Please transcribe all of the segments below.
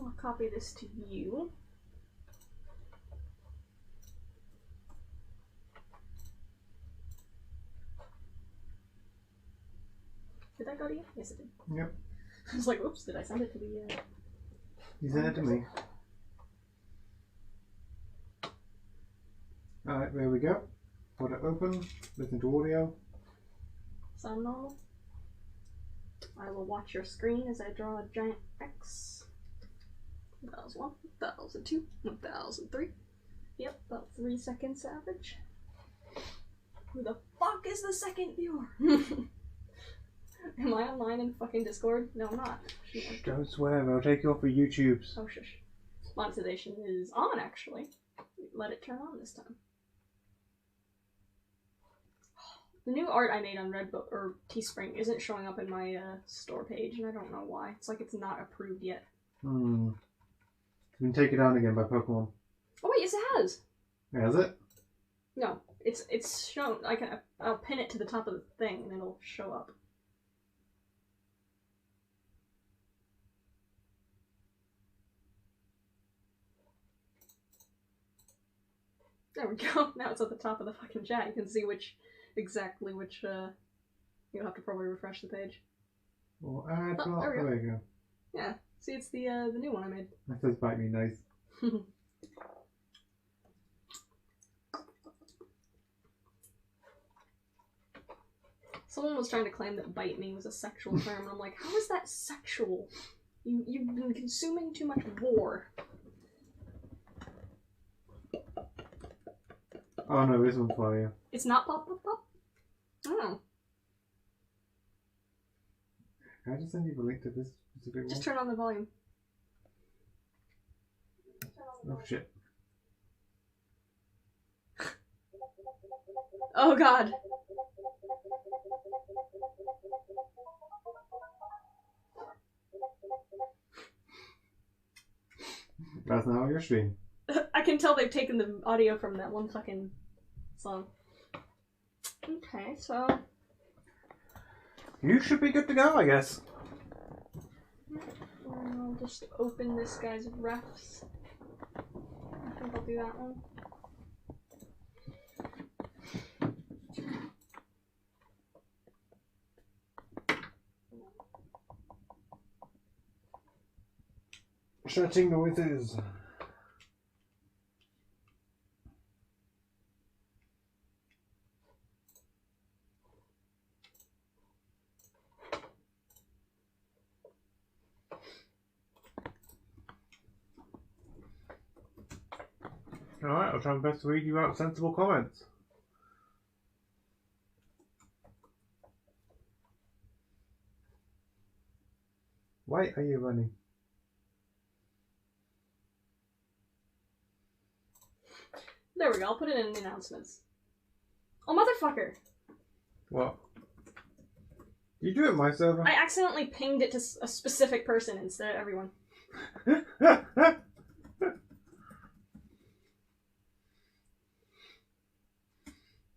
I'll copy this to you. Did that go to you? Yes, it did. Yep. I was like, oops, did I send it to the... You sent it to me. Alright, there we go. Put it open, listen to audio. Sound normal? I will watch your screen as I draw a giant X. 1001, 1002, 1003. Yep, about 3 seconds average. Who the fuck is the second viewer? Am I online in fucking Discord? No, I'm not. Shh, don't swear, I'll take you off for YouTube's. Oh, shush. Monetization is on, actually. Let it turn on this time. The new art I made on Redbook or Teespring isn't showing up in my store page, and I don't know why. It's like it's not approved yet. You can take it down again by Pokemon. Oh wait, yes it has. Has it? No, it's shown. I'll pin it to the top of the thing, and it'll show up. There we go. Now it's at the top of the fucking chat. You can see exactly which, you'll have to probably refresh the page. Well, there you go. Yeah. See, it's the new one I made. That does bite me nice. Someone was trying to claim that bite me was a sexual term, and I'm like, how is that sexual? You've been consuming too much war. Oh no, this one's for you. It's not pop pop pop? Oh. Can I just send you the link to this specific one? Just turn on the volume. Oh shit. Oh god. That's not on your stream. I can tell they've taken the audio from that one fucking song. Okay, so... You should be good to go, I guess. I'll just open this guy's refs. I think I'll do that one. Shutting noises. Alright, I'll try my best to read you out sensible comments. Why are you running? There we go, I'll put it in the announcements. Oh, motherfucker! What? You do it, my server. I accidentally pinged it to a specific person instead of everyone. Who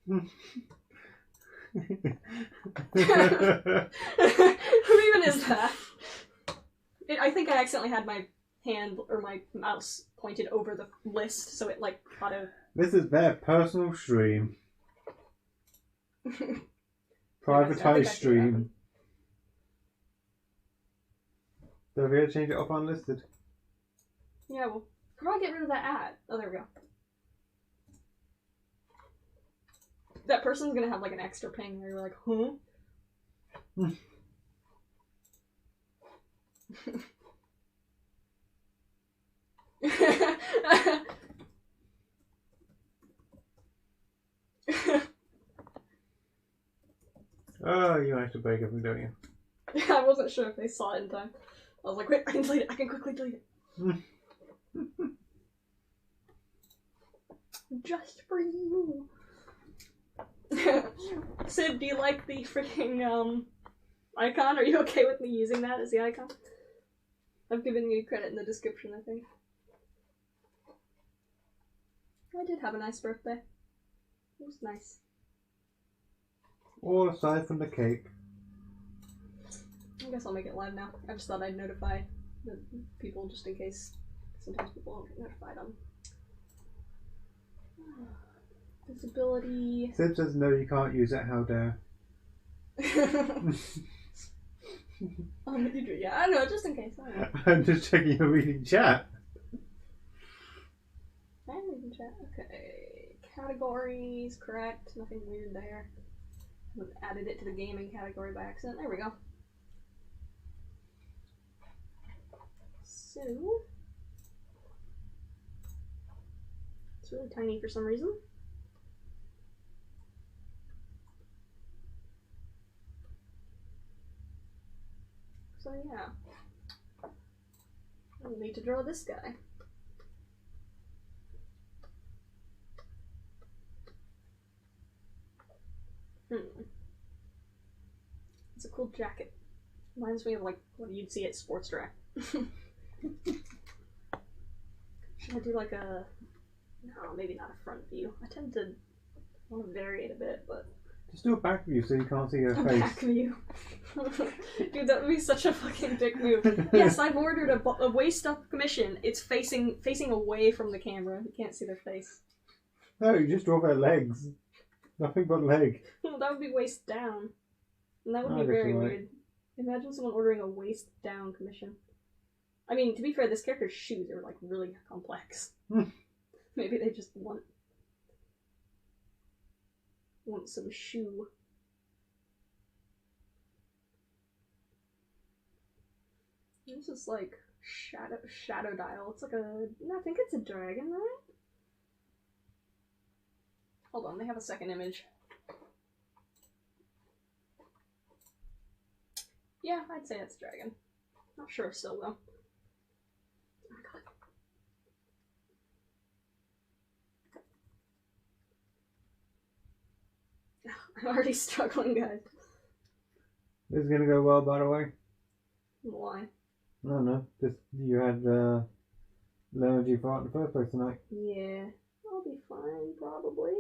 even is that? I think I accidentally had my hand or my mouse pointed over the list, so it like auto. This is their personal stream. Privatized stream. Don't forget to change it up unlisted. Yeah, well, how do I get rid of that ad? Oh, there we go. That person's gonna have like an extra ping where you're like, huh? Oh, you have to break everything, don't you? Yeah, I wasn't sure if they saw it in time. I was like, wait, I can delete it. I can quickly delete it. Just for you. Sid, do you like the freaking icon? Are you okay with me using that as the icon? I've given you credit in the description, I think. I did have a nice birthday. It was nice. All aside from the cake. I guess I'll make it live now. I just thought I'd notify the people, just in case. Sometimes people don't get notified on. Visibility. Sib says no, you can't use it. How dare? Yeah, I know, just in case. I know. I'm just checking your reading chat. I'm reading chat. Okay. Categories, correct. Nothing weird there. I added it to the gaming category by accident. There we go. So. It's really tiny for some reason. So yeah. We'll need to draw this guy. It's a cool jacket. Reminds me of like what you'd see at Sports Direct. Should I do like a... No, maybe not a front view. I tend to want to vary it a bit, but... Just do a back view so you can't see your a face. back view. Dude, that would be such a fucking dick move. Yes, I've ordered a waist-up commission. It's facing away from the camera. You can't see their face. No, you just draw their legs. Nothing but leg. Well, that would be waist down. And that would I be guess very you're right. weird. Imagine someone ordering a waist-down commission. I mean, to be fair, this character's shoes are, like, really complex. Maybe they just want some shoe. This is like shadow dial. It's like I think it's a dragon, right? Hold on, they have a second image. Yeah, I'd say it's a dragon. Not sure still though. Oh my god. I'm already struggling, guys. This is gonna go well, by the way. Why? No. Just you had low energy for art in the first place tonight. Yeah, I'll be fine, probably.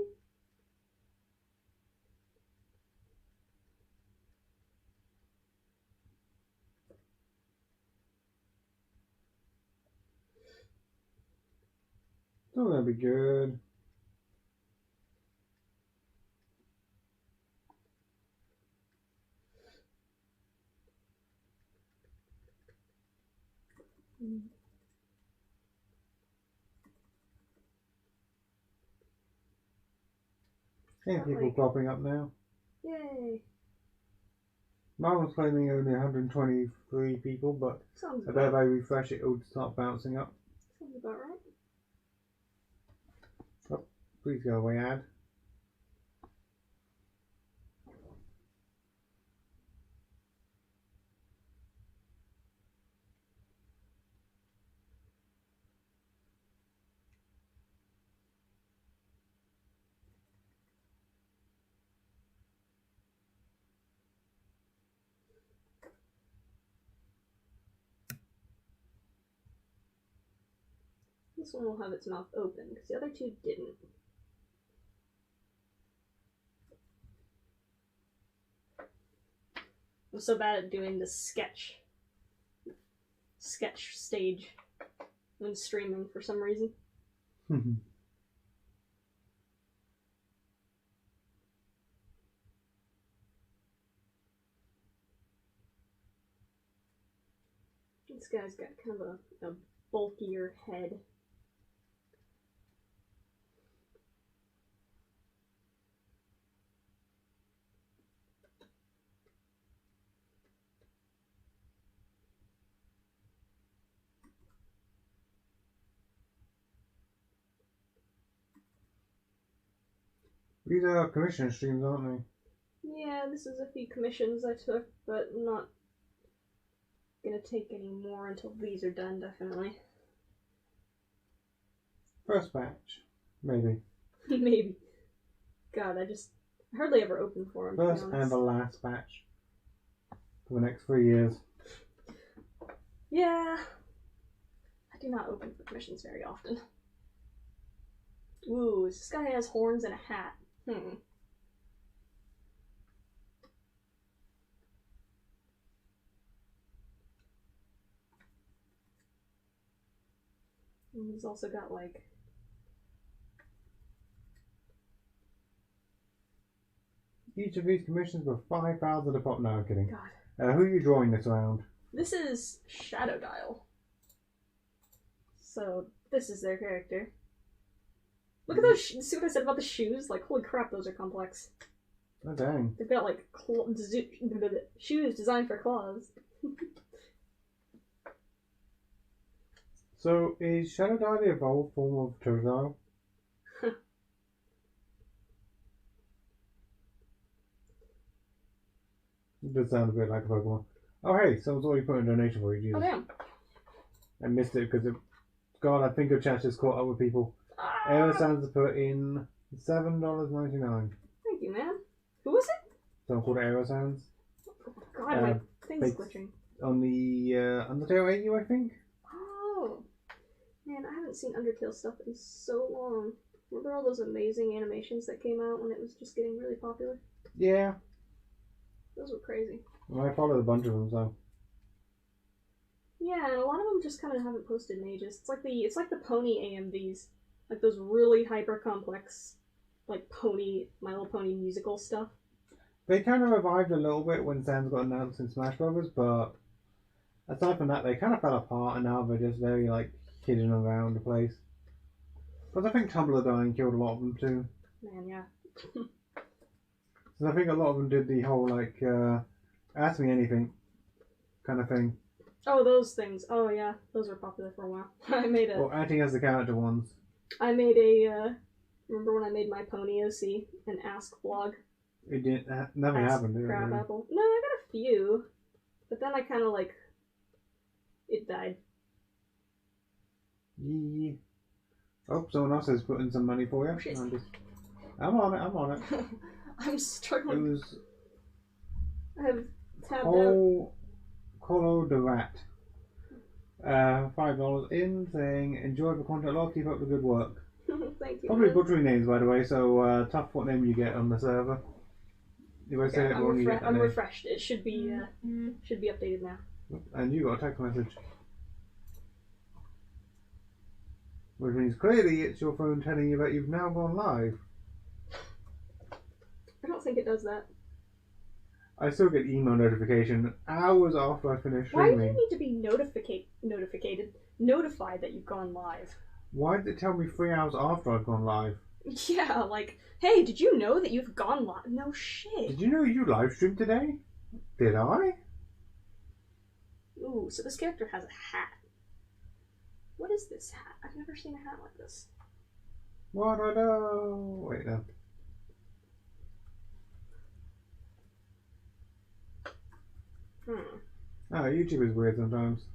It's all gonna be good. Hey, people popping up now. Yay! Marvel's claiming only 123 people, but Sounds I bet about, if I refresh it, it'll start bouncing up. sounds about right. Oh, please go away, ad. This one will have its mouth open, because the other two didn't. I'm so bad at doing the sketch stage when streaming for some reason. This guy's got kind of a bulkier head. These are commission streams, aren't Yeah, this is a few commissions I took, but I'm not gonna take any more until these are done, definitely. they? First batch. Maybe. Maybe. God, I hardly ever open for them. First and the last batch. For the next 3 years. Yeah. I do not open for commissions very often. Ooh, this guy has horns and a hat. And he's also got like... Each of these commissions were 5,000 a pop. No, I'm kidding. God. Who are you drawing this around? This is Shadow Dial. So, this is their character. Look at those, see what I said about the shoes? Like, holy crap, those are complex. Oh, dang. They've got, like, shoes designed for claws. So, is Shadow Dial the evolved form of Totodile? It does sound a bit like a Pokemon. Oh, hey, someone's already put in a donation for you, Jesus. Oh, damn. I missed it because God, I think your chat just caught up with people. Aerosands put in $7.99. Thank you, man. Who was it? Someone called Aerosands. God, my thing's glitching. On the Undertale 8U, I think? Oh. Man, I haven't seen Undertale stuff in so long. Remember all those amazing animations that came out when it was just getting really popular? Yeah. Those were crazy. Well, I followed a bunch of them, so. Yeah, and a lot of them just kind of haven't posted in ages. It's like the pony AMVs. Like those really hyper complex, like My Little Pony musical stuff. They kind of revived a little bit when Sans got announced in Smash Brothers, but aside from that, they kind of fell apart, and now they're just very, like, hidden around the place. Because I think Tumblr dying killed a lot of them, too. Man, yeah. So I think a lot of them did the whole, like, ask me anything kind of thing. Oh, those things. Oh, yeah. Those were popular for a while. I made a... Or acting as the character ones. I made a, remember when I made my Pony OC, an Ask blog? It didn't, nothing happened, did it? Crabapple. No, I got a few. But then I kind of, like, it died. Yeah. Oh, someone else has put in some money for you. Oh, shit. I'm on it. I'm struggling. It was... I have tabbed out. Colo the Rat. $5 in, saying, enjoy the content a lot, keep up the good work. Thank you. Probably man. butchering names, by the way, so tough what name you get on the server. If I say it wrong, you get that I'm name. refreshed. It should be updated now. And you got a text message. Which means clearly it's your phone telling you that you've now gone live. I don't think it does that. I still get email notification hours after I finish Why do streaming. you need to be notified that you've gone live? Why did it tell me 3 hours after I've gone live? Yeah, like, hey, did you know that you've gone live? No shit. Did you know you live streamed today? Did I? Ooh, so this character has a hat. What is this hat? I've never seen a hat like this. What I know? Wait, no. Oh, YouTube is weird sometimes.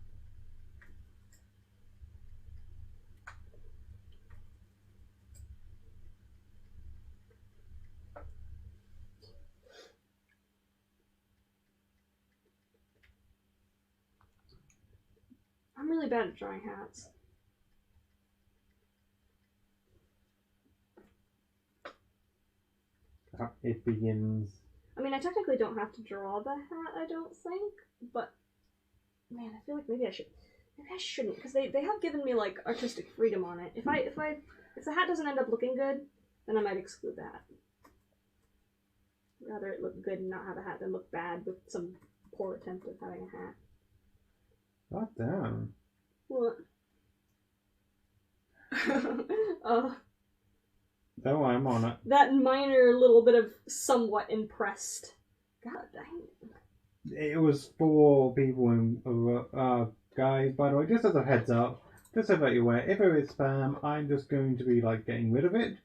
I'm really bad at drawing hats. It begins. I mean, I technically don't have to draw the hat, I don't think, but man, I feel like maybe I should. Maybe I shouldn't, because they have given me like artistic freedom on it. If the hat doesn't end up looking good, then I might exclude the hat. Rather it look good and not have a hat than look bad with some poor attempt at having a hat. God damn. What? Oh, I'm on it. That minor little bit of somewhat impressed. God dang it. It was for people in guys, by the way, just as a heads up, just so that you're aware, if it is spam, I'm just going to be like getting rid of it.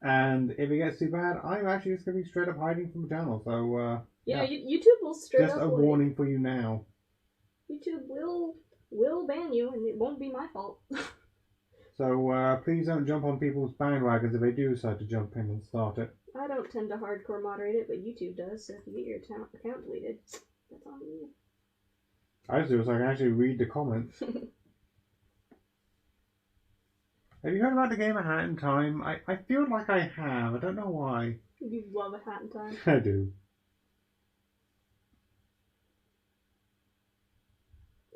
And if it gets too bad, I'm actually just going to be straight up hiding from the channel. So, yeah. YouTube will straight just up. Just a warning for you now. YouTube will ban you, and it won't be my fault. So, please don't jump on people's bandwagons if they do decide to jump in and start it. I don't tend to hardcore moderate it, but YouTube does, so if you get your account deleted, that's on you. I just do it so I can actually read the comments. Have you heard about the game A Hat in Time? I feel like I have. I don't know why. You love A Hat in Time. I do.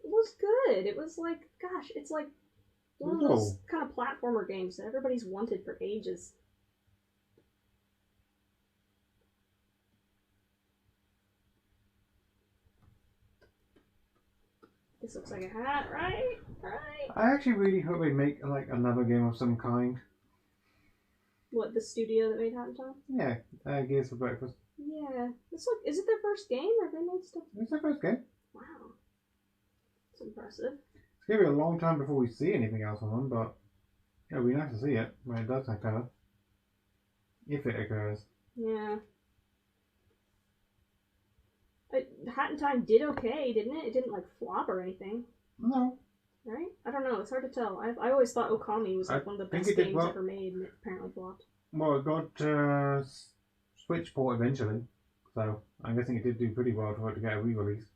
It was good. It was like, gosh, it's like One of those kind of platformer games that everybody's wanted for ages. This looks like a hat, right? Right. I actually really hope they make like another game of some kind. What, the studio that made Hat in Time? Yeah, Gears for Breakfast. Yeah. This look, is it their first game or have they made stuff? It's their first game. Wow. That's impressive. It's gonna be a long time before we see anything else on them, but it'll be nice to see it when it does occur. If it occurs. Yeah. Hat in Time did okay, didn't it? It didn't like flop or anything. No. Right? I don't know. It's hard to tell. I always thought Okami was like one of the best games ever made, and it apparently flopped. Well, it got Switch port eventually, so I'm guessing it did do pretty well for it to get a re-release.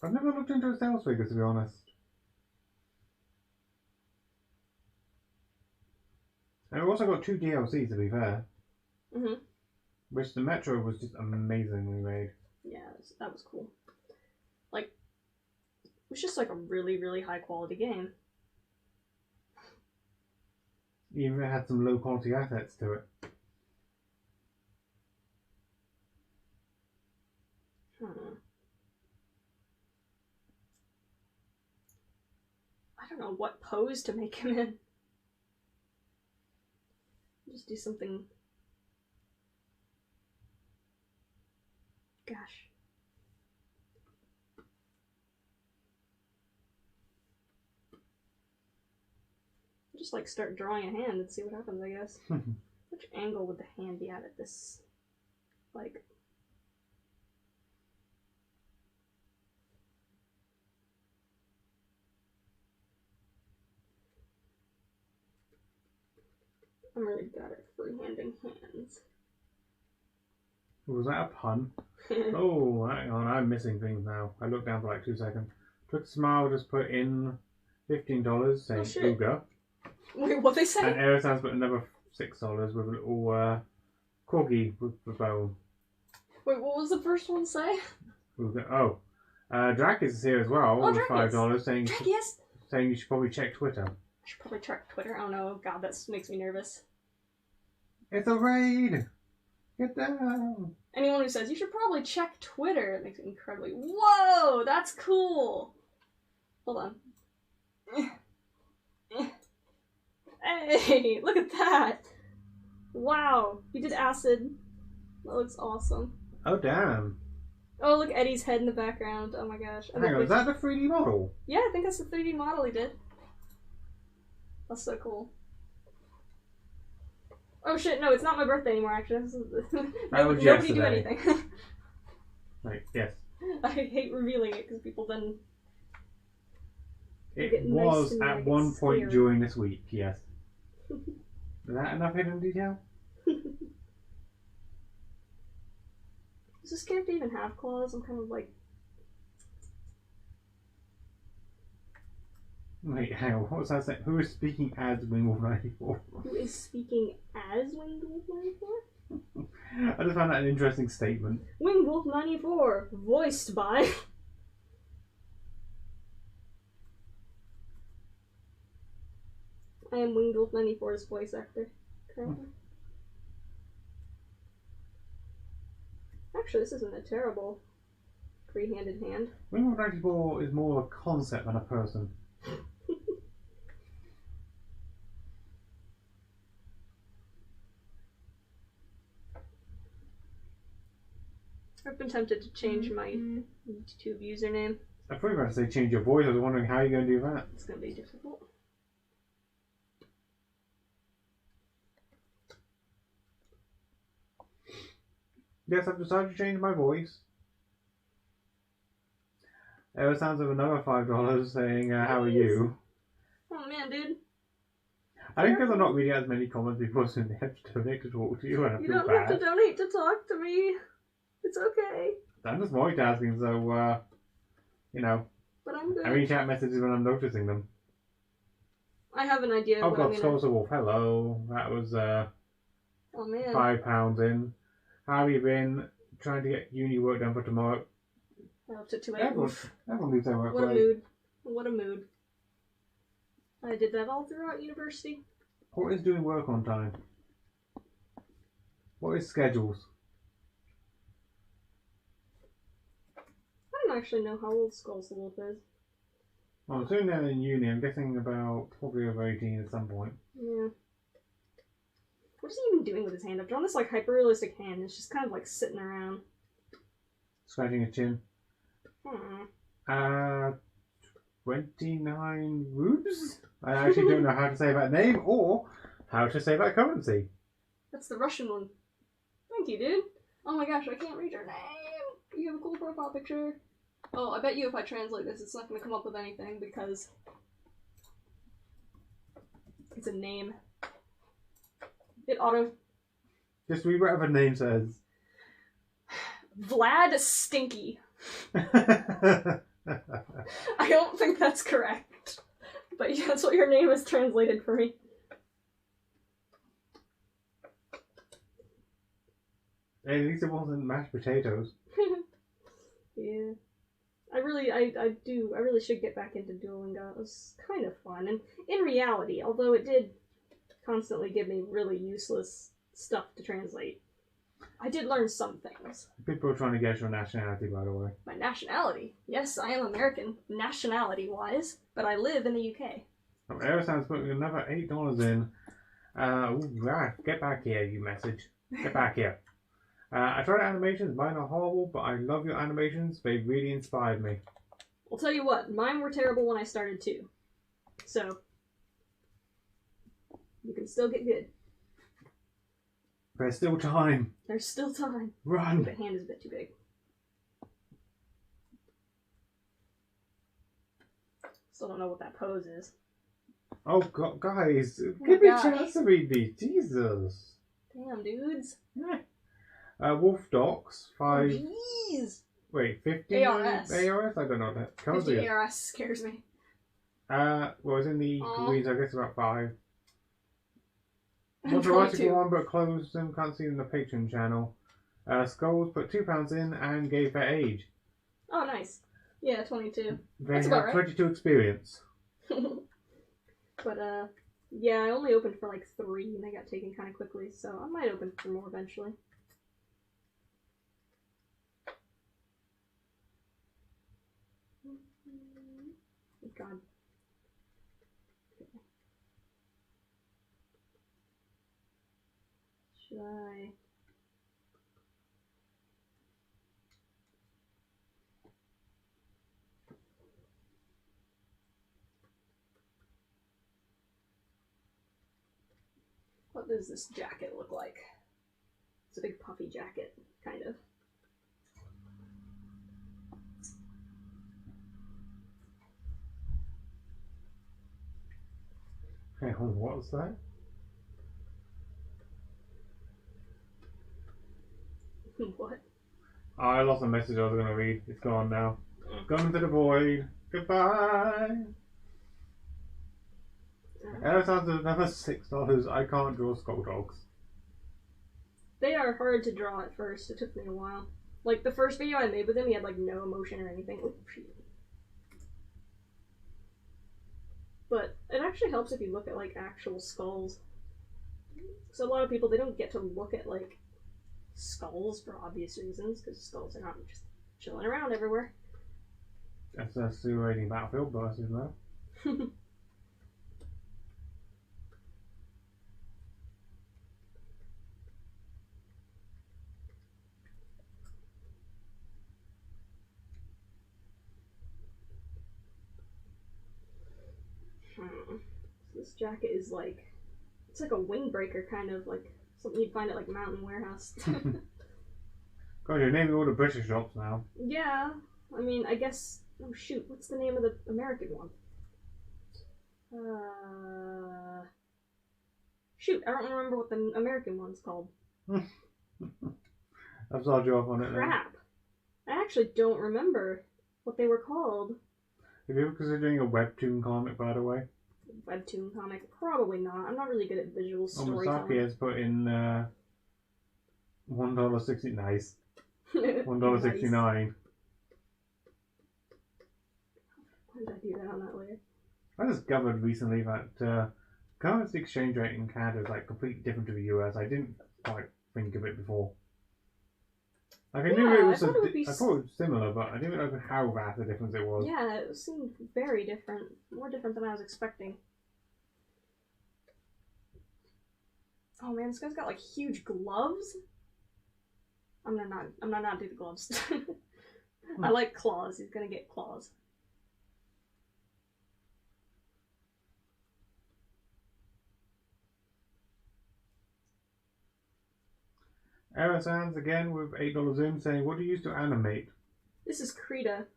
I've never looked into its sales figures, to be honest. And we've also got 2 DLCs, to be fair. Mhm. Which the Metro was just amazingly made. Yeah, that was cool. Like, it was just like a really, really high quality game. Even it had some low quality assets to it. I don't know what pose to make him in. Just do something. Gosh. Just like start drawing a hand and see what happens, I guess. Which angle would the hand be at this? Like. I'm really bad at freehanding hands. Was that a pun? Oh, hang on, I'm missing things now. I looked down for like 2 seconds. Took Smile, just put in $15 saying Ooga. Wait, what they say? And Aerosounds put another $6 with a little corgi with the bone. Wait, what was the first one say? Ooga. Oh. Drac is here as well with $5 saying you should probably check Twitter. I should probably check Twitter. Oh no, God, that makes me nervous. It's a raid! Get down! Anyone who says, you should probably check Twitter, it makes me incredibly... Whoa! That's cool! Hold on. Hey! Look at that! Wow! You did acid. That looks awesome. Oh, damn. Oh, look, Eddie's head in the background. Oh my gosh. Hang on, is that the 3D model? Yeah, I think that's the 3D model he did. That's so cool. Oh shit, no, it's not my birthday anymore, actually. Nobody do anything. Right, yes. I hate revealing it because people then... It was nice at one point during this week, yes. Is that enough hidden detail? Does this character even have claws? I'm kind of like... Wait, hang on, what was I saying? Who is speaking as Wingwolf 94? Who is speaking as Wingwolf 94? I just found that an interesting statement. Wingwolf 94, voiced by... I am Wingwolf 94's voice actor, currently. Actually, this isn't a terrible three-handed hand. Wingwolf 94 is more a concept than a person. I've been tempted to change my YouTube username. I thought you were about to say change your voice. I was wondering how you're going to do that. It's going to be difficult. Yes, I've decided to change my voice. There was sounds of another $5 saying, how are you? Oh man, dude. I think because I'm not reading as many comments, people assume they have to donate to talk to you, and I feel bad. You don't have to donate to talk to me. It's okay. I'm just multitasking, so, you know. But I'm good. I read chat messages when I'm noticing them. I have an idea. Oh god, Skulls of Wolf, hello. That was, oh man. £5 in. How have you been? trying to get uni work done for tomorrow. Up to 2 Everyone leaves their work What a late. mood. What a mood. I did that all throughout university. What is doing work on time? What is schedules? I don't actually know how old Skull's Wolf is. Well, I'm assuming they're in uni. I'm guessing about probably over 18 at some point. Yeah. What is he even doing with his hand? I've drawn this like hyper-realistic hand. It's just kind of like sitting around. Scratching a chin. 29 rubes? I actually don't know how to say that name or how to say that currency. That's the Russian one. Thank you, dude. Oh my gosh, I can't read your name. You have a cool profile picture. Oh, I bet you if I translate this, it's not going to come up with anything because it's a name. It auto... Just read whatever the name says. Vlad Stinky. I don't think that's correct. But yeah, that's what your name is translated for me. At least it wasn't mashed potatoes. Yeah. I really should get back into Duolingo. It was kind of fun. And in reality, although it did constantly give me really useless stuff to translate, I did learn some things. People are trying to guess your nationality, by the way. My nationality? Yes, I am American, nationality-wise, but I live in the UK. Aerosound's putting another $8 in. Get back here, you message. Get back here. I tried animations. Mine are horrible, but I love your animations. They really inspired me. I'll tell you what, mine were terrible when I started too. So, you can still get good. There's still time. There's still time. Run. The hand is a bit too big. Still don't know what that pose is. Oh, God, guys. Oh Give me a gosh. chance to read these. Jesus. Damn, dudes. Yeah. Wolf Docs, 5... Jeez. Wait, 50? ARS. ARS? I don't know what that comes 50 with. ARS scares me. Well, it's in the Aw. Greens, I guess about 5. I'm Want to 22. article on but closed them, can't see in the Patreon channel. Skulls put £2 in and gave their age. Oh, nice. Yeah, 22. They That's have about right. 22 experience. But, yeah, I only opened for like 3 and they got taken kind of quickly, so I might open for more eventually. God. Should I... What does this jacket look like? It's a big puffy jacket, kind of. Hang on, what was that? What? Oh, I lost a message I was going to read. It's gone now. Gone into the void. Goodbye. That sounds another $6. I can't draw skull dogs. They are hard to draw at first. It took me a while. Like, the first video I made with him, he had, like, no emotion or anything. Oh, shoot. But it actually helps if you look at, like, actual skulls. So a lot of people, they don't get to look at, like, skulls for obvious reasons, because skulls are not just chilling around everywhere. That's a simulating Battlefield boss as well. So this jacket is like, it's like a windbreaker kind of, like something you'd find at like Mountain Warehouse. God, you're naming all the British shops now. Yeah, I mean, I guess, oh shoot, what's the name of the American one? Shoot, I don't remember what the American one's called. I've started you off on it now. Crap. I actually don't remember what they were called. Have you ever considered a webtoon comic, by the way? Webtoon comic? Probably not. I'm not really good at visual Masaki storytelling. has put in $1.60. Nice. $1.69. Why did I do that on that layer? I discovered recently that currency exchange rate in Canada is like completely different to the US. I didn't quite think of it before. Like I knew it was I thought it was similar, but I didn't know how vast a difference it was. Yeah, it seemed very different. More different than I was expecting. Oh man, this guy's got like huge gloves. I'm gonna not do the gloves. I like claws. He's gonna get claws. Error Sands again with $8 in saying, "What do you use to animate?" This is Krita,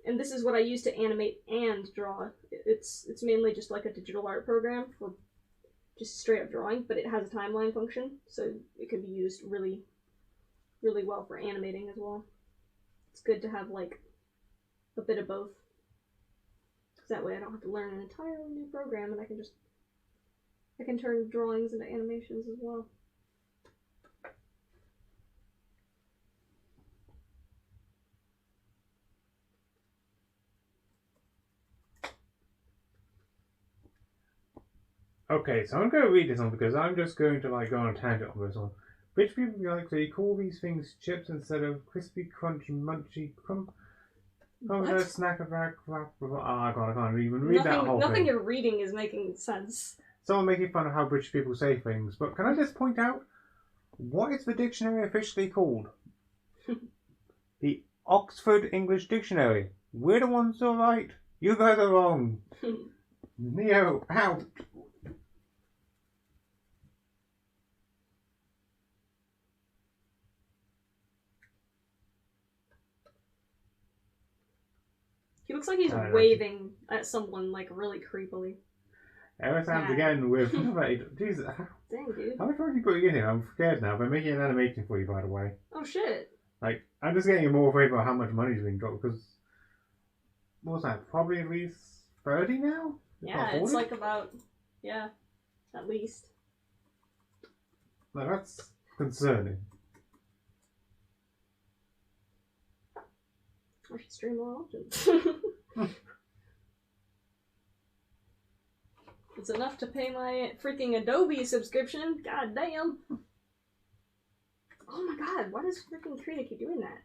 and this is what I use to animate and draw. It's mainly just like a digital art program for just straight up drawing, but it has a timeline function, so it can be used really, really well for animating as well. It's good to have like a bit of both, because that way I don't have to learn an entirely new program, and I can turn drawings into animations as well. Okay, so I'm going to read this one because I'm just going to like go on a tangent on this one. Rich people like to call these things chips instead of crispy, crunchy, munchy, crump. Snack attack. Oh god, I can't even read that whole thing. Nothing you're reading is making sense. Someone making fun of how British people say things, but can I just point out, what is the dictionary officially called? The Oxford English Dictionary. We're the ones who are right. You guys are wrong. Neo, out. He looks like he's waving at someone like really creepily. Error Sands again with Jesus. Dang, dude. How much money are you putting in here? I'm scared now. They're making an animation for you, by the way. Oh shit. Like, I'm just getting more afraid about how much money's being dropped because what's that? Probably at least 30 now? Yeah, it's like about at least. Like, that's concerning. I should stream more often. It's enough to pay my freaking Adobe subscription. God damn. Oh my god, why does freaking Krita keep doing that?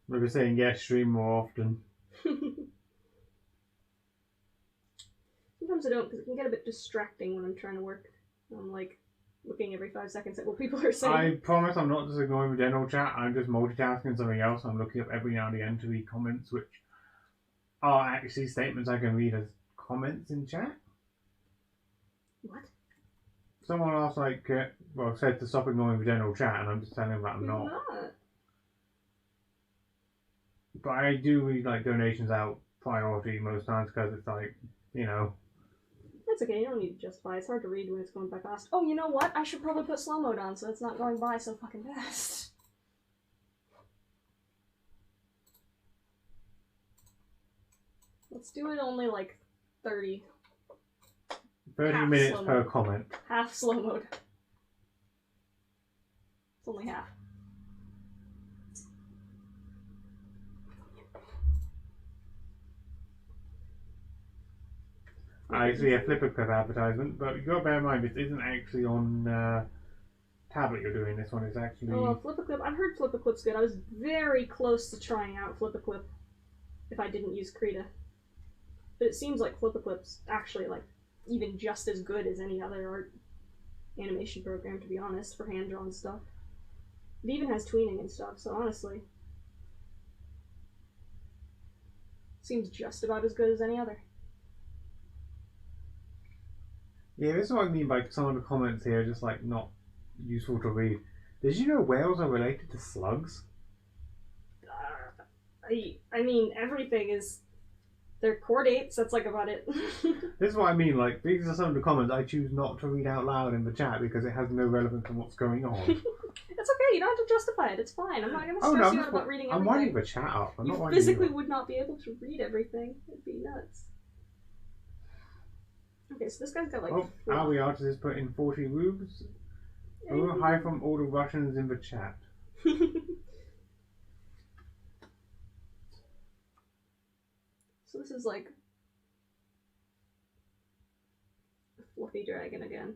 Maybe saying yes, stream more often. Sometimes I don't, because it can get a bit distracting when I'm trying to work. I'm like looking every 5 seconds at what people are saying. I promise I'm not just ignoring the general chat. I'm just multitasking something else. I'm looking up every now and again to read comments, which are actually statements I can read as comments in chat. What? Someone else said to stop ignoring the general chat, and I'm just telling them that I'm not. But I do read like donations out priority most times because it's like, you know. That's okay, you don't need to justify. It's hard to read when it's going by fast. Oh, you know what? I should probably put slow mode on so it's not going by so fucking fast. Let's do it only like 30. 30 minutes per comment. Half slow mode. It's only half. I see a Flipper Clip advertisement, but you got to bear in mind this isn't actually on tablet you're doing. This one is actually... Oh, Flipper Clip. I've heard Flipper Clip's good. I was very close to trying out Flipper Clip if I didn't use Krita. But it seems like Flipper Clip's actually like even just as good as any other art animation program, to be honest, for hand-drawn stuff. It even has tweening and stuff, so honestly, seems just about as good as any other. Yeah, this is what I mean by some of the comments here are just like not useful to read. Did you know whales are related to slugs? I mean, everything is... They're chordates, that's like about it. This is what I mean, like, these are some of the comments I choose not to read out loud in the chat because it has no relevance to what's going on. It's okay, you don't have to justify it, it's fine. I'm not going to stress you out about reading everything. I'm winding the chat up. You physically would not be able to read everything. It'd be nuts. Okay, so this guy's got like. Oh, Aoi Artist has put in 40 rubes. Oh, hi from all the Russians in the chat. So this is like a fluffy dragon again.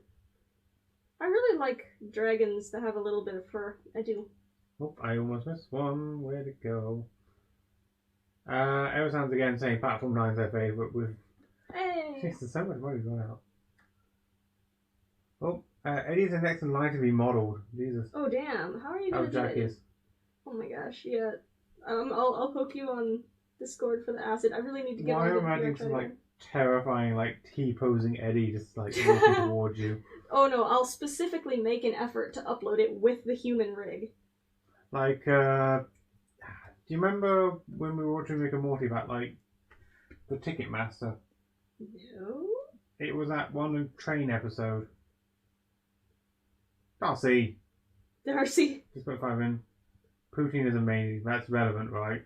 I really like dragons that have a little bit of fur. I do. Oh, I almost missed one. Where'd it go? Eversound's again saying Platform 9's their favourite with... Hey! Jesus, so much money gone out. Oh, Eddie's the next in line to be modelled. Jesus. Oh damn! How are you gonna do Jack it? is. Oh my gosh! Yeah. I'll poke you on Discord for the acid. I really need to get. Why am I imagining some like terrifying like T-posing Eddie just like walking towards you? Oh no! I'll specifically make an effort to upload it with the human rig. Like, do you remember when we were watching Rick and Morty about like the Ticketmaster? No. It was that one train episode. Darcy. Just put 5 in. Poutine is amazing. That's relevant, right?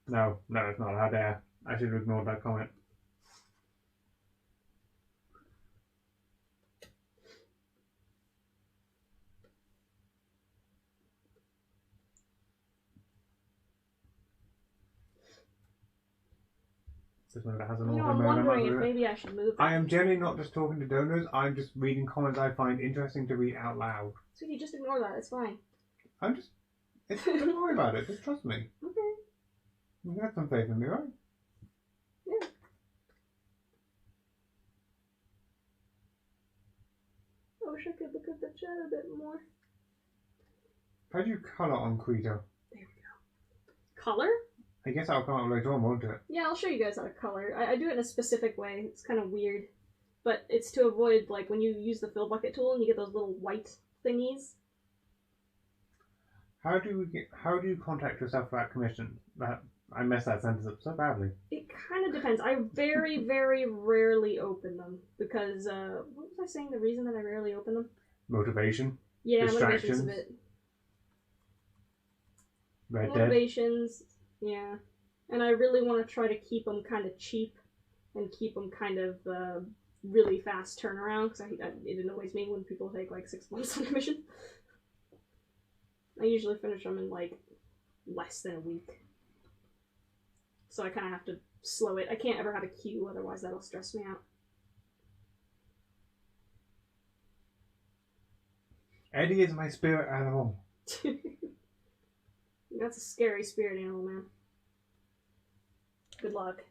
No, it's not. How dare. I should have ignored that comment. I'm wondering if maybe I should move. I am generally not just talking to donors. I'm just reading comments I find interesting to read out loud. Sweetie, just ignore that. It's fine. Don't worry about it. Just trust me. Okay. You have some faith in me, right? Yeah. I wish I could look at the chat a bit more. How do you colour on Krita? There we go. Color? I guess that'll come out later on, won't it? Yeah, I'll show you guys how to color. I do it in a specific way. It's kind of weird. But it's to avoid, like, when you use the fill bucket tool and you get those little white thingies. How do you contact yourself for that commission? I messed that sentence up so badly. It kind of depends. I very, very rarely open them. Because, what was I saying the reason that I rarely open them? Motivation. Yeah, distractions. motivation's a bit. Red Motivations. Dead. Yeah, and I really want to try to keep them kind of cheap and keep them kind of really fast turnaround because it annoys me when people take like 6 months on commission. I usually finish them in like less than a week, so I kind of have to slow it. I can't ever have a queue, otherwise that'll stress me out. Eddie is my spirit animal. That's a scary spirit animal, man. Good luck.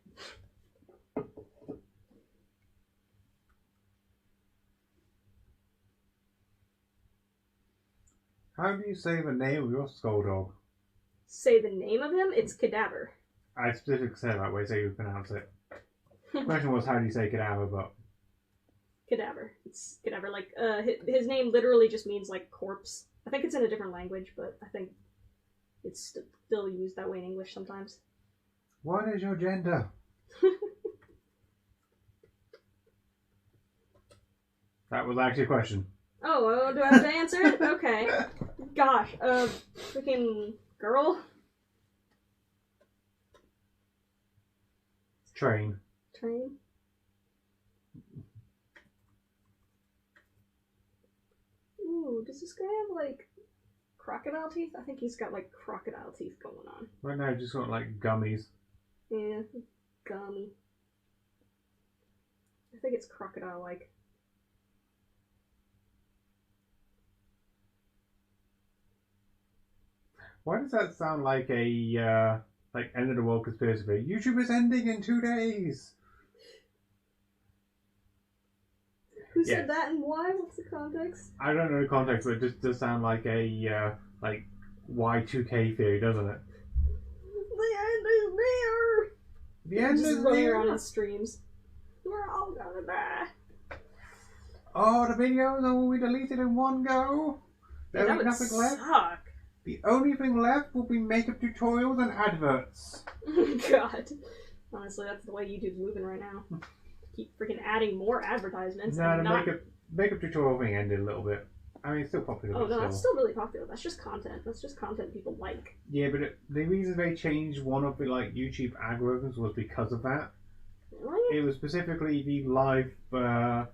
How do you say the name of your skull dog? Say the name of him? It's Cadaver. I specifically said that way so you pronounce it. The question was how do you say cadaver, but... Cadaver. It's Cadaver. Like, his name literally just means, like, corpse. I think it's in a different language, but I think it's still used that way in English sometimes. What is your gender? That was actually a question. Oh, do I have to answer it? Okay. Gosh, freaking girl? Train. Ooh, does this guy have, like, crocodile teeth? I think he's got, like, crocodile teeth going on. Right now, I've just got, like, gummies. Yeah, gummy. I think it's crocodile-like. Why does that sound like a, like, end of the world conspiracy theory? YouTube is ending in 2 days! Who said that and why? What's the context? I don't know the context, but it just does sound like a, like, Y2K theory, doesn't it? The end is near! The end is running around in streams. We're all gonna die. Oh, the videos will be deleted in one go. There that will be nothing left. Suck. The only thing left will be makeup tutorials and adverts. God. Honestly, that's the way YouTube's moving right now. Keep freaking adding more advertisements. No, the makeup tutorial thing ended a little bit. I mean, it's still popular. Oh, no, that's still really popular. That's just content. That's just content people like. Yeah, but the reason they changed one of the, like, YouTube algorithms was because of that. right? It was specifically the live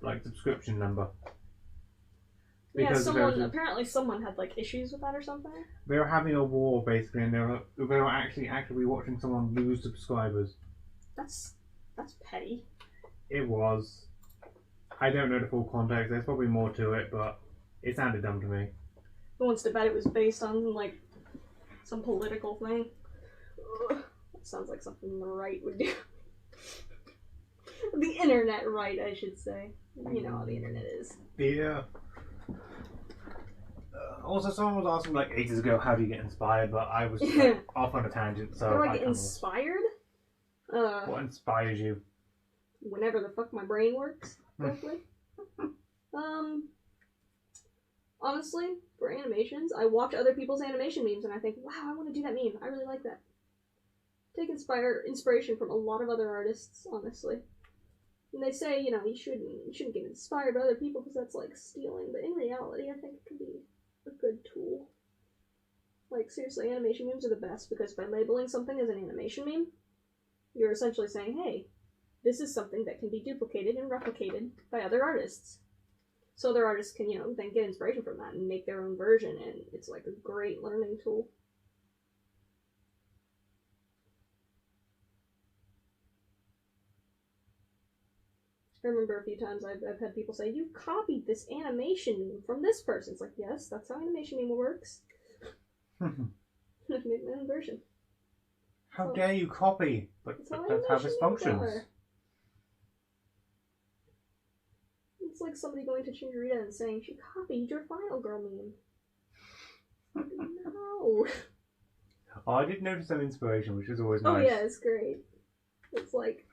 like subscription number. Yeah, Because apparently someone had like issues with that or something. they were having a war basically, and they were actually actively watching someone lose subscribers. That's petty. It was. I don't know the full context. There's probably more to it, but it sounded dumb to me. Who wants to bet it was based on like some political thing? Ugh, that sounds like something the right would do. The internet right, I should say. You know how the internet is. Yeah. Also, someone was asking like ages ago, how do you get inspired? But I was like, off on a tangent, so How do I get inspired? What inspires you? Whenever the fuck my brain works, hopefully. Honestly, for animations, I watch other people's animation memes and I think, wow, I want to do that meme. I really like that. Take inspiration from a lot of other artists, honestly. And they say, you know, you shouldn't get inspired by other people because that's like stealing. But in reality, I think it can be a good tool. Like, seriously, animation memes are the best because by labeling something as an animation meme, you're essentially saying, hey, this is something that can be duplicated and replicated by other artists. So other artists can, you know, then get inspiration from that and make their own version, and it's like a great learning tool. I remember a few times I've had people say, you copied this animation meme from this person. It's like, yes, that's how animation meme works. I've made my own version. How dare you copy? But that's how this functions. It's like somebody going to Krita and saying, she copied your Final Girl meme. No. Oh, I did notice some inspiration, which is always nice. Oh yeah, it's great. It's like...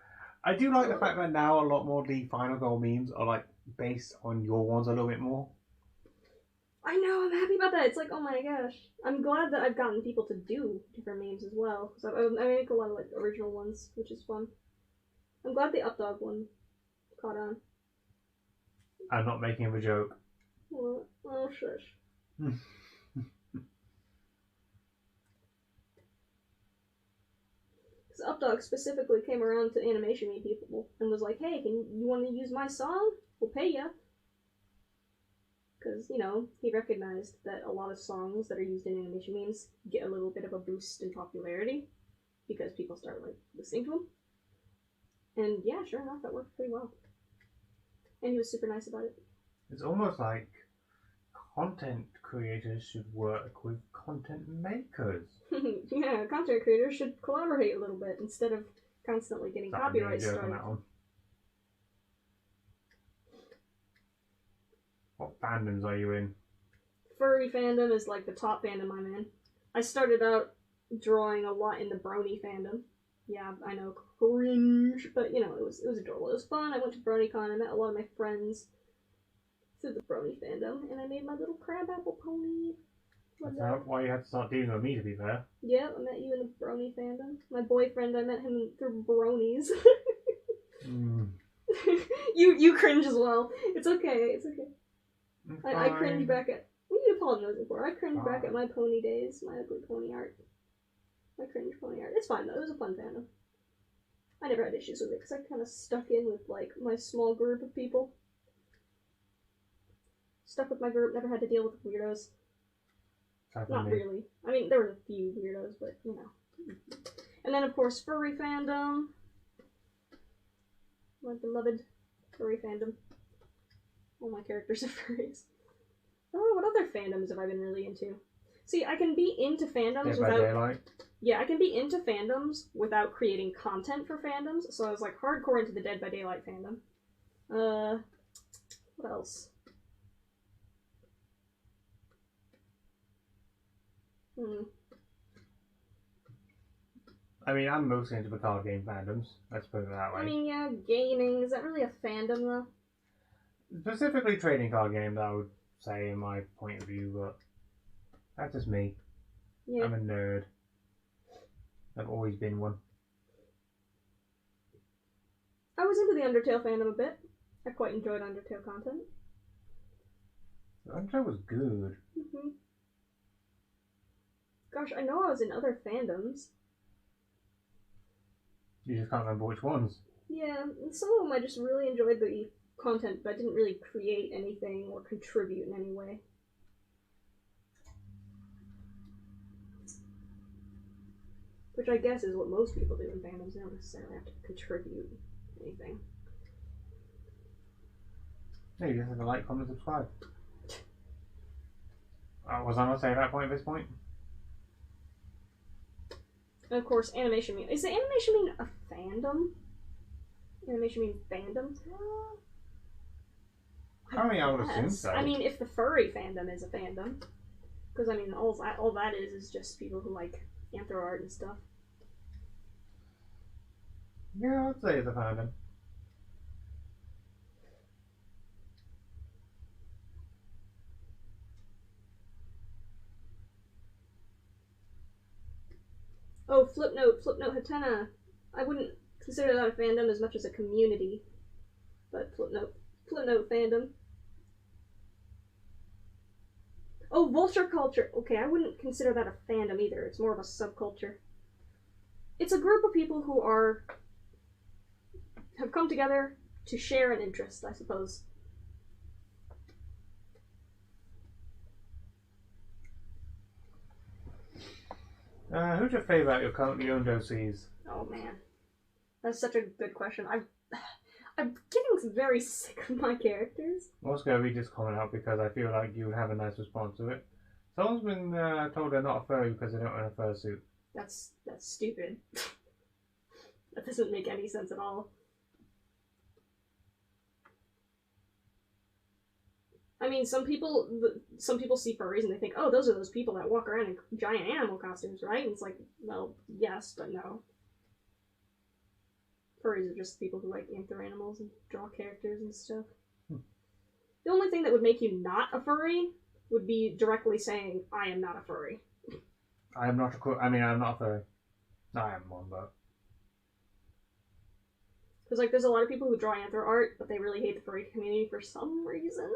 I do like the fact that now a lot more of the Final Girl memes are like based on your ones a little bit more. I know, I'm happy about that. It's like, oh my gosh. I'm glad that I've gotten people to do different memes as well. So I make a lot of like original ones, which is fun. I'm glad the Updog one caught on. I'm not making him a joke. Well, oh shush. Updog specifically came around to animation meme people and was like, hey, you want to use my song? We'll pay ya. Because, you know, he recognized that a lot of songs that are used in animation memes get a little bit of a boost in popularity because people start, like, listening to them. And yeah, sure enough, that worked pretty well. And he was super nice about it. It's almost like content creators should work with content makers. Yeah, content creators should collaborate a little bit instead of constantly getting copyright started. What fandoms are you in? Furry fandom is like the top fandom I'm in. I started out drawing a lot in the brony fandom. Yeah, I know, cringe, but you know, it was adorable. It was fun. I went to BronyCon. I met a lot of my friends through the brony fandom, and I made my little crabapple pony. That's why you had to start dealing with me, to be fair. Yeah, I met you in the brony fandom. My boyfriend, I met him through bronies. You cringe as well. It's okay. It's okay. I cringe back at... What are you apologizing for? I cringe back at my pony days, my ugly pony art. My cringe pony art. It's fine though. It was a fun fandom. I never had issues with it because I kind of stuck in with like my small group of people. Stuck with my group. Never had to deal with weirdos. Not really. I mean, there were a few weirdos, but you know. And then of course furry fandom. My beloved furry fandom. All my characters are furries. Oh, what other fandoms have I been really into? See, I can be into fandoms without... Yeah, I can be into fandoms without creating content for fandoms. So I was like hardcore into the Dead by Daylight fandom. What else? I mean, I'm mostly into the card game fandoms. Let's put it that way. I mean, yeah, gaming. Is that really a fandom, though? Specifically trading card games, I would say, in my point of view, but that's just me. Yeah. I'm a nerd. I've always been one. I was into the Undertale fandom a bit. I quite enjoyed Undertale content. Undertale was good. Gosh, I know I was in other fandoms. You just can't remember which ones. Yeah, and some of them I just really enjoyed the content, but I didn't really create anything or contribute in any way. Which I guess is what most people do in fandoms. They don't necessarily have to contribute anything. No, you just have to like, comment, subscribe. Was I not saying that point at this point? And of course, animation mean. Is the animation mean a fandom? Animation mean fandom? I mean, I would assume so. I mean, if the furry fandom is a fandom. Because, I mean, all that is just people who like anthro art and stuff. Yeah, I'd say it's a fandom. Oh, Flipnote Hatena. I wouldn't consider that a fandom as much as a community. But Flipnote fandom. Oh, vulture culture. Okay, I wouldn't consider that a fandom either. It's more of a subculture. It's a group of people who have come together to share an interest, I suppose. Who's your favourite out your currently owned OCs? Oh man, that's such a good question. I'm getting very sick of my characters. I'm also going to read this comment out because I feel like you would have a nice response to it. Someone's been told they're not a furry because they don't own a fursuit. That's stupid. That doesn't make any sense at all. I mean, some people see furries and they think, oh, those are those people that walk around in giant animal costumes, right? And it's like, well, yes, but no. Furries are just people who like anthro animals and draw characters and stuff. The only thing that would make you not a furry would be directly saying, I am not a furry. I'm not a furry. No, I am one, but... Because, like, there's a lot of people who draw anthro art, but they really hate the furry community for some reason.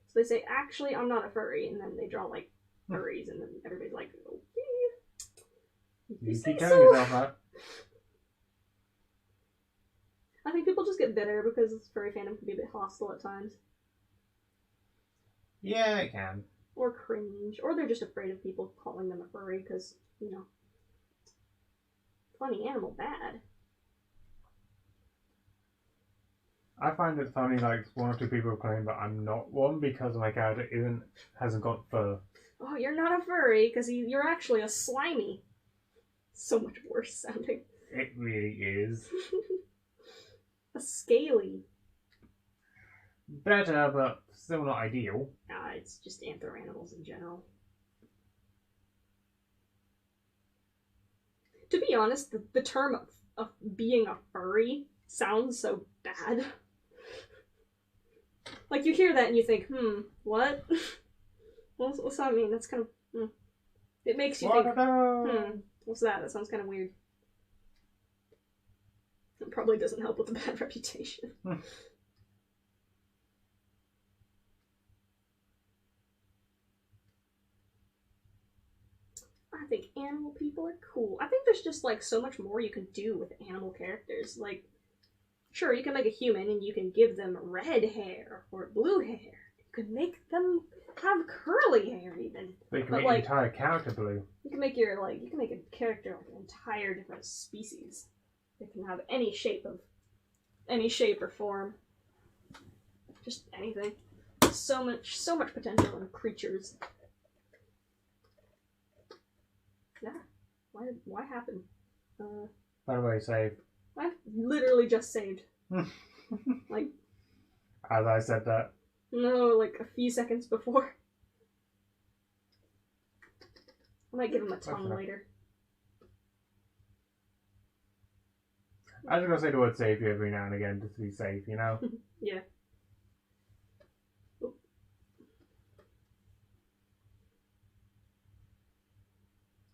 So they say, actually, I'm not a furry, and then they draw, like, furries, and then everybody's like, okay. You keep telling yourself that. I think people just get bitter because furry fandom can be a bit hostile at times. Yeah, it can. Or cringe. Or they're just afraid of people calling them a furry because, you know, funny animal bad. I find it funny, like, one or two people claim that I'm not one because my character hasn't got fur. Oh, you're not a furry because you're actually a slimy. So much worse sounding. It really is. A scaly. Better, but still not ideal. It's just anthro animals in general. To be honest, the term of being a furry sounds so bad. Like, you hear that and you think, what? What's that mean? That's kind of... It makes you think, what's that? That sounds kind of weird. It probably doesn't help with the bad reputation. I think animal people are cool. I think there's just, like, so much more you can do with animal characters. Like, sure, you can make a human and you can give them red hair or blue hair. You can make them have curly hair even. But you can make your entire character blue. You can make a character like an entire different species. They can have any shape or form. Just anything. So much potential in creatures. Yeah. Why happen? By the way, save. I literally just saved. Like, as I said that. No, like a few seconds before. I might give him a tongue later. I was gonna say the word save you every now and again just to be safe, you know? Yeah. Oop.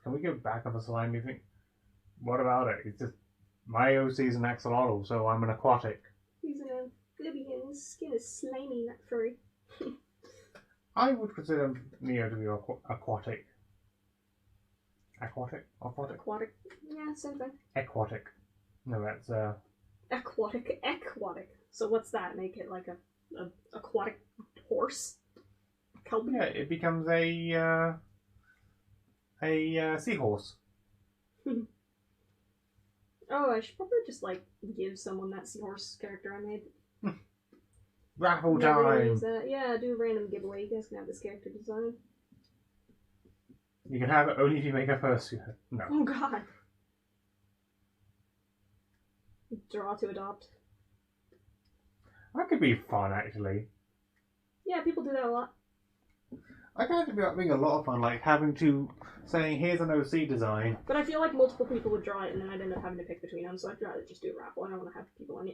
Can we go back on the slime, you think? What about it? It's just my OC's an axolotl, so I'm an aquatic. He's an amphibian. His skin is slimy, not furry. I would consider Neo to be aquatic. Aquatic? Aquatic? Aquatic. Yeah, same thing. Aquatic. No, that's Aquatic. So what's that? Make it like a aquatic horse? Kelpie? Yeah, it becomes a seahorse. Oh, I should probably just like give someone that seahorse character I made. Raffle Never time! use that. Yeah, do a random giveaway. You guys can have this character design. You can have it only if you make a first. No. Oh god. Draw to adopt. That could be fun, actually. Yeah, people do that a lot. I can actually being a lot of fun, like having to saying, "Here's an OC design." But I feel like multiple people would draw it, and then I'd end up having to pick between them. So I'd rather just do a raffle. I don't want to have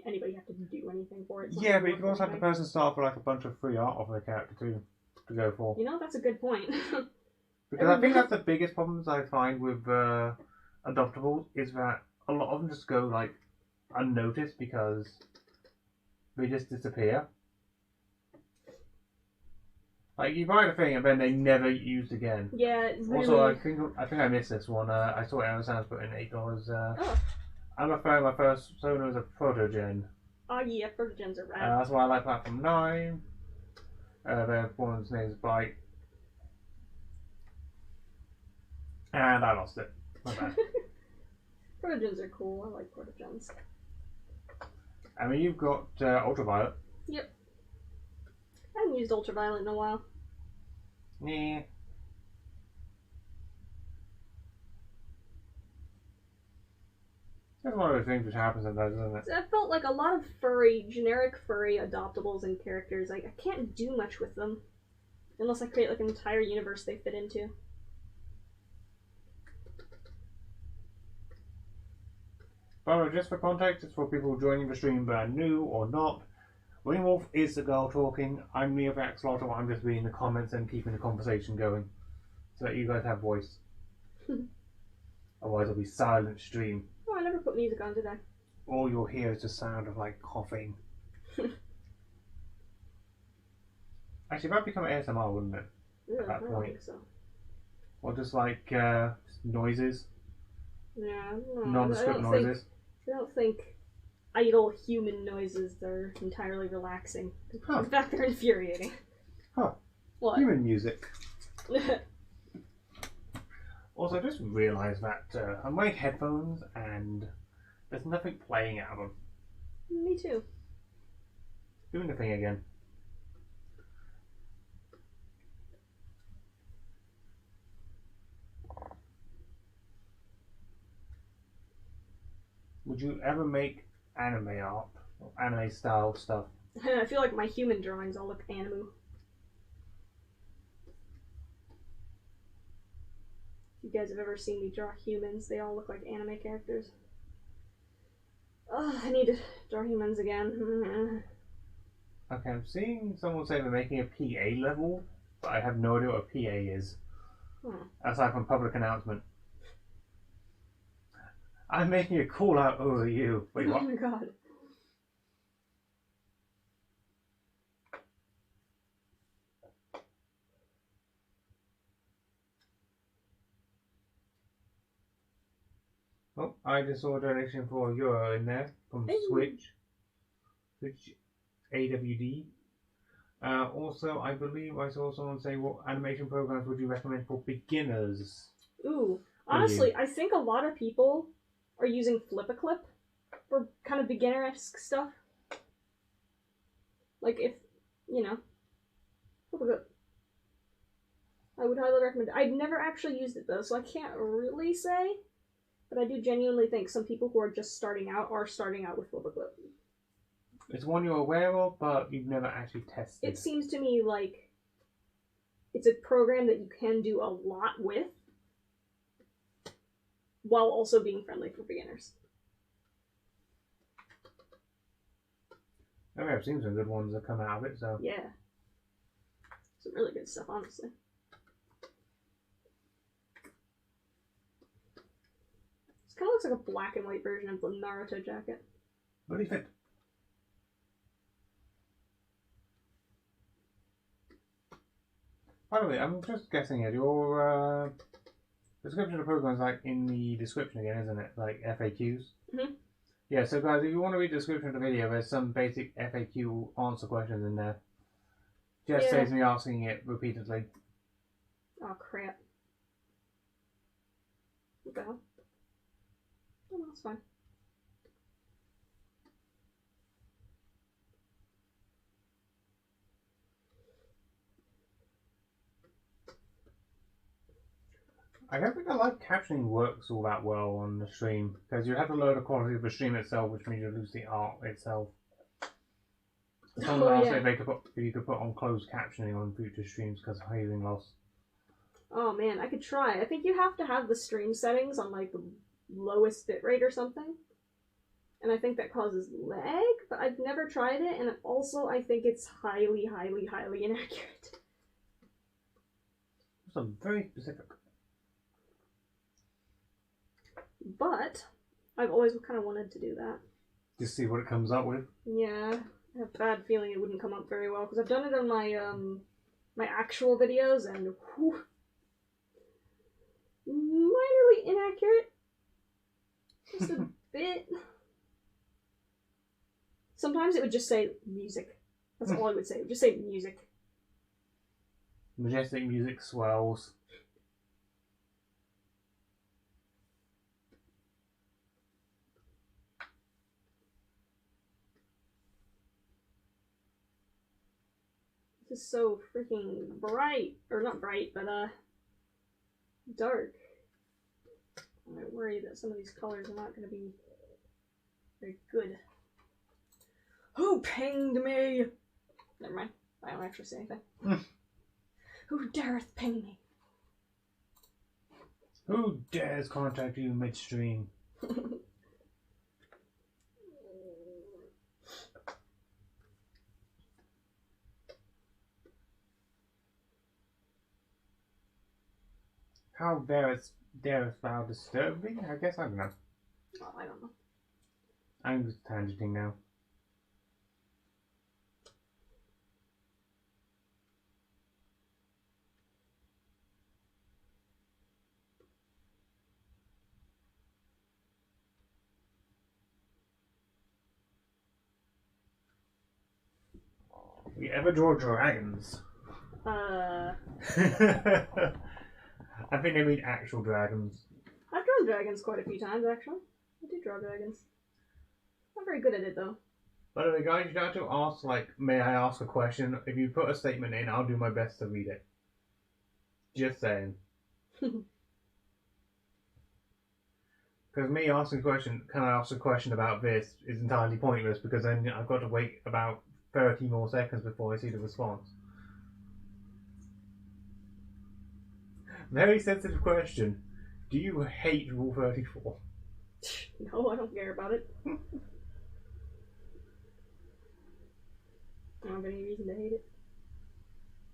anybody have to do anything for it. Yeah, but you can also have the person start for like a bunch of free art of their character too to go for. You know, that's a good point. Because I think that's the biggest problems I find with adoptables is that a lot of them just go like unnoticed because they just disappear. Like you buy the thing and then they never used again. Yeah, really. Also, I think I missed this one. I saw Aaron Sands put in $8. I'm afraid my first persona is a protogen. Oh yeah, protogens are rad. That's why I like Platform 9. Their one's name is Bite. And I lost it. My bad. Protogens are cool. I like protogens. I mean, you've got Ultraviolet. Yep. I haven't used Ultraviolet in a while. Yeah. That's one of those things which happens sometimes, isn't it? I felt like a lot of generic furry adoptables and characters, I can't do much with them. Unless I create like an entire universe they fit into. But just for context, it's for people joining the stream brand new or not. Wingwolf is the girl talking. I'm Mia Vaxlotto. I'm just reading the comments and keeping the conversation going so that you guys have voice. Otherwise, it'll be silent stream. Oh, I never put music on, did I? All you'll hear is the sound of like coughing. Actually, that'd become ASMR, wouldn't it? Yeah, At that I don't point. think so. Or just like noises, Yeah, nondescript noises. I don't think idle human noises are entirely relaxing. Huh. In fact, they're infuriating. Huh. What? Human music. Also, I just realised that I'm wearing headphones and there's nothing playing out of them. Me too. Doing the thing again. Would you ever make anime art? Or anime style stuff? I feel like my human drawings all look anime. If you guys have ever seen me draw humans, they all look like anime characters. Oh, I need to draw humans again. Okay, I'm seeing someone say they're making a PA level, but I have no idea what a PA is. Aside from public announcement. I'm making a call out over you. Wait, what? Oh my god. Oh, I just saw a donation for €1 in there from Switch AWD. Also, I believe I saw someone say, what animation programs would you recommend for beginners? Ooh, honestly, I think a lot of people are using Flip-a-Clip for kind of beginner-esque stuff. Like if, Flip-a-Clip. I would highly recommend it. I've never actually used it though, so I can't really say. But I do genuinely think some people who are just starting out are starting out with Flip-a-Clip. It's one you're aware of, but you've never actually tested. It seems to me like it's a program that you can do a lot with, while also being friendly for beginners. I mean, I've seen some good ones that come out of it, so... Yeah. Some really good stuff, honestly. This kind of looks like a black and white version of the Naruto jacket. Really fit. By the way, I'm just guessing here, your description of the program is like in the description again, isn't it? Like FAQs. Mm-hmm. Yeah, so guys, if you want to read the description of the video, there's some basic FAQ answer questions in there. Just saves me asking it repeatedly. Oh crap. What the hell? Oh, no, that's fine. I don't think the live captioning works all that well on the stream, because you have to lower the quality of the stream itself, which means you lose the art itself. Someone asked if you could put on closed captioning on future streams because of hearing loss. Oh man, I could try. I think you have to have the stream settings on like the lowest bitrate or something. And I think that causes lag, but I've never tried it, and also I think it's highly, highly, highly inaccurate. That's very specific. But I've always kind of wanted to do that. Just see what it comes up with. Yeah, I have a bad feeling it wouldn't come up very well, because I've done it on my my actual videos, and whew, minorly inaccurate. Just a bit. Sometimes it would just say music. That's all I would say. It would just say music. Majestic music swells. This is so freaking bright. Or not bright, but dark. I worry that some of these colors are not going to be very good. Who pinged me? Never mind. I don't actually say anything. Who dareth ping me? Who dares contact you midstream? How darest thou disturb me? I guess I don't know. Well, I don't know. I'm just tangenting now. You ever draw dragons? I think they mean actual dragons. I've drawn dragons quite a few times, actually. I do draw dragons. I'm very good at it, though. By the way, guys, you don't have to ask, like, may I ask a question? If you put a statement in, I'll do my best to read it. Just saying. Because me asking a question, can I ask a question about this, is entirely pointless, because then I've got to wait about 30 more seconds before I see the response. Very sensitive question. Do you hate Rule 34? No, I don't care about it. I don't have any reason to hate it.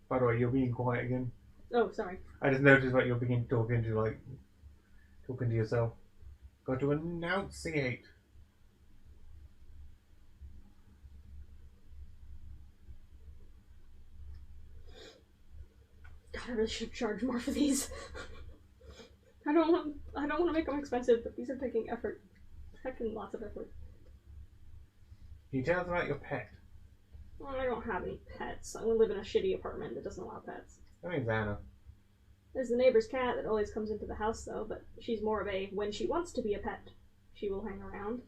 By the way, you're being quiet again. Oh, sorry. I just noticed that you're beginning talking to yourself. Got to enunciate. God, I really should charge more for these. I don't want to make them expensive, but these are taking effort. Taking lots of effort. Can you tell us about your pet? Well, I don't have any pets. I live in a shitty apartment that doesn't allow pets. Her name's Anna. There's the neighbor's cat that always comes into the house, though, but she's more of a, when she wants to be a pet, she will hang around.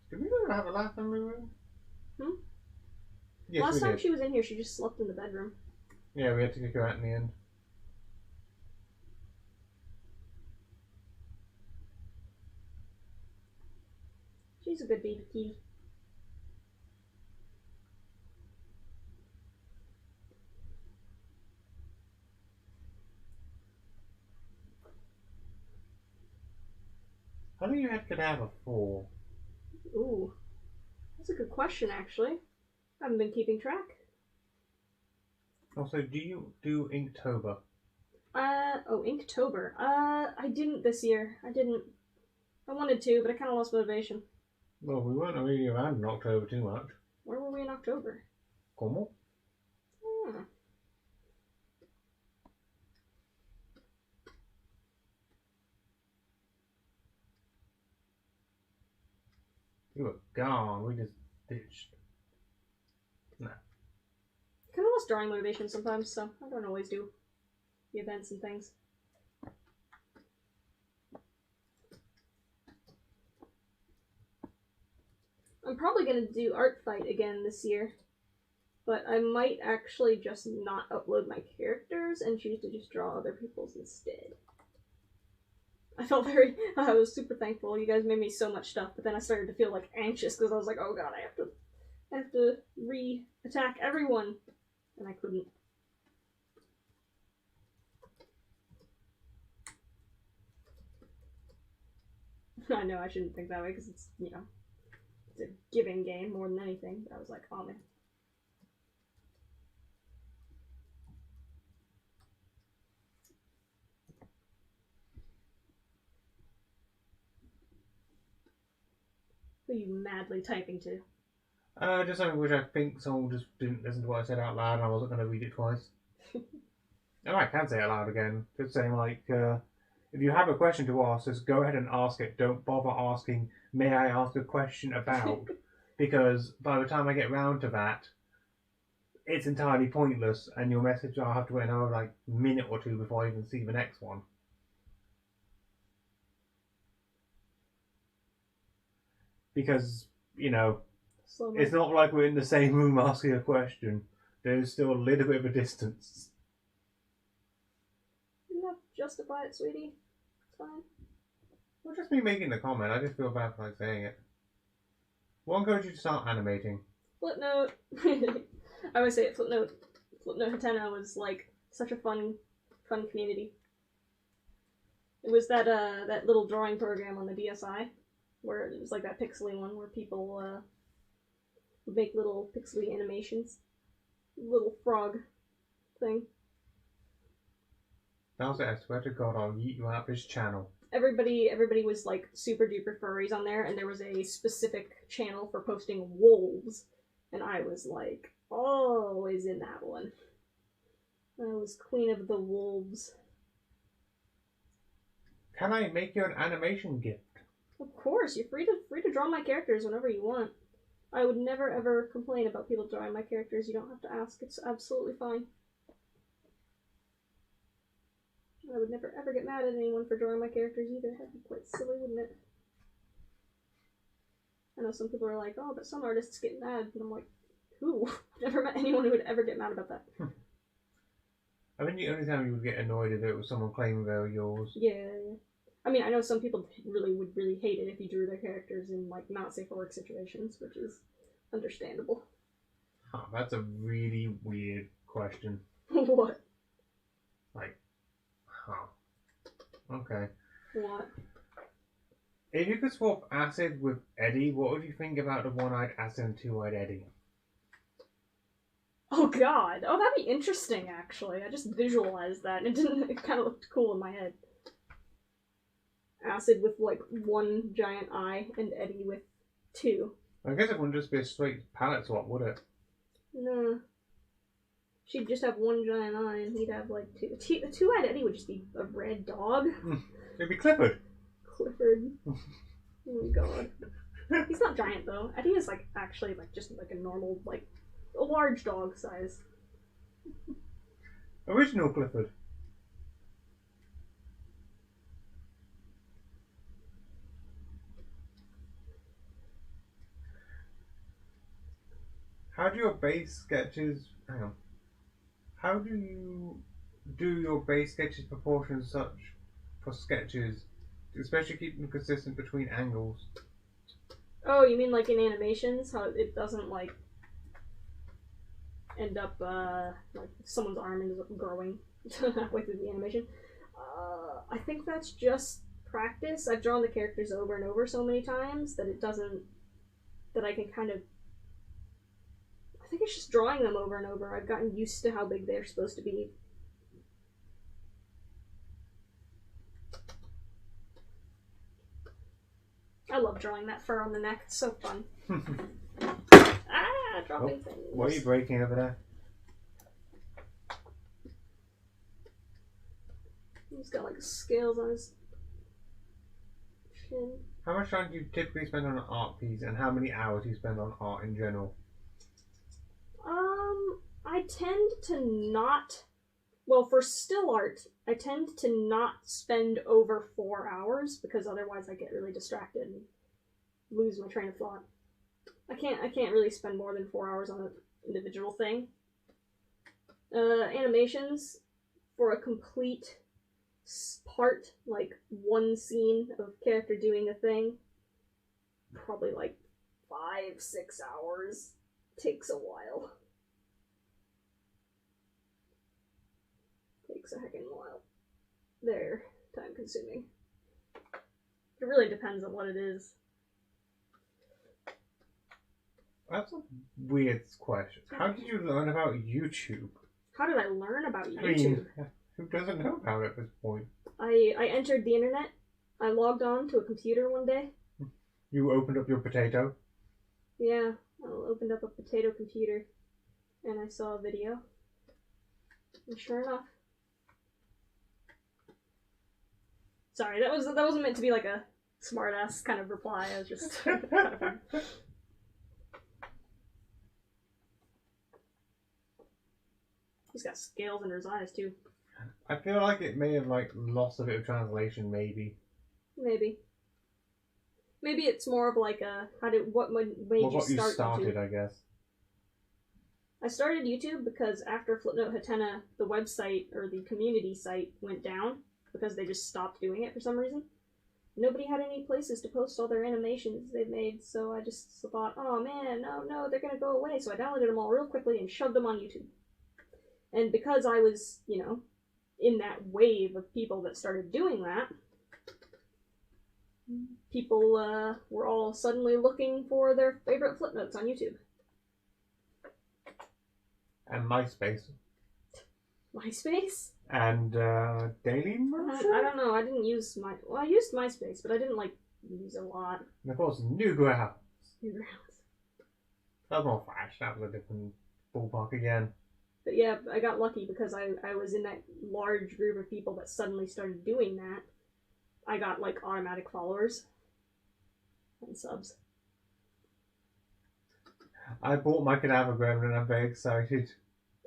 Did we ever have a last time we were in? Yes, Last time did. she was in here, she just slept in the bedroom. Yeah, we had to kick her out in the end. She's a good baby kitty. How many you had cadaver for? Ooh. That's a good question, actually. I haven't been keeping track. Also, do you do Inktober? Inktober. I didn't this year. I didn't. I wanted to, but I kind of lost motivation. Well, we weren't really around in October too much. Where were we in October? Como? Hmm. You were gone. We just ditched. Nah. Kind of lost drawing motivation sometimes, so I don't always do the events and things. I'm probably gonna do Art Fight again this year, but I might actually just not upload my characters and choose to just draw other people's instead. I was super thankful. You guys made me so much stuff, but then I started to feel like anxious because I was like, oh god, I have to re-attack everyone, and I couldn't. I know I shouldn't think that way because it's, you know, it's a giving game more than anything, but I was like, oh man. Who are you madly typing to? Just something which I think someone just didn't listen to what I said out loud and I wasn't going to read it twice. And I can say it out loud again. Just saying, like, if you have a question to ask, just go ahead and ask it. Don't bother asking, may I ask a question about? Because by the time I get round to that, it's entirely pointless and your message, I'll have to wait another, like, minute or two before I even see the next one. Because, you know, it's not like we're in the same room asking a question. There's still a little bit of a distance. You don't have to justify it, sweetie. It's fine. Well, just me making the comment. I just feel bad for like saying it. We'll encourage you to start animating. Flipnote. I always say it, Flipnote. Flipnote Hatena was like such a fun community. It was that that little drawing program on the DSi, where it was like that pixely one where people would make little pixely animations. Little frog thing. That's it. I swear to God, I'll yeet you out of this channel. Everybody was like super duper furries on there, and there was a specific channel for posting wolves, and I was like always in that one. I was queen of the wolves. Can I make you an animation gift? Of course, you're free to draw my characters whenever you want. I would never ever complain about people drawing my characters. You don't have to ask. It's absolutely fine. I would never ever get mad at anyone for drawing my characters either. That'd be quite silly, wouldn't it? I know some people are like, oh, but some artists get mad. And I'm like, who? I've never met anyone who would ever get mad about that. I think the only time you would get annoyed if it was someone claiming they were yours. Yeah. I mean, I know some people would really hate it if you drew their characters in, like, not safe for work situations, which is understandable. Huh, that's a really weird question. What? Like, huh. Okay. What? If you could swap Acid with Eddie, what would you think about the one-eyed Acid and two-eyed Eddie? Oh god. Oh, that'd be interesting, actually. I just visualized that, and it kind of looked cool in my head. Acid with, like, one giant eye, and Eddie with two. I guess it wouldn't just be a straight palette swap, would it? No. She'd just have one giant eye, and he'd have, like, two. A two-eyed Eddie would just be a red dog. It'd be Clifford. Clifford. Oh my god. He's not giant, though. Eddie is, like, actually, like, just, like, a normal, like, a large dog size. Original Clifford. How do your base sketches... Hang on. How do you do your base sketches proportions such for sketches, especially keeping them consistent between angles? Oh, you mean like in animations? How it doesn't, like, end up, like, someone's arm ends up growing halfway through the animation? I think that's just practice. I've drawn the characters over and over so many times that it doesn't... that I can kind of... I think it's just drawing them over and over. I've gotten used to how big they're supposed to be. I love drawing that fur on the neck. It's so fun. Dropping things. What are you breaking over there? He's got like scales on his question. How much time do you typically spend on an art piece, and how many hours do you spend on art in general? I tend to not. Well, for still art, I tend to not spend over 4 hours because otherwise I get really distracted and lose my train of thought. I can't really spend more than 4 hours on an individual thing. Animations for a complete part, like one scene of character doing a thing, probably like 5-6 hours. Takes a while. Takes a heckin' while. They're time consuming. It really depends on what it is. That's a weird question. How did you learn about YouTube? How did I learn about YouTube? I mean, who doesn't know about it at this point? I entered the internet. I logged on to a computer one day. You opened up your potato? Yeah, I opened up a potato computer and I saw a video. And sure enough. Sorry, that wasn't meant to be like a smart-ass kind of reply. I was just kind of fun. He's got scales under his eyes too. I feel like it may have lost a bit of translation, maybe. Maybe it's more of like a what made you start started, YouTube? I guess. I started YouTube because after Flipnote Hatena, the website or the community site went down because they just stopped doing it for some reason. Nobody had any places to post all their animations they've made, so I just thought, oh man, no, they're gonna go away. So I downloaded them all real quickly and shoved them on YouTube. And because I was, in that wave of people that started doing that, people were all suddenly looking for their favorite Flipnotes on YouTube. And MySpace. MySpace? And Dailymotion? I don't know. I didn't use I used MySpace, but I didn't use it a lot. And of course, Newgrounds. Newgrounds. That was more Flash. That was a different ballpark again. But yeah, I got lucky because I was in that large group of people that suddenly started doing that. I got automatic followers and subs. I bought my cadaver gremlin and I'm very excited.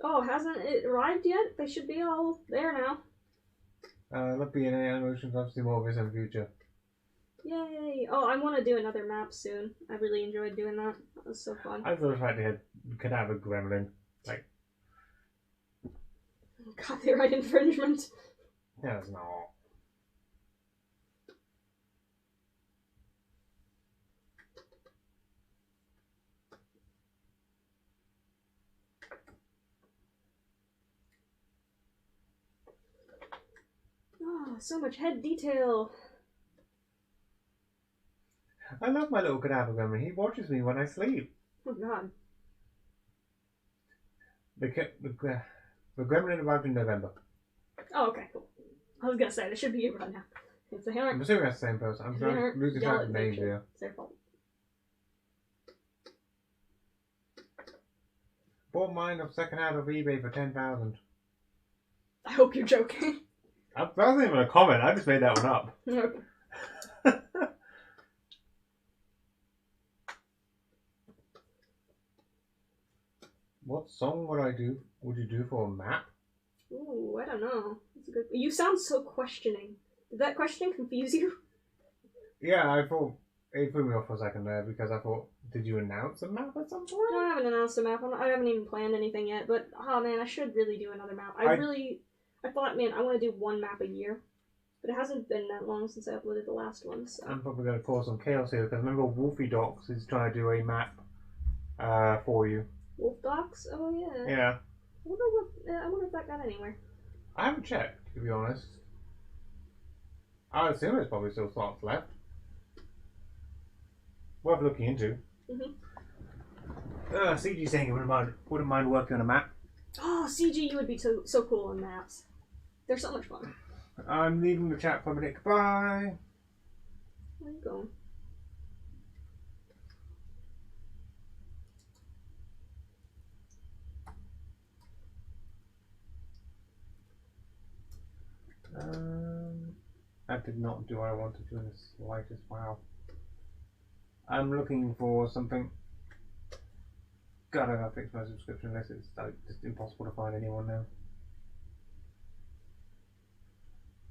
Oh, hasn't it arrived yet? They should be all there now. Look, being animations, obviously more of this in the future. Yay! Oh, I want to do another map soon. I really enjoyed doing that. That was so fun. I thought the fact they had cadaver gremlin. Copyright infringement. Yeah, it's not. Oh, so much head detail. I love my little cadaver gremlin. He watches me when I sleep. Oh god. The gremlin arrived in November. Oh, okay, cool. I was gonna say, they should be here by now. If they aren't, I'm assuming that's the same person. I'm trying to lose track of names here. It's their fault. Bought mine off secondhand off eBay for 10,000. I hope you're joking. That wasn't even a comment. I just made that one up. Okay. What song would you do for a map? Ooh, I don't know. That's a good. You sound so questioning. Did that question confuse you? Yeah, I thought it threw me off for a second there because I thought, did you announce a map at some point? No, I haven't announced a map. I haven't even planned anything yet. But oh man, I should really do another map. I thought, man, I want to do one map a year. But it hasn't been that long since I uploaded the last one. So I'm probably going to cause some chaos here because remember Wolfie Docs is trying to do a map for you. Wolf Docs? Oh yeah. Yeah. I wonder if that got anywhere. I haven't checked, to be honest. I assume there's probably still slots left. Worth looking into. CG saying he wouldn't mind working on a map. Oh, CG, you would be so cool on maps. They're so much fun. I'm leaving the chat for a minute. Goodbye. Where are you going? That did not do what I wanted to in the slightest. Wow. I'm looking for something. God, I gotta fix my subscription list. It's like just impossible to find anyone now.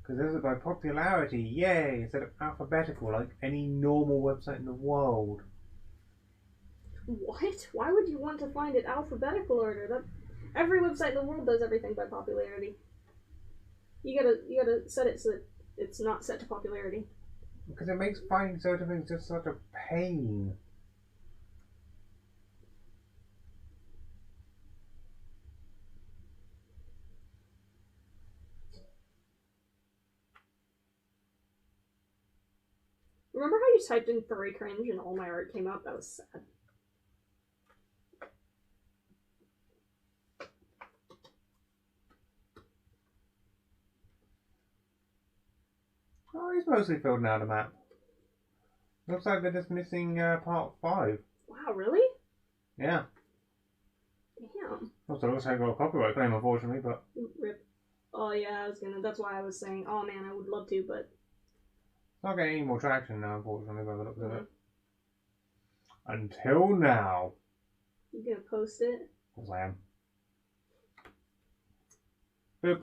Because there's it by popularity, yay! Instead of alphabetical, like any normal website in the world. What? Why would you want to find it alphabetical order? Every website in the world does everything by popularity. You gotta set it so that it's not set to popularity. Because it makes finding certain things just such a pain. Remember how you typed in furry cringe and all my art came up? That was sad. Oh, he's mostly filled out a map. Looks like they're just missing part 5. Wow, really? Yeah. Damn. Also, looks like I got a copyright claim, unfortunately, but... Rip. Oh yeah, that's why I was saying, oh man, I would love to, but... It's not getting any more traction now, unfortunately, by the looks of it. Until now. You gonna post it? Yes, I am. Boop.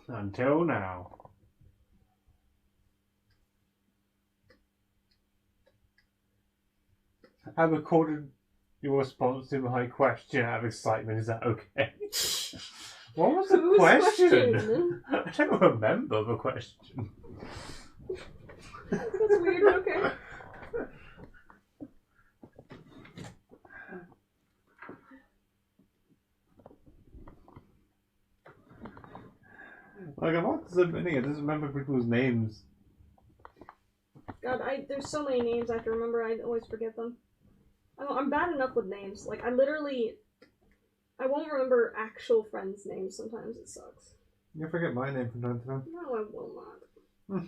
Until now. I recorded your response to my question out of excitement. Is that okay? What was the question? I don't remember the question. That's weird, okay. Like, I'm not submitting, I just remember people's names. God, there's so many names I have to remember, I always forget them. I'm bad enough with names. Like, I won't remember actual friends' names sometimes, it sucks. You'll forget my name from time to time. No, I will not.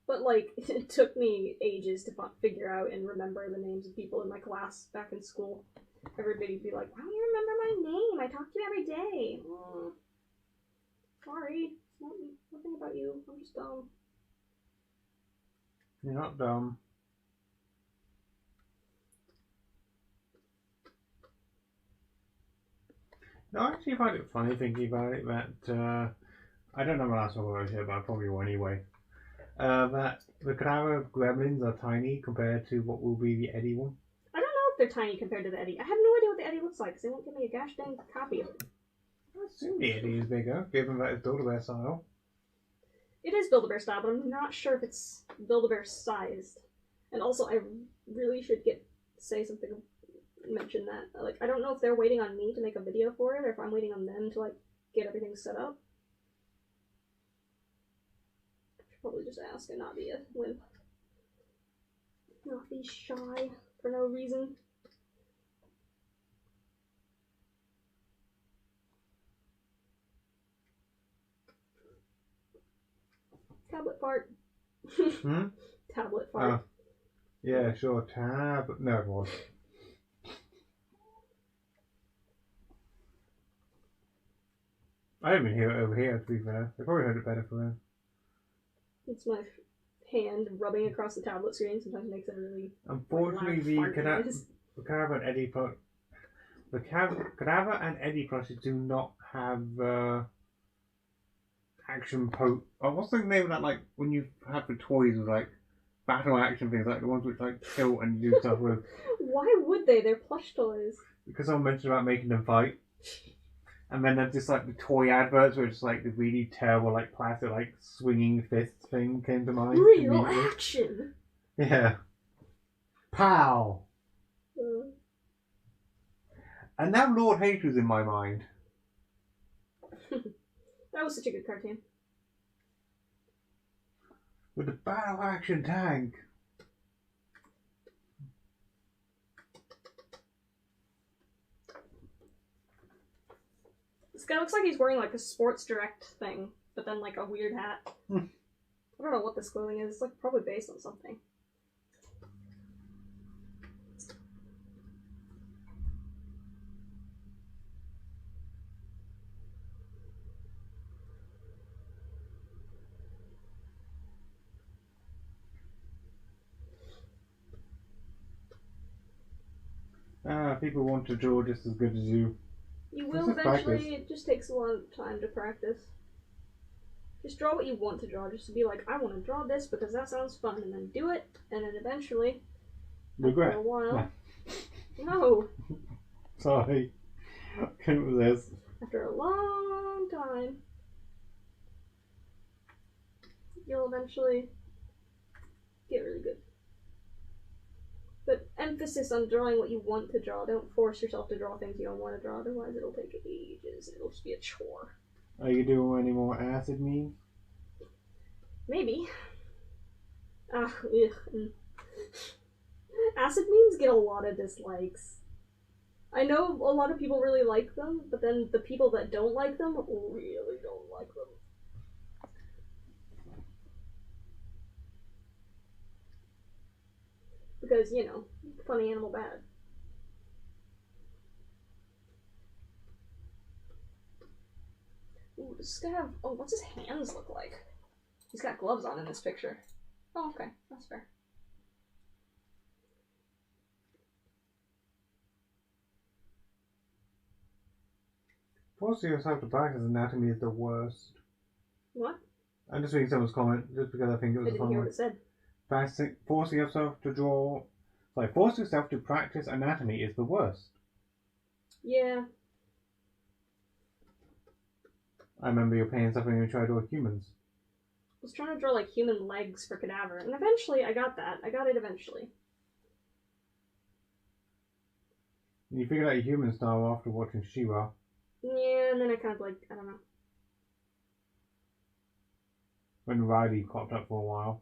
But, like, it took me ages to figure out and remember the names of people in my class back in school. Everybody'd be like, why don't you remember my name? I talk to you every day. Sorry. Nothing about you. I'm just dumb. You're not dumb. No, I actually find it funny thinking about it that, I don't know my last one over here, but I probably will anyway. That the Krita gremlins are tiny compared to what will be the Eddie one. I don't know if they're tiny compared to the Eddie. I have no idea what the Eddie looks like, because they won't give me a gosh dang copy of it. I assume the Eddie is bigger, given that it's Build-A-Bear style. It is Build-A-Bear style, but I'm not sure if it's Build-A-Bear sized. And also, I really should mention that. Like, I don't know if they're waiting on me to make a video for it, or if I'm waiting on them to, like, get everything set up. I should probably just ask and not be a wimp. Not be shy for no reason. Tablet fart. Tablet fart. Yeah, sure. No, it was. I didn't even hear it over here, to be fair. They probably heard it better for them. It's my hand rubbing across the tablet screen. Sometimes makes it really. Unfortunately, the Cadaver and Eddie the Cadaver and Eddie plushies do not have action what's the name of that? Like when you have the toys with like battle action things, like the ones which like tilt and you do stuff with. Why would they? They're plush toys. Because someone mentioned about making them fight. And then there's just like the toy adverts where it's like the really terrible like plastic like swinging fists thing came to mind. Real action! Yeah. Pow! And now Lord Hate was in my mind. That was such a good cartoon. With the battle action tank. This guy looks like he's wearing like a Sports Direct thing, but then like a weird hat. I don't know what this clothing is. It's like probably based on something. people want to draw just as good as you. You will This is eventually. practice. It just takes a lot of time to practice. Just draw what you want to draw. Just to be like, I want to draw this because that sounds fun, and then do it, and then eventually, Regret. after a while, no. Sorry. Couldn't resist. After a long time, you'll eventually get really good. But emphasis on drawing what you want to draw. Don't force yourself to draw things you don't want to draw, otherwise it'll take ages. It'll just be a chore. Are you doing any more acid memes? Maybe. Ugh. Acid memes get a lot of dislikes. I know a lot of people really like them, but then the people that don't like them really don't like them. Because, you know, funny animal bad. Ooh, does this guy have... Oh, what's his hands look like? He's got gloves on in this picture. Oh, okay. That's fair. Forcing yourself to practice anatomy is the worst. What? I'm just reading someone's comment just because I think it I was a didn't fun hear one. what it said. Forcing yourself to draw... Sorry, forcing yourself to practice anatomy is the worst. Yeah. I remember your pain and suffering when you tried to draw humans. I was trying to draw, like, human legs for cadaver, and eventually I got that. I got it eventually. And you figured out your human style after watching She-Ra. Yeah, and then I kind of, like, I don't know. When Riley popped up for a while.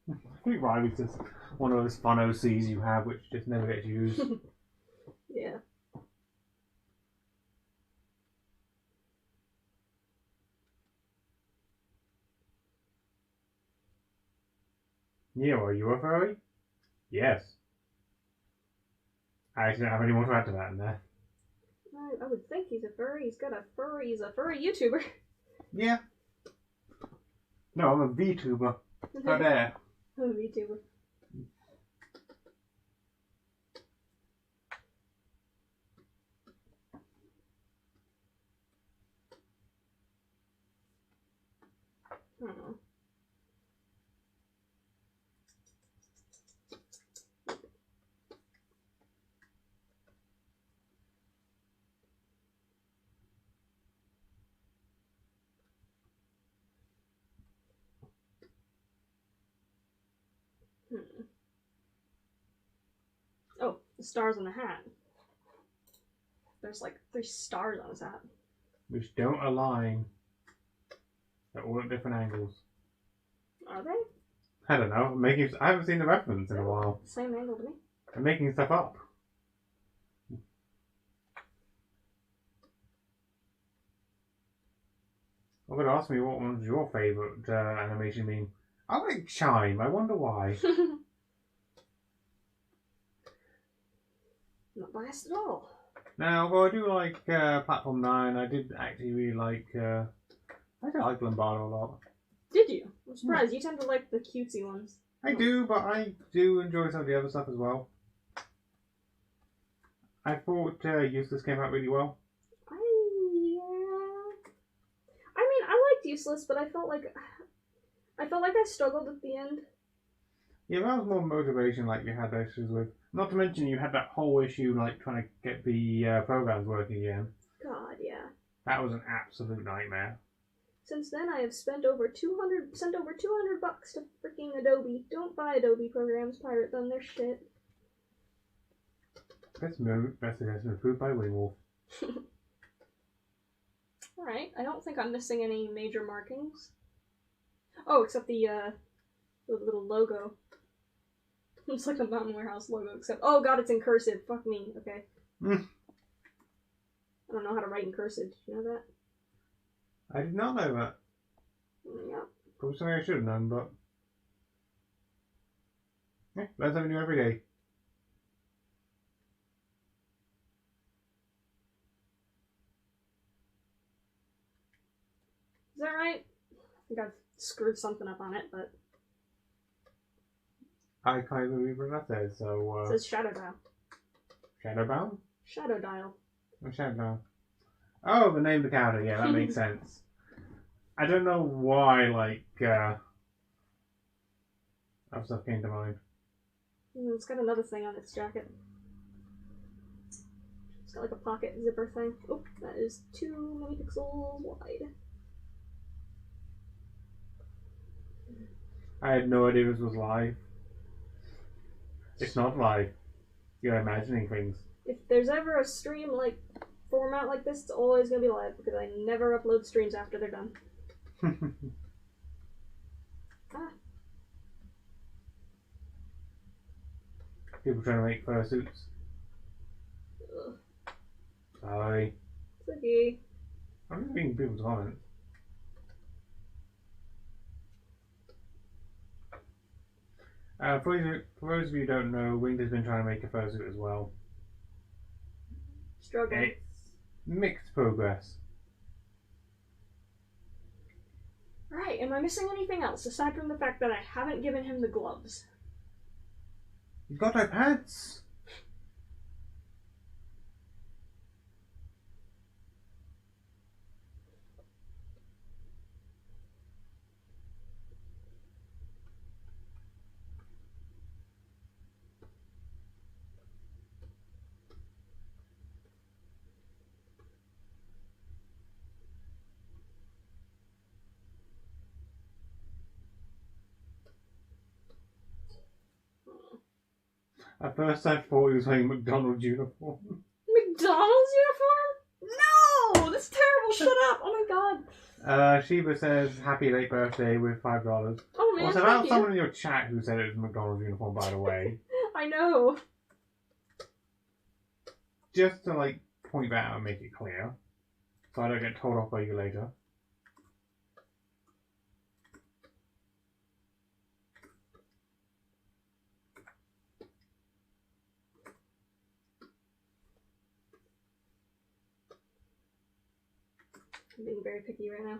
I think Riley's just one of those fun OCs you have which just never gets used. Yeah. Yeah, are you a furry? Yes. I actually don't have any more to add to that in there. I would think he's a furry. He's a furry YouTuber. Yeah. No, I'm a VTuber. How dare. I'm a VTuber. I don't know. Oh, the stars on the hat. There's like 3 stars on his hat. Which don't align. They're all at different angles. Are they? I don't know. I haven't seen the reference in a while. Same angle to me. I'm making stuff up. I'm going to ask me what one's your favourite animation meme. I like Chime. I wonder why. Not biased at all. Now, although I do like Platform 9, I did actually really like... I do like Lombardo a lot. Did you? I'm surprised. You tend to like the cutesy ones. I do, but I do enjoy some of the other stuff as well. I thought Useless came out really well. Yeah. I mean, I liked Useless, but I felt like I struggled at the end. Yeah, that was more motivation like you had issues with. Not to mention you had that whole issue like trying to get the programs working again. God, yeah. That was an absolute nightmare. Since then, I have sent over $200 to freaking Adobe. Don't buy Adobe programs, pirate them. They're shit. Best suggestion approved by Wingwolf. Alright, I don't think I'm missing any major markings. Oh, except the little logo. It's like a Mountain Warehouse logo, except... Oh god, it's in cursive. Fuck me. Okay. I don't know how to write in cursive. Did you know that? I did not know that. Yeah. Probably something I should have known, but... Yeah, learn something new every day. Is that right? I think I've screwed something up on it, but... I can't even read what that says, so... It says Shadow Dial. Shadowbound? Shadow Dial. Oh, Shadowbound. Oh, the name of the character, yeah, that makes sense. I don't know why, like, that stuff came to mind. It's got another thing on its jacket. It's got like a pocket zipper thing. Oh, that is 2 megapixels wide. I had no idea this was live. It's not live. You're imagining things. If there's ever a stream like format like this, it's always gonna be live because I never upload streams after they're done. Ah. People trying to make fursuits. Ugh. Sorry. It's okay. I'm just reading people's comments. For those of you who don't know, Winter's been trying to make a fursuit as well. Struggling. It's mixed progress. Right, am I missing anything else aside from the fact that I haven't given him the gloves? You've got no pants! At first I thought he was wearing McDonald's uniform. McDonald's uniform? No! That's terrible, shut up! Oh my god. Sheba says, happy late birthday with $5. Oh man, Also, thank that was you. someone in your chat who said it was a McDonald's uniform, by the way. I know. Just to, like, point that out and make it clear. So I don't get told off by you later. I'm being very picky right now.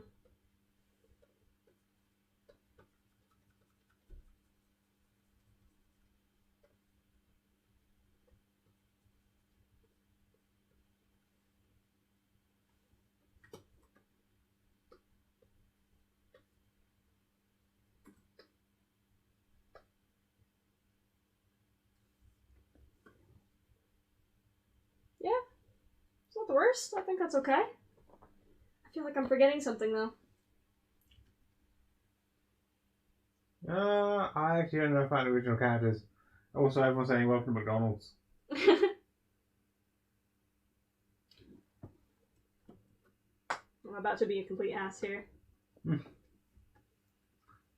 Yeah, it's not the worst. I think that's okay. I feel like I'm forgetting something though. I actually don't know about the original characters. Also, everyone's saying welcome to McDonald's. I'm about to be a complete ass here.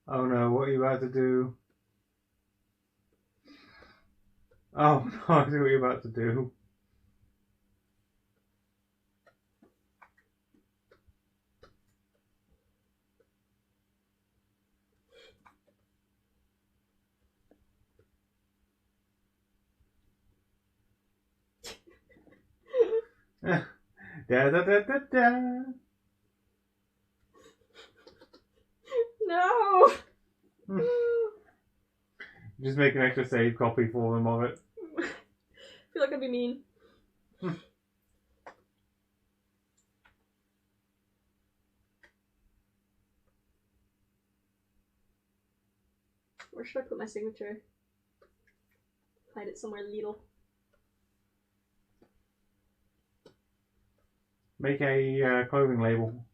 Oh no, what are you about to do? Oh no, I see what you're about to do. Da da da da da. No! Just make an extra save copy for them of it. I feel like I'd be mean. Where should I put my signature? Hide it somewhere little. Make a clothing label.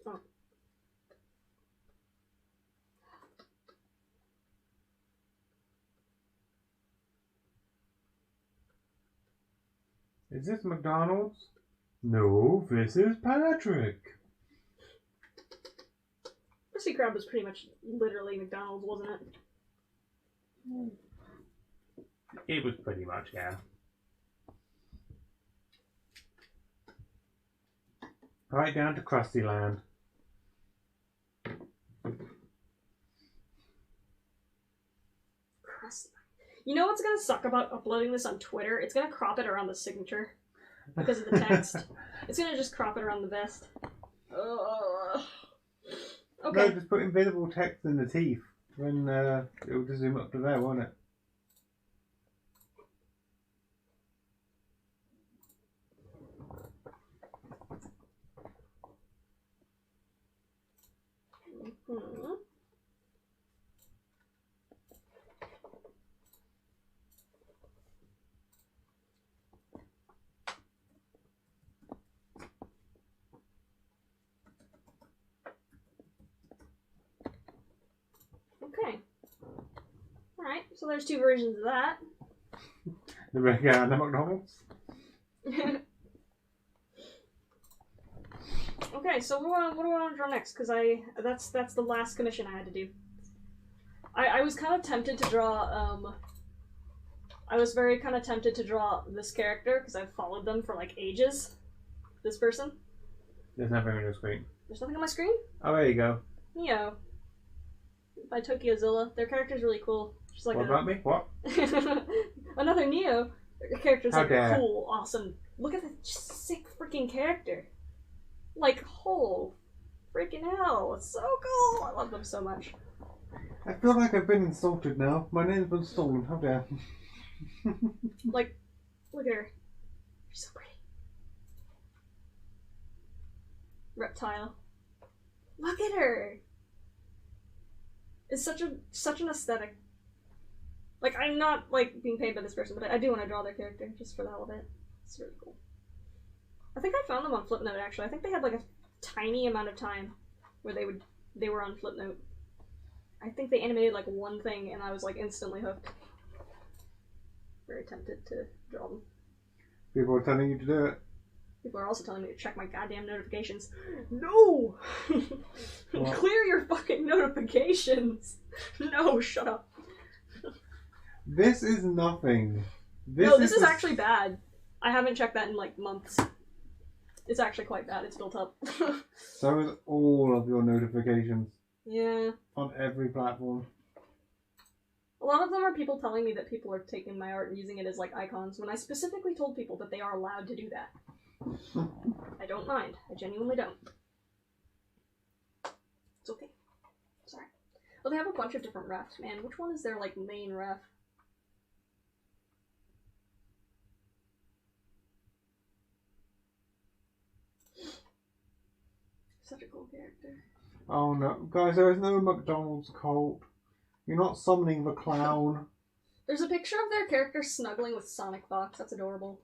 Oh. Is this McDonald's? No, this is Patrick. Krusty Krab was pretty much literally McDonald's, wasn't it? It was pretty much, yeah. Right down to Krusty Land. Krusty. You know what's gonna suck about uploading this on Twitter? It's gonna crop it around the signature because of the text. It's gonna just crop it around the vest. Okay. No, just put invisible text in the teeth. Then it'll just zoom up to there, won't it? Hmm. Okay. Alright, so there's two versions of that. The regular and the McDonald's. Okay, so what do I want to draw next? Because that's the last commission I had to do. I was kind of tempted to draw I was very kind of tempted to draw this character because I've followed them for like ages. This person. There's nothing on your screen. There's nothing on my screen? Oh, there you go. Neo. By Tokiozilla. Their character's really cool. Just like what about me? What? Another Neo. Their character's like Okay. cool, awesome. Look at that sick freaking character. Like, whole freaking hell. It's so cool. I love them so much. I feel like I've been insulted now. My name's been stolen. How dare. Like, look at her. She's so pretty. Reptile. Look at her. It's such an aesthetic. Like, I'm not like being paid by this person, but I do want to draw their character just for the hell of it. It's really cool. I think I found them on Flipnote actually. I think they had like a tiny amount of time where they were on Flipnote. I think they animated like one thing and I was like instantly hooked. Very tempted to draw them. People are telling you to do it. People are also telling me to check my goddamn notifications. No! Clear your fucking notifications! No, shut up. This is nothing. This is actually bad. I haven't checked that in like months. It's actually quite bad. It's built up. So is all of your notifications. Yeah. On every platform. A lot of them are people telling me that people are taking my art and using it as like icons when I specifically told people that they are allowed to do that. I don't mind. I genuinely don't. It's okay. Sorry. Well, they have a bunch of different refs, man. Which one is their like main ref? Such a cool character. Oh no. Guys, there is no McDonald's cult. You're not summoning the clown. There's a picture of their character snuggling with Sonic Fox. That's adorable.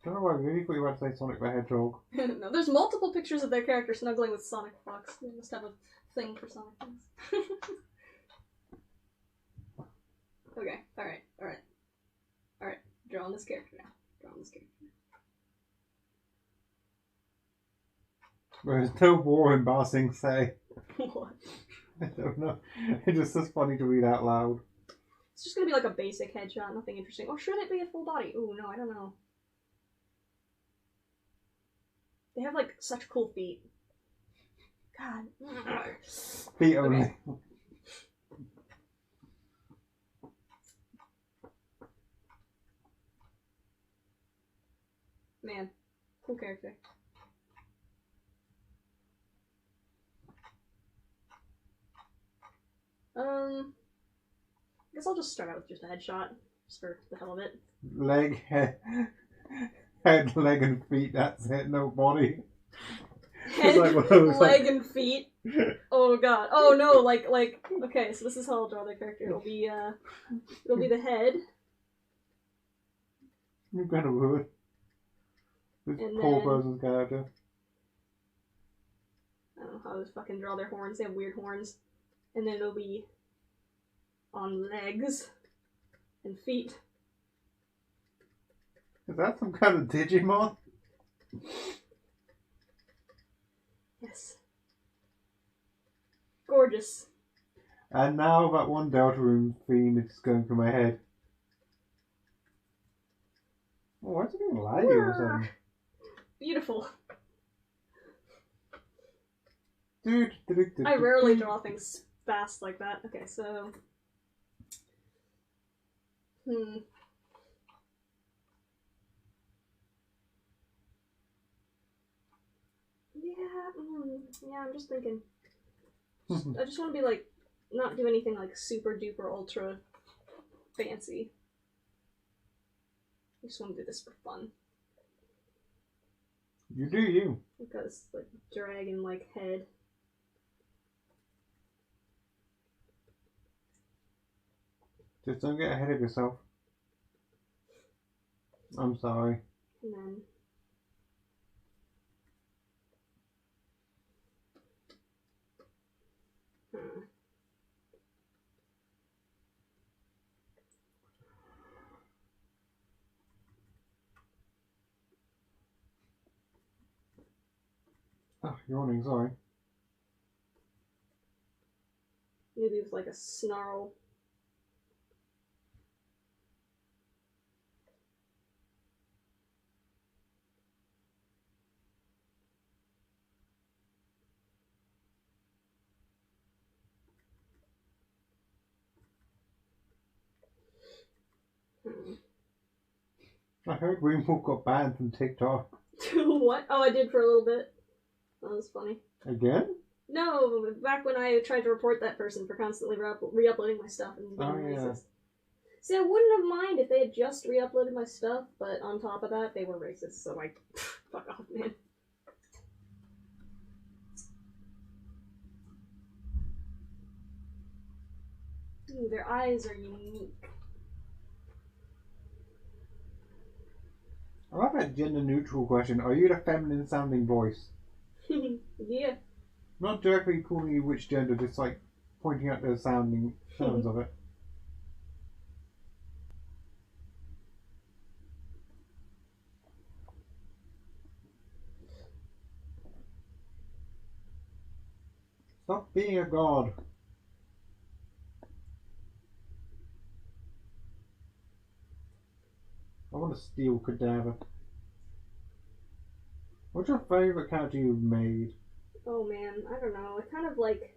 I don't know why I really thought you were about to say Sonic the Hedgehog. No, there's multiple pictures of their character snuggling with Sonic Fox. They must have a thing for Sonic things. Okay, alright. Alright, drawing this character now. There's no war in Ba Sing Se. What? I don't know. It's just so funny to read out loud. It's just gonna be like a basic headshot, nothing interesting. Or should it be a full body? Ooh, no, I don't know. They have like such cool feet. God. Feet only. Okay. Man, cool character. I guess I'll just start out with just a headshot, just for the hell of it. Leg, head, leg, and feet. That's it. No body. Head, like leg, and feet. Oh god. Oh no. Like. Okay, so this is how I'll draw the character. It'll be the head. You kind of would. This And poor then- person's character. I don't know how to fucking draw their horns. They have weird horns. And then it'll be on legs and feet. Is that some kind of Digimon? Yes. Gorgeous. And now that one Delta Room theme is going through my head. Oh, why is it being laggy all of a sudden? Beautiful. Dude. I rarely draw things fast like that. Okay, so Hmm. Yeah, I'm just thinking. I just want to be like, not do anything like super duper ultra fancy. I just want to do this for fun. You do you. Because like dragon like head. Just don't get ahead of yourself. I'm sorry. And then Oh, yawning, sorry. maybe with like a snarl. I heard Greenwolf got banned from TikTok. What? Oh, I did for a little bit. That was funny. Again? No, back when I tried to report that person for constantly re-uploading my stuff and being racist. See, I wouldn't have minded if they had just re-uploaded my stuff, but on top of that, they were racist, so like, fuck off, man. Ooh, their eyes are unique. I love that gender neutral question. Are you the feminine sounding voice? Yeah. Not directly calling you which gender, just like pointing out the sounds of it. Stop being a god. I want to steal cadaver. What's your favourite character you've made? Oh man, I don't know. I kind of like.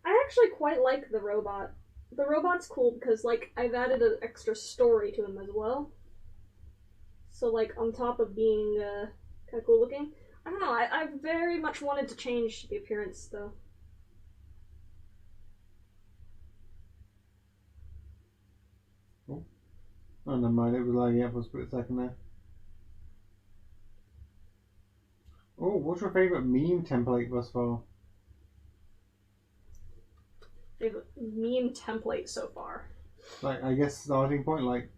I actually quite like the robot. The robot's cool because like I've added an extra story to him as well. So like on top of being kind of cool looking, I don't know. I very much wanted to change the appearance though. Oh, never mind. It was lagging up for a split second there. Oh, what's your favourite meme template thus far? Favorite meme template so far. Like, I guess starting point, like,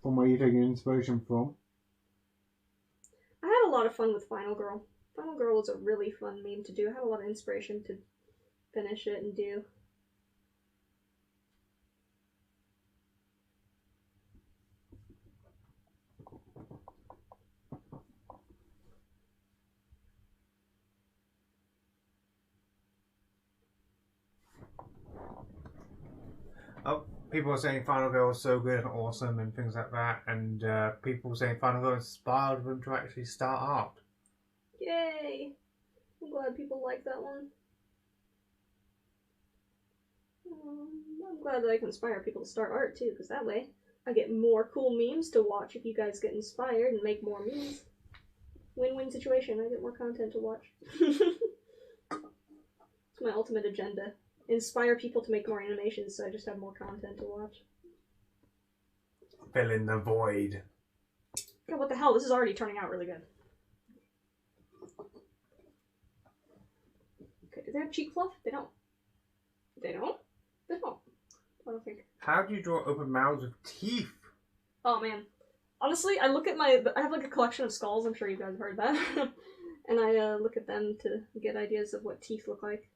from where you're taking inspiration from. I had a lot of fun with Final Girl. Final Girl was a really fun meme to do. I had a lot of inspiration to finish it and do. Oh, people are saying Final Girl is so good and awesome and things like that, and people are saying Final Girl inspired them to actually start art. Yay! I'm glad people like that one. I'm glad that I can inspire people to start art too, because that way I get more cool memes to watch if you guys get inspired and make more memes. Win-win situation. I get more content to watch. It's my ultimate agenda. Inspire people to make more animations so I just have more content to watch. Fill in the void. God, what the hell? This is already turning out really good. Okay, do they have cheek fluff? They don't. They don't? They don't. I don't think. How do you draw open mouths with teeth? Oh man. Honestly, I look at I have like a collection of skulls, I'm sure you guys have heard that. And I look at them to get ideas of what teeth look like.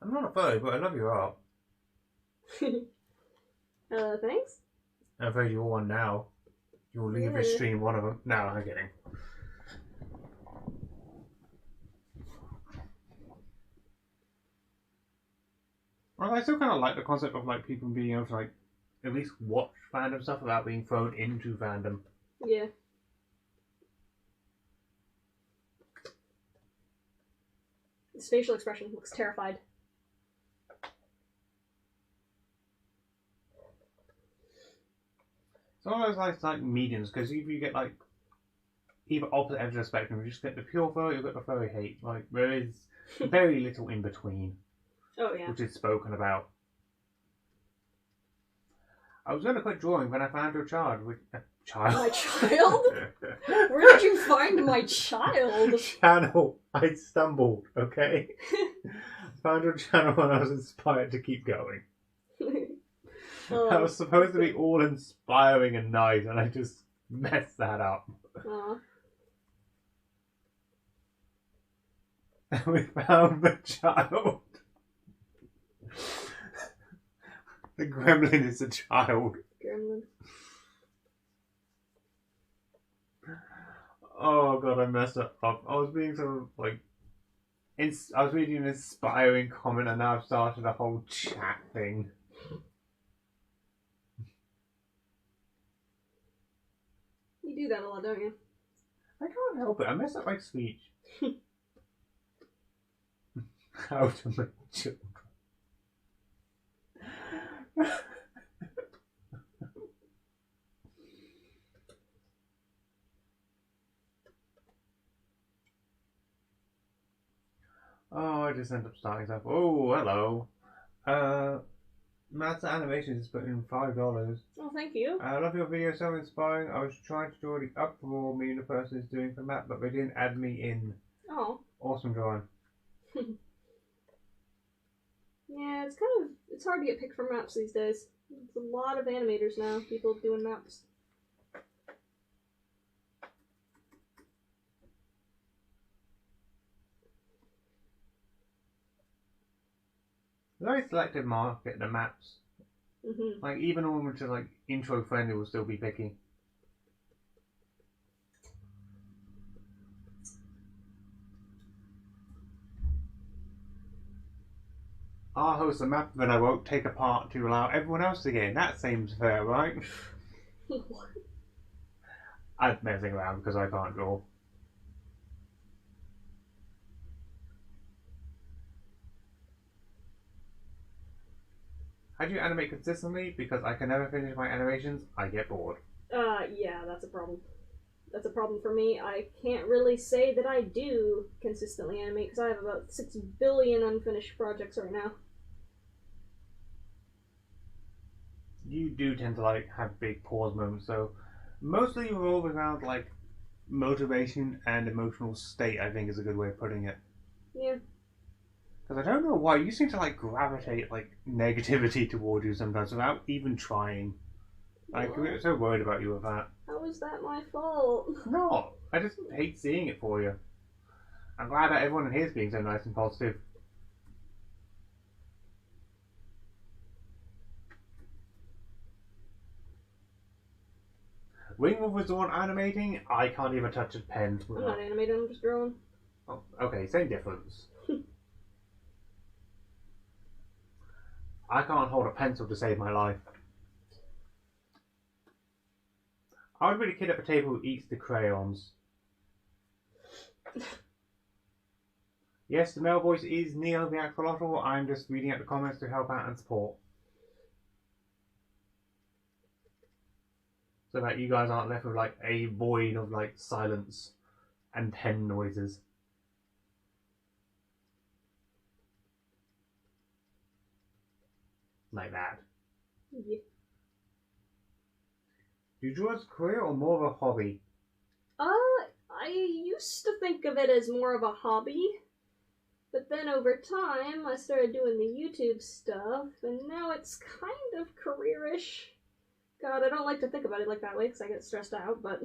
I'm not a furry, but I love your art. Thanks? I'm afraid you're one now. You'll leave this stream one of them. No, I'm kidding. Well, I still kind of like the concept of like people being able to like at least watch fandom stuff without being thrown into fandom. Yeah. His facial expression looks terrified. It's almost like mediums, because if you get like either opposite ends of the spectrum, you just get the pure furry, you get the furry hate. Like there is very little in between. Oh yeah. Which is spoken about. I was going to quit drawing when I found your child. Child? My child? Where did you find my child? Channel. I stumbled, okay? Found your channel and I was inspired to keep going. That was supposed to be all inspiring and nice, and I just messed that up. And we found the child. The gremlin is a child. Gremlin. Oh god, I messed it up. I was being so like, I was reading an inspiring comment, and now I've started a whole chat thing. You do that a lot, don't you? I can't help it. I mess up my speech. How to make children. Oh, I just ended up starting stuff. Oh, hello. Matt's Animations is putting in $5. Oh, thank you. I love your video, so inspiring. I was trying to draw the uproar me and the person is doing for Matt, but they didn't add me in. Oh. Awesome drawing. Yeah, it's hard to get picked for maps these days. There's a lot of animators now, people doing maps. Very selective market, the maps. Mm-hmm. Like, even one which is like intro friendly will still be picky. I'll host a map that I won't take apart to allow everyone else to get in. That seems fair, right? What? I'm messing around because I can't draw. How do you animate consistently? Because I can never finish my animations, I get bored. Yeah, that's a problem. That's a problem for me. I can't really say that I do consistently animate because I have about 6 billion unfinished projects right now. You do tend to like have big pause moments, so mostly revolve around like motivation and emotional state, I think is a good way of putting it. Yeah. Because I don't know why, you seem to like gravitate like negativity towards you sometimes without even trying. Like, I'm so worried about you with that. How is that my fault? No, I just hate seeing it for you. I'm glad that everyone in here is being so nice and positive. Wingwolf was the one animating. I can't even touch a pen. I'm not animating, I'm just drawing. Oh, okay, same difference. I can't hold a pencil to save my life. I would be the kid at the table who eats the crayons. Yes, the male voice is Neo the Axolotl. I'm just reading out the comments to help out and support. So that you guys aren't left with like a void of like silence and pen noises. Like that. Yeah. Do you draw as a career or more of a hobby? I used to think of it as more of a hobby, but then over time I started doing the YouTube stuff, and now it's kind of careerish. God, I don't like to think about it like that way because I get stressed out, but...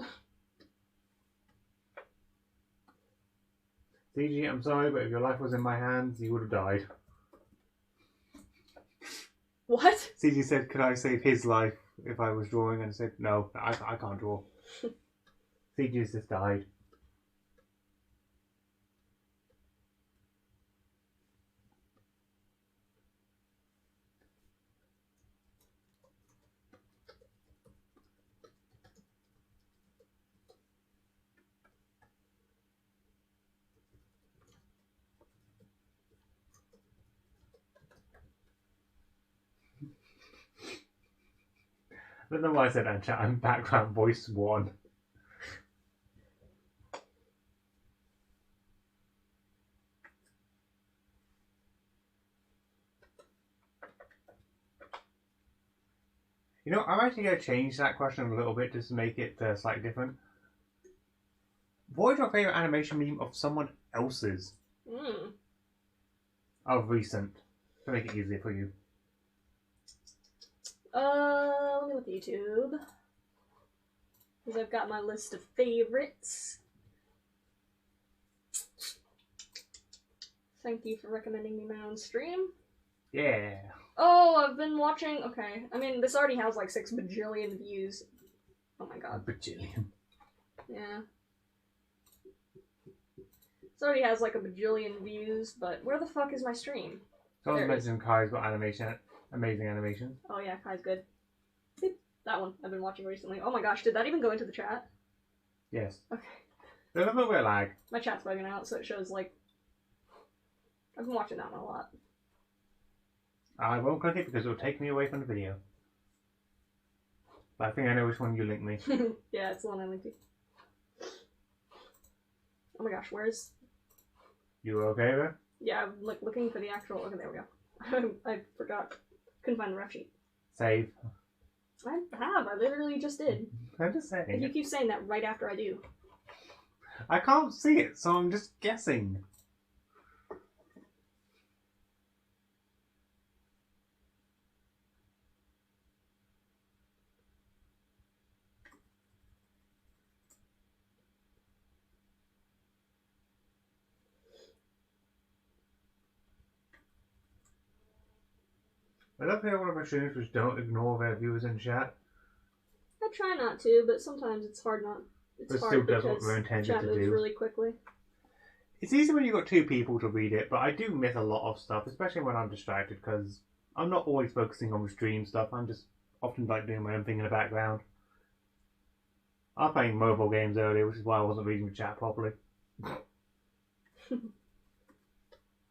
CG, I'm sorry, but if your life was in my hands, you would have died. What? CG said, could I save his life if I was drawing? And I said, no, I can't draw. CG's just died. don't know why I said that in chat. I'm background voice 1. You know, I'm actually going to change that question a little bit just to make it slightly different. What is your favourite animation meme of someone else's? Of recent. To make it easier for you. Let me look at YouTube. Because I've got my list of favorites. Thank you for recommending me my own stream. Yeah. Oh, I've been watching... Okay. I mean, this already has like 6 bajillion views. Oh my god. Bajillion. Yeah. This already has like a bajillion views, but where the fuck is my stream? Someone mentioned Kai's got animation. Amazing animation. Oh yeah, Kai's good. That one I've been watching recently. Oh my gosh, did that even go into the chat? Yes. Okay. There's a little bit of lag. My chat's bugging out, so it shows like... I've been watching that one a lot. I won't click it because it'll take me away from the video. But I think I know which one you linked me. Yeah, it's the one I linked you. Oh my gosh, where's... You okay there? Yeah, I'm like looking for the actual... Okay, there we go. I forgot. Couldn't find the ref sheet. Save. I have. I literally just did. I'm just saying. If you keep saying that right after I do. I can't see it, so I'm just guessing. I love hearing one of my streams which don't ignore their viewers in chat. I try not to, but sometimes it's hard not. It's But hard still does because what we're intended chat to moves do. really quickly. It's easy when you've got 2 people to read it, but I do miss a lot of stuff, especially when I'm distracted, because I'm not always focusing on the stream stuff. I'm just often like doing my own thing in the background. I was playing mobile games earlier, which is why I wasn't reading the chat properly.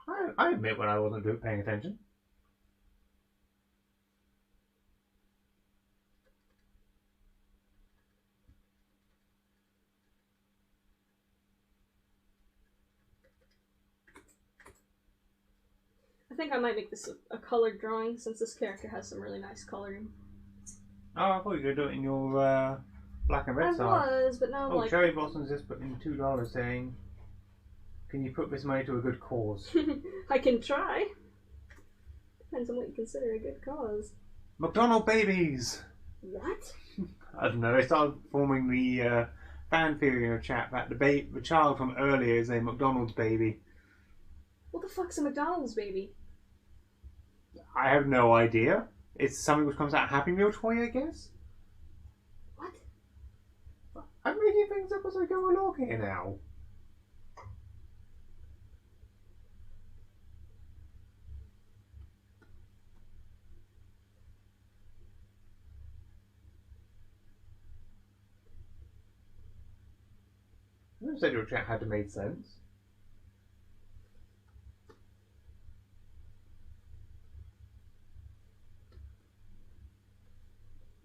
I admit when I wasn't paying attention. I think I might make this a colored drawing since this character has some really nice coloring. Oh, I thought you were going to do it in your black and red I side. was, but now I'm Oh, like... Cherry Blossom's just put in $2 saying, can you put this money to a good cause? I can try. Depends on what you consider a good cause. McDonald babies! What? I don't know, they started forming the fan theory in a chat that the child from earlier is a McDonald's baby. What the fuck's a McDonald's baby? I have no idea. It's something which comes out of Happy Meal toy, I guess? What? I'm making things up as I go along here now. I never said your chat had to make sense.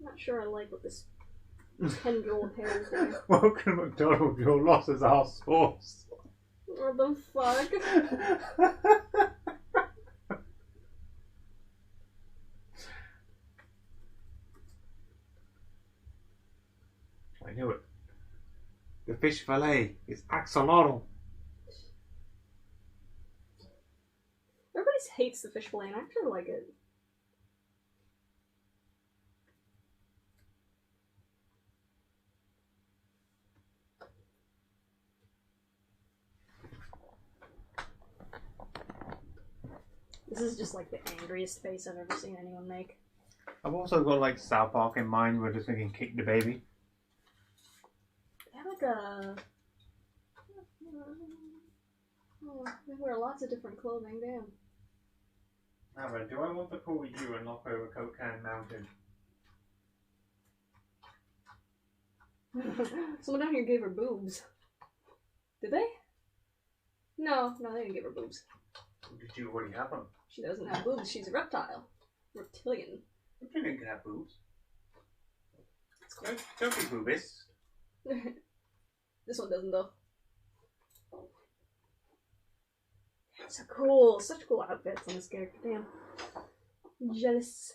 I'm not sure I like what this tendril of hair is doing. Welcome McDonald, your loss is our source. What the fuck? I knew it. The fish fillet is axolotl. Everybody hates the fish fillet, and I actually like it. This is just like the angriest face I've ever seen anyone make. I've also got like South Park in mind. We're just thinking kick the baby. They have like a... Oh, they wear lots of different clothing, damn. Aaron, do I want to call you and knock over Cocaine Mountain? Someone down here gave her boobs. Did they? No, they didn't give her boobs. Did you already have them? She doesn't have boobs, she's a reptile. Reptilian. Reptilian can have boobs. Don't be boobist. This one doesn't though. So cool. Such cool outfits on this character. Damn. Jealous.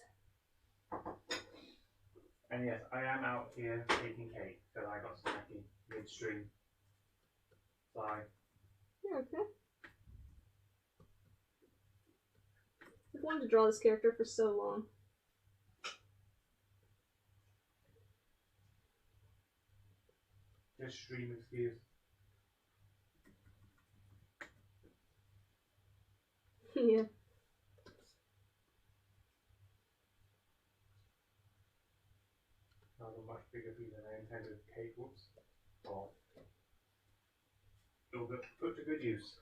And yes, I am out here eating cake because I got snacky midstream. Bye. Yeah, okay. I've wanted to draw this character for so long. Just stream excuse. Yeah. That was a much bigger piece than I intended. Cake, whoops. Oh. It'll get put to good use.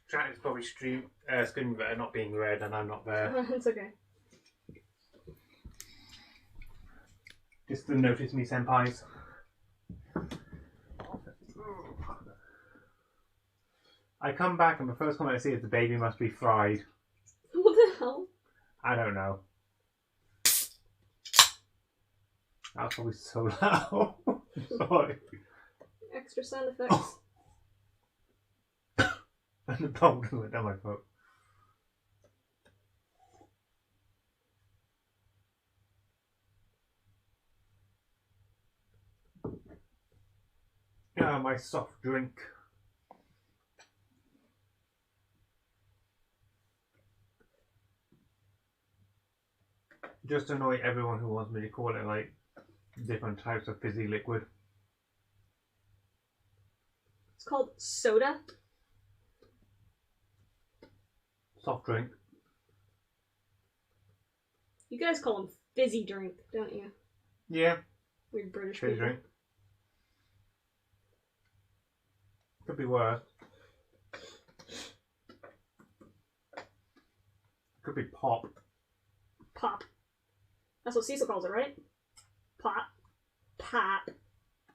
Chat is probably screaming better not being read and I'm not there. It's okay. Just to notice me, senpais. I come back and the first comment I see is the baby must be fried. What the hell? I don't know. That's probably so loud. Sorry. Extra sound effects. And the bowl went down my throat. Ah, my soft drink. Just to annoy everyone who wants me to call it like different types of fizzy liquid. It's called soda. Soft drink. You guys call them fizzy drink, don't you? Yeah. Weird British Fizzy people. drink. Could be worse. Could be pop. Pop. That's what Cecil calls it, right? Pop. Pop.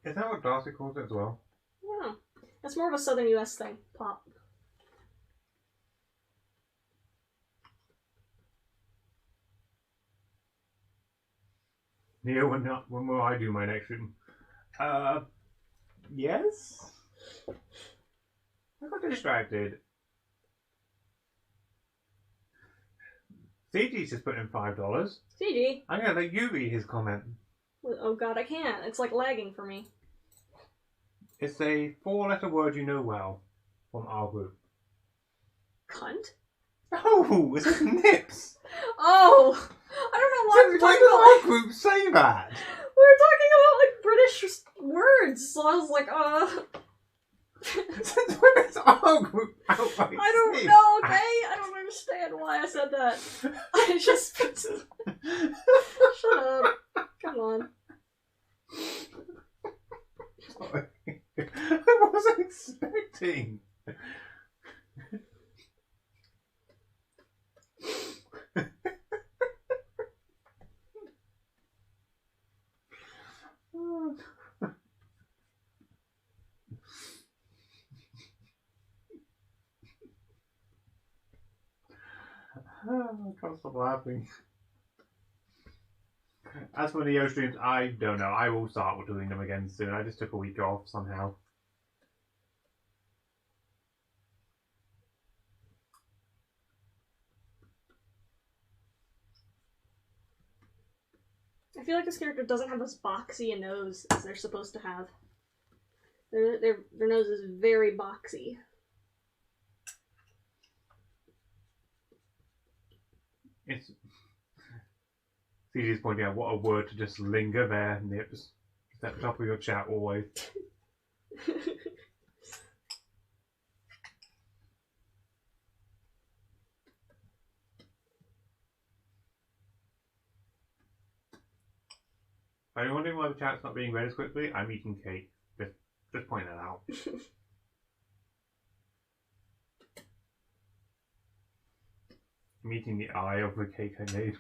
Is that what Darcy calls it as well? Yeah. That's more of a southern US thing. Pop. Yeah, when will I do my next shooting? Yes? I got distracted. CG's just put in $5. CG. I'm gonna let you read his comment. Oh god, I can't. It's like lagging for me. It's a 4-letter word you know well from our group. Cunt? Oh, it says nips. Oh! I don't know why we were Why talking does about... our group say that? We were talking about, like, British words, so I was like, Since when is our group outright I don't say know, okay? that? I don't understand why I said that. I just... Shut up. Come on. Sorry. I wasn't expecting. I can't stop laughing. As for the Neo streams, I don't know. I will start doing them again soon. I just took a week off somehow. I feel like this character doesn't have as boxy a nose as they're supposed to have. Their nose is very boxy. It's CG's pointing out what a word to just linger there, nips. It's at the top of your chat always. Are you wondering why the chat's not being read as quickly? I'm eating cake. Just point that out. I'm eating the eye of the cake I made.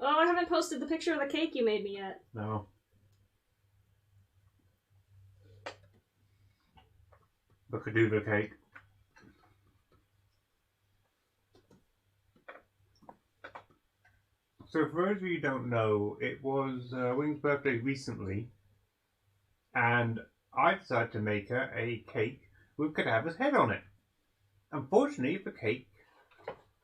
Oh, I haven't posted the picture of the cake you made me yet. No. The Kaduva cake. So for those of you who don't know, it was Wing's birthday recently, and I decided to make her a cake with Cadaver's head on it. Unfortunately,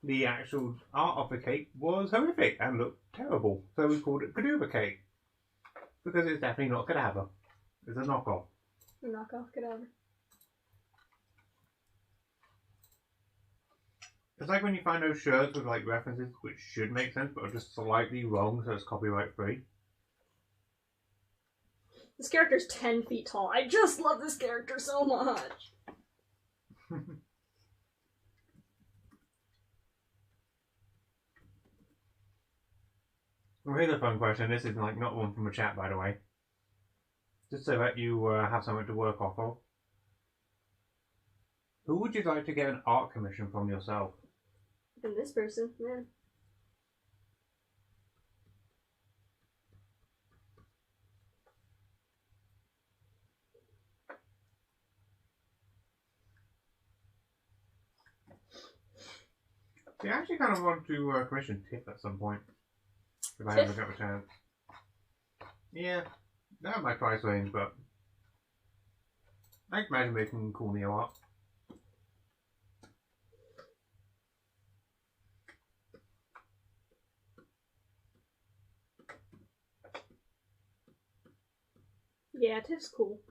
the actual art of the cake was horrific and looked terrible, so we called it Cadaver cake. Because it's definitely not Cadaver. It's a knockoff. A knockoff Cadaver. It's like when you find those shirts with like references which should make sense but are just slightly wrong, so it's copyright free. This character's 10 feet tall. I just love this character so much. Well, here's a fun question. This is like not one from a chat, by the way. Just so that you have something to work off of. Who would you like to get an art commission from yourself? From this person, yeah. See, I actually kind of want to commission Tiff at some point. If I ever get a chance. Yeah, that might price range, but I can imagine making cool neo art. Yeah, Tiff's cool.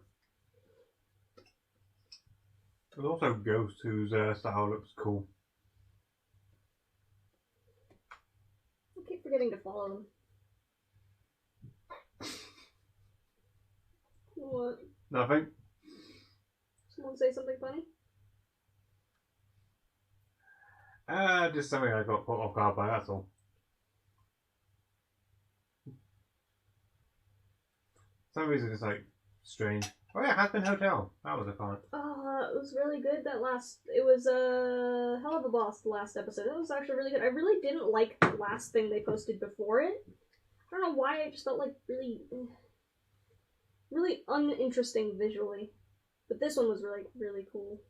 There's also Ghost, whose style looks cool. I keep forgetting to follow him. What? Nothing. Someone say something funny? Just something I got caught off guard by, that's all. For some reason it's like strange. Oh yeah, Hazbin Hotel. That was a comment. It was really good that last. It was a hell of a boss. The last episode. It was actually really good. I really didn't like the last thing they posted before it. I don't know why. I just felt like really uninteresting visually. But this one was really cool.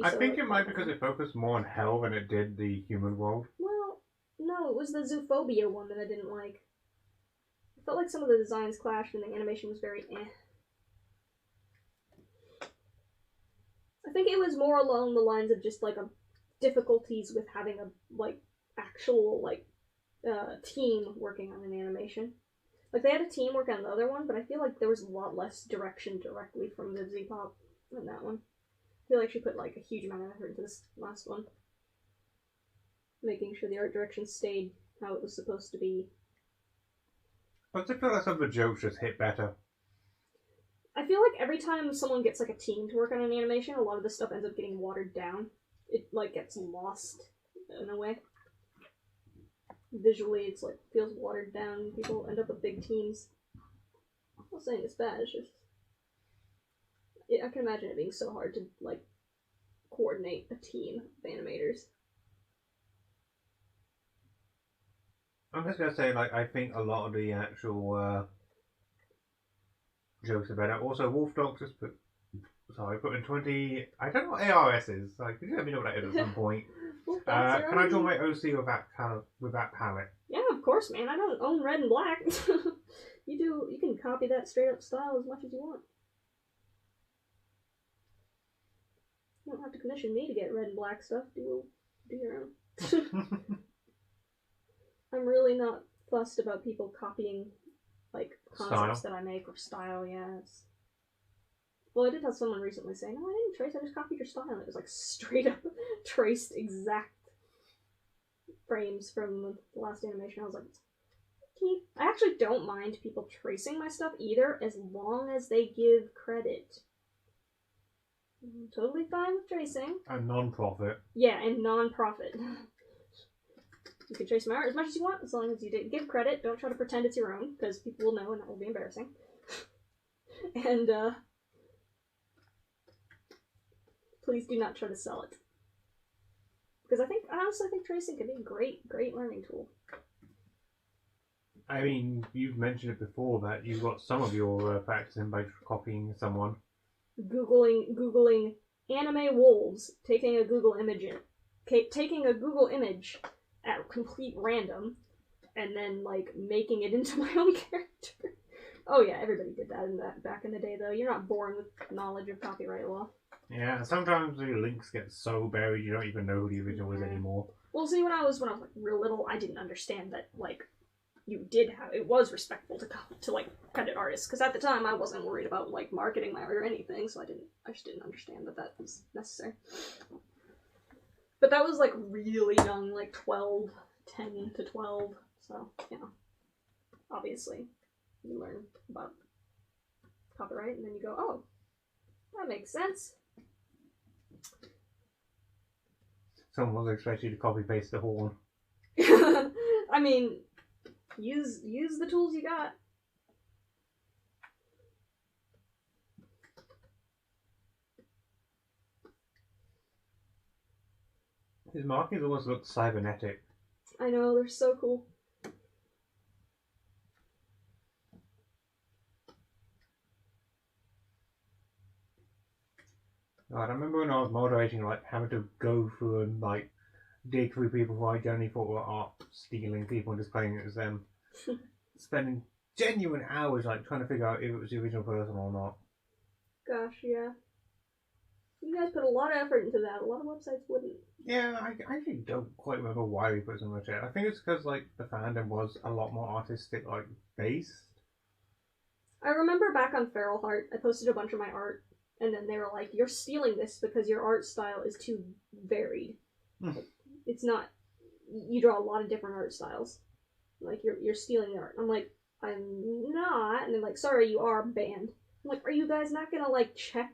I think it might be because it focused more on hell than it did the human world. Well, no, it was the Zoophobia one that I didn't like. I felt like some of the designs clashed and the animation was very eh. I think it was more along the lines of just like difficulties with having a actual team working on an animation. Like they had a team working on the other one, but I feel like there was a lot less direction directly from the Z-Pop in that one. I feel like she put like a huge amount of effort into this last one, making sure the art direction stayed how it was supposed to be. But I feel like some of the jokes just hit better. I feel like every time someone gets like a team to work on an animation, a lot of this stuff ends up getting watered down. It like gets lost in a way. Visually, it's like feels watered down. People end up with big teams. I'm not saying it's bad. It's just I can imagine it being so hard to like coordinate a team of animators. I'm just gonna say, like, I think a lot of the actual jokes are better. Also, Wolf Dog just put in 20. I don't know what ARS is. Like, could you let me know what that is at some point? Can I draw my OC with that palette? Yeah, of course, man. I don't own red and black. You do. You can copy that straight up style as much as you want. You don't have to commission me to get red and black stuff. Do your own. I'm really not fussed about people copying like concepts that I make or style. Yeah. Well, I did have someone recently say, "No, I didn't trace. I just copied your style." And it was like straight up traced exact frames from the last animation. I was like, I actually don't mind people tracing my stuff either, as long as they give credit. I'm totally fine with tracing. And non-profit. Yeah, and non-profit. You can trace my art as much as you want, as long as you give credit. Don't try to pretend it's your own, because people will know and that will be embarrassing. And, please do not try to sell it. Because I honestly think tracing can be a great learning tool. I mean, you've mentioned it before that you got some of your practice in by copying someone. Googling anime wolves, taking a Google image at complete random, and then like making it into my own character. Oh yeah, everybody did that back in the day, though. You're not born with knowledge of copyright law. Yeah, sometimes the links get so buried you don't even know who the original is anymore. Well, see, when I was like real little, I didn't understand that like you did have it was respectful to like credit artists, because at the time I wasn't worried about like marketing my art or anything, so I just didn't understand that was necessary. But that was like really young, like 10 to 12. So you know, obviously you learn about copyright and then you go, oh, that makes sense. Someone was expecting you to copy paste the horn. I mean, use the tools you got. His markings almost look cybernetic. I know, they're so cool. God, I remember when I was moderating, like having to go through and like dig through people who I generally thought were art stealing people and just playing it as them. Spending genuine hours like trying to figure out if it was the original person or not. Gosh, yeah. You guys put a lot of effort into that. A lot of websites wouldn't. Yeah, I actually don't quite remember why we put so much in. I think it's because like the fandom was a lot more artistic, like based. I remember back on Feral Heart, I posted a bunch of my art, and then they were like, "You're stealing this because your art style is too varied. It's not. You draw a lot of different art styles. Like you're stealing the art." I'm like, "I'm not," and they're like, "Sorry, you are banned." I'm like, "Are you guys not gonna like check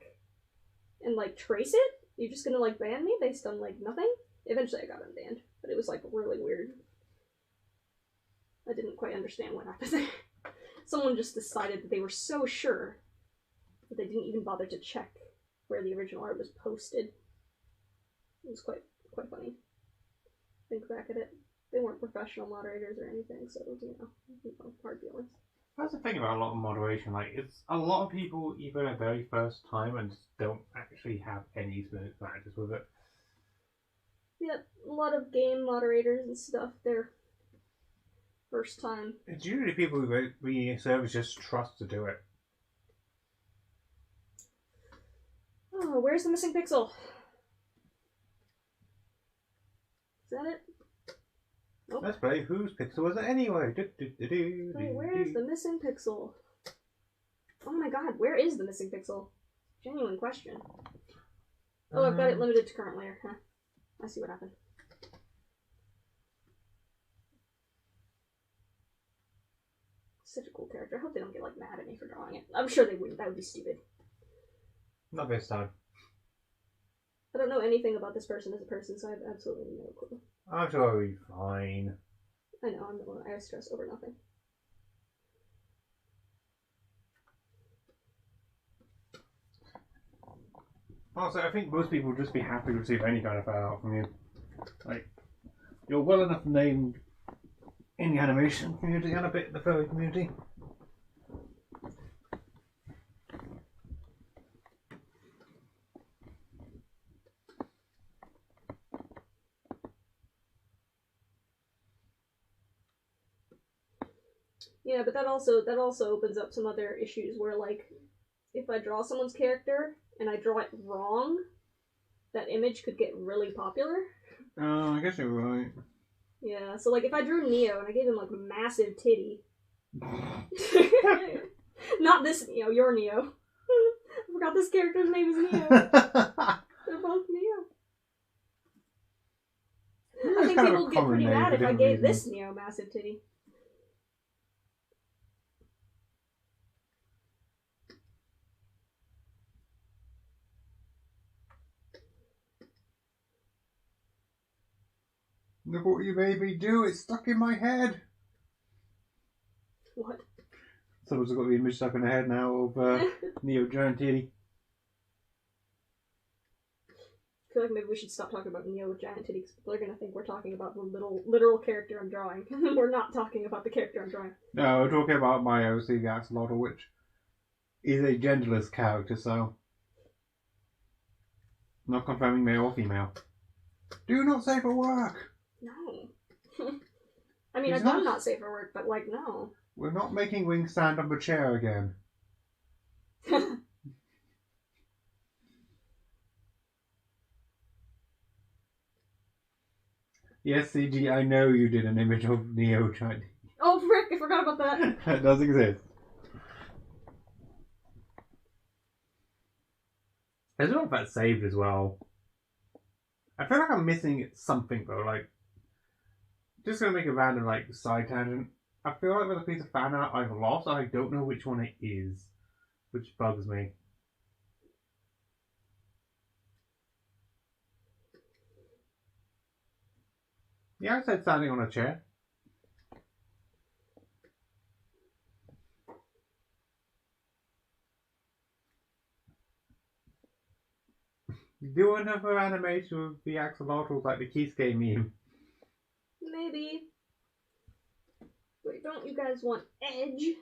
and like trace it? You're just gonna like ban me based on like nothing?" Eventually I got unbanned, but it was like really weird. I didn't quite understand what happened there. Someone just decided that they were so sure that they didn't even bother to check where the original art was posted. It was quite funny. Think back at it. They weren't professional moderators or anything, so you know, hard feelings. That's the thing about a lot of moderation. Like, it's a lot of people either their very first time and just don't actually have any practice with it. Yep, a lot of game moderators and stuff. Their first time. It's usually people who the servers just trust to do it. Oh, where's the missing pixel? Is that it? Nope. Let's play whose pixel was it anyway? Wait, where's the missing pixel? Oh my god, where is the missing pixel? Genuine question. Oh, I've got it limited to current layer. Huh. I see what happened. Such a cool character. I hope they don't get like mad at me for drawing it. I'm sure they wouldn't. That would be stupid. Not this time. I don't know anything about this person as a person, so I have absolutely no clue. I'm sure it'll be fine. I know, I'm the one. I stress over nothing. Also, I think most people would just be happy to receive any kind of art from you. Like, you're well enough named in the animation community and a bit in the furry community. Yeah, but that also opens up some other issues where, like, if I draw someone's character and I draw it wrong, that image could get really popular. Oh, I guess you're right. Yeah, so like if I drew Neo and I gave him like massive titty. Not this Neo, your Neo. I forgot this character's name is Neo. They're both Neo. I think people would get pretty mad if I gave this Neo massive titty. Look what you made me do, it's stuck in my head. What? Someone's got the image stuck in their head now of Neo Giant Titty. I feel like maybe we should stop talking about Neo with giant titty because people are going to think we're talking about the literal character I'm drawing. We're not talking about the character I'm drawing. No, we're talking about my OC the Axolotl, which is a genderless character, so not confirming male or female. Do not say for work! No. I mean, I've done not safe for work, but like, no. We're not making Wings stand up a chair again. Yes, CG, I know you did an image of Neo Chinese. Oh, frick, I forgot about that. That does exist. There's not that saved as well. I feel like I'm missing something though, like, just gonna make a random, like, side tangent. I feel like there's a piece of fan art I've lost, and I don't know which one it is, which bugs me. Yeah, I said standing on a chair. Do another animation with the axolotls like the Kisuke meme. Maybe. Wait, don't you guys want Edge?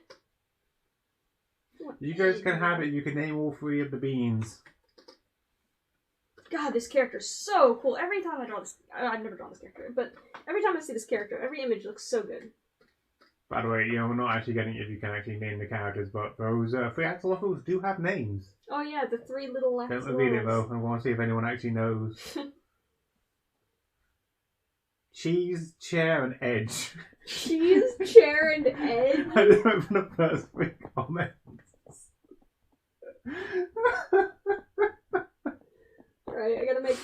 You guys can have it. You can name all 3 of the beans. God, this character's so cool. Every time I draw this, I've never drawn this character, but every time I see this character, every image looks so good. By the way, you know, we're not actually getting it if you can actually name the characters, but those 3 axolotls do have names. Oh yeah, the 3 little axolotls. Don't reveal it though. I want to see if anyone actually knows. Cheese, chair, and edge. Cheese, chair, and edge? I don't know from the first 3 comments. Right, I gotta make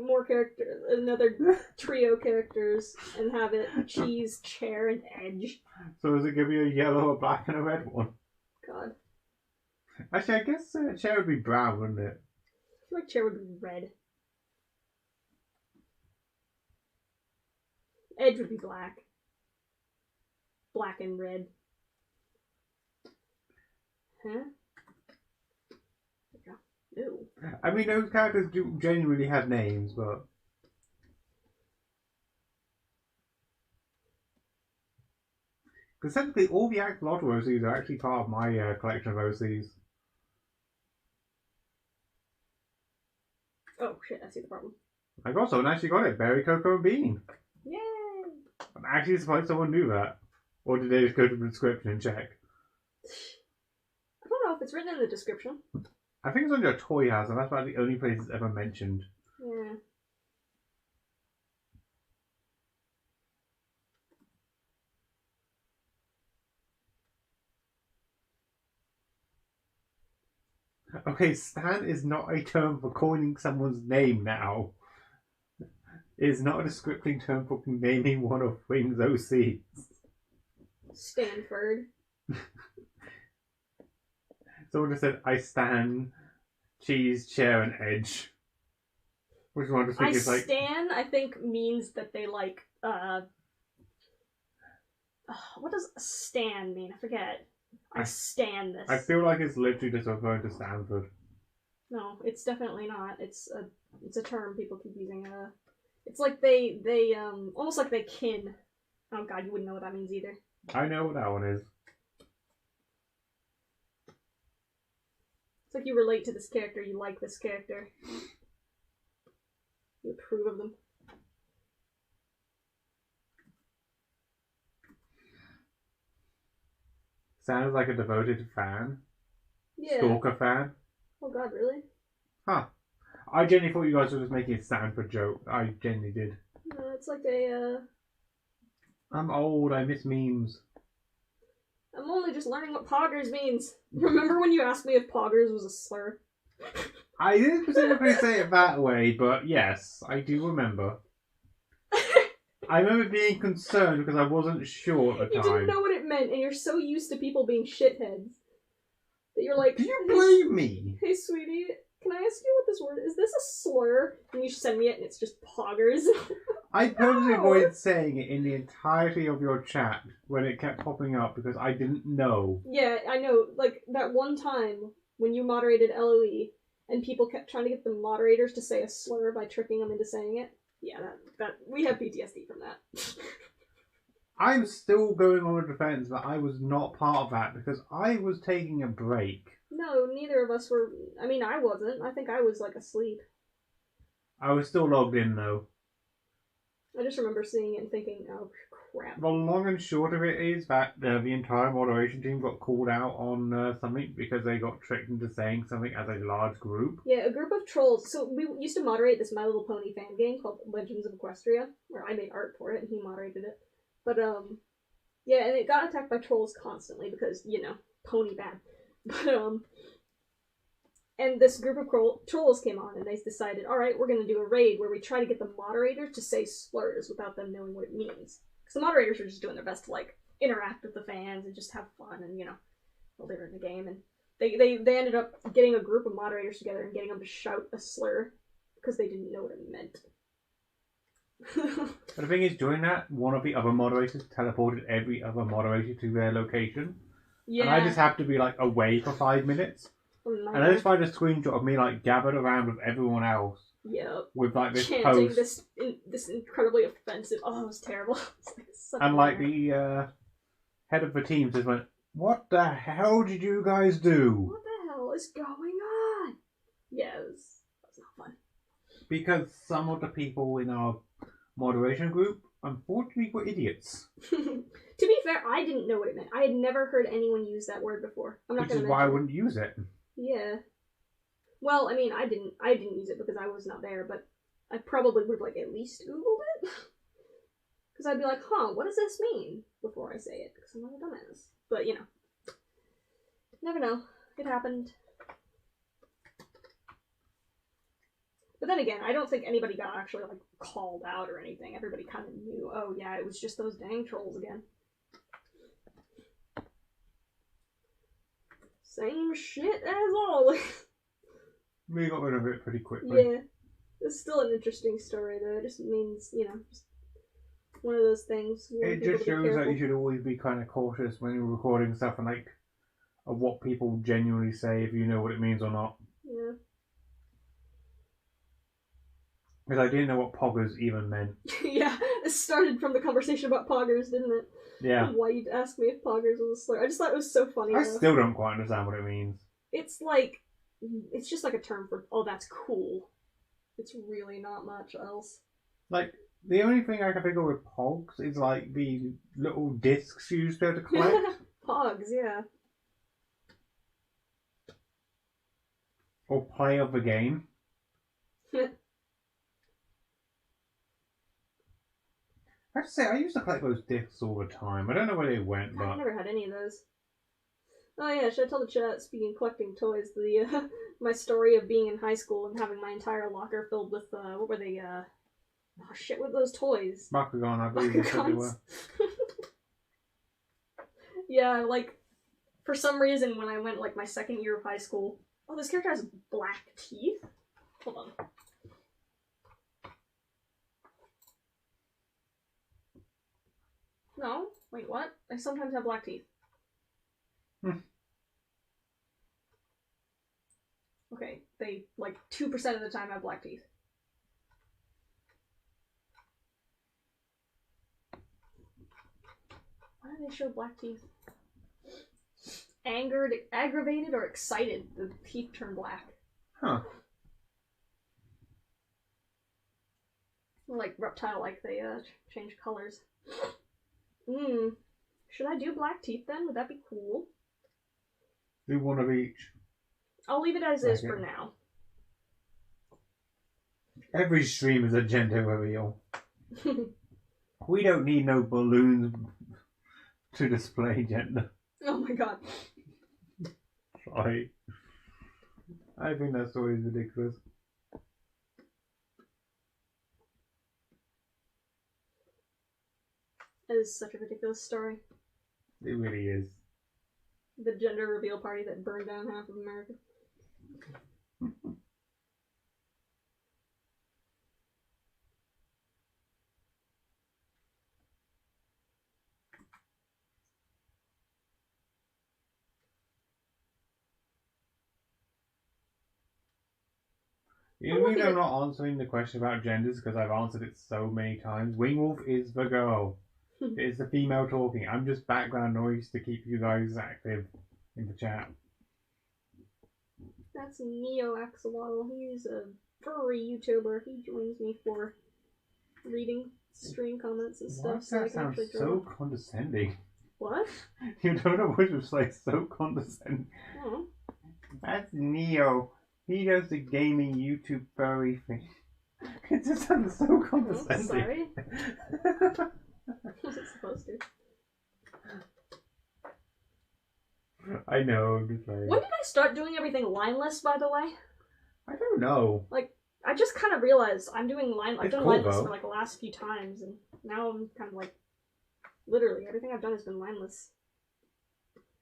more characters, another trio characters, and have it cheese, chair, and edge. So is it going to be a yellow, a black, and a red one? God. Actually, I guess chair would be brown, wouldn't it? I feel like chair would be red. Edge would be black. Black and red. Huh? Ew. I mean, those characters do genuinely have names, but... Because technically, all the axolotl OCs are actually part of my collection of OCs. Oh shit, I see the problem. I got someone actually got it. Berry, cocoa, and bean. Yay! I'm actually surprised someone knew that. Or did they just go to the description and check? I don't know if it's written in the description. I think it's on your toy house, and that's about the only place it's ever mentioned. Yeah. Okay, Stan is not a term for coining someone's name now. It is not a descriptive term for naming one of Wings OCs. Stanford. Someone just said, I stan, cheese, chair, and edge. Which one just think is like... stan, I think, means that they like, what does stan mean? I forget. I stan this. I feel like it's literally just referring to Stanford. No, it's definitely not. It's a term people keep using. It's like they almost like they kin. Oh god, you wouldn't know what that means either. I know what that one is. It's like you relate to this character, you like this character. You approve of them. Sounds like a devoted fan. Yeah. Stalker fan. Oh god, really? Huh. I genuinely thought you guys were just making a Stanford joke. I genuinely did. No, it's like a, I'm old, I miss memes. I'm only just learning what poggers means. Remember when you asked me if poggers was a slur? I didn't specifically say it that way, but yes, I do remember. I remember being concerned because I wasn't sure at the You time. didn't know what it meant, and you're so used to people being shitheads that you're like, Do you blame me? Hey, sweetie, can I ask you what this word is? This a slur? And you send me it, and it's just poggers. I purposely No. avoided saying it in the entirety of your chat when it kept popping up because I didn't know. Yeah, I know. Like, that one time when you moderated LOE, and people kept trying to get the moderators to say a slur by tricking them into saying it. Yeah, that we have PTSD from that. I'm still going on the defense that I was not part of that because I was taking a break. No, neither of us were. I mean, I wasn't. I think I was, like, asleep. I was still logged in though. I just remember seeing it and thinking, oh crap. The long and short of it is that the entire moderation team got called out on something because they got tricked into saying something as a large group. Yeah, a group of trolls. So we used to moderate this My Little Pony fan game called Legends of Equestria, where I made art for it and he moderated it. But yeah, and it got attacked by trolls constantly because, you know, pony bad. But and this group of trolls came on and they decided, all right, we're going to do a raid where we try to get the moderators to say slurs without them knowing what it means. Because the moderators are just doing their best to, like, interact with the fans and just have fun and, you know, while they're in the game. And they ended up getting a group of moderators together and getting them to shout a slur because they didn't know what it meant. But the thing is, doing that, one of the other moderators teleported every other moderator to their location. Yeah. And I just have to be, like, away for 5 minutes. And I just find a screenshot of me, like, gathered around with everyone else. Yep. With, like, this chanting post. this incredibly offensive... Oh, it was terrible. And, like, the head of the team just went, what the hell did you guys do? What the hell is going on? Yeah, it was not fun. Because some of the people in our moderation group, unfortunately, were idiots. To be fair, I didn't know what it meant. I had never heard anyone use that word before. I'm not Which is why I wouldn't use it. Yeah. Well, I mean, I didn't use it because I was not there, but I probably would have, like, at least Googled it. Because I'd be like, huh, what does this mean? Before I say it, because I'm not a dumbass. But, you know. Never know. It happened. But then again, I don't think anybody got actually, like, called out or anything. Everybody kind of knew, oh yeah, it was just those dang trolls again. Same shit as always. We got rid of it pretty quickly. Yeah. It's still an interesting story, though. It just means, you know, just one of those things. It just shows that you should always be kind of cautious when you're recording stuff and, like, of what people genuinely say, if you know what it means or not. Yeah. Because I didn't know what poggers even meant. Yeah, it started from the conversation about poggers, didn't it? Yeah. Why you'd ask me if poggers was a slur. I just thought it was so funny. I still don't quite understand what it means. It's like, it's just like a term for, oh, that's cool. It's really not much else. Like, the only thing I can think of with pogs is, like, the little discs you used to collect. Pogs, yeah. Or play of the game. I have to say, I used to collect those discs all the time. I don't know where they went, but... I never had any of those. Oh yeah, should I tell the chat, speaking of collecting toys, the my story of being in high school and having my entire locker filled with, what were they, oh shit, what were those toys? Bakugan, I believe you said they were. Yeah, like, for some reason when I went, like, my second year of high school, oh, this character has black teeth? Hold on. No, wait, what? I sometimes have black teeth. Okay, they, like, 2% of the time have black teeth. Why do they show black teeth? Angered, aggravated, or excited, the teeth turn black. Huh. Like reptile, like they change colors. Should I do black teeth then? Would that be cool? Do one of each. I'll leave it as is for now. Every stream is a gender reveal. We don't need no balloons to display gender. Oh my god. Sorry. I think that story is ridiculous. That is such a ridiculous story. It really is. The gender reveal party that burned down half of America. You know me, I'm not answering the question about genders because I've answered it so many times. Wingwolf is the girl. It's the female talking. I'm just background noise to keep you guys active in the chat. That's Neo Axolotl. He's a furry YouTuber. He joins me for reading stream comments and Why stuff, does so I that can sound actually draw. so condescending? What? Your tone of voice was like so condescending. Oh. That's Neo. He does the gaming YouTube furry thing. It just sounds so condescending. Sorry. Wasn't supposed to. I know, just like... When did I start doing everything lineless, by the way? I don't know. Like, I just kind of realized I'm doing I've done cool, lineless though. for like the last few times, and now I'm kind of like, literally, everything I've done has been lineless.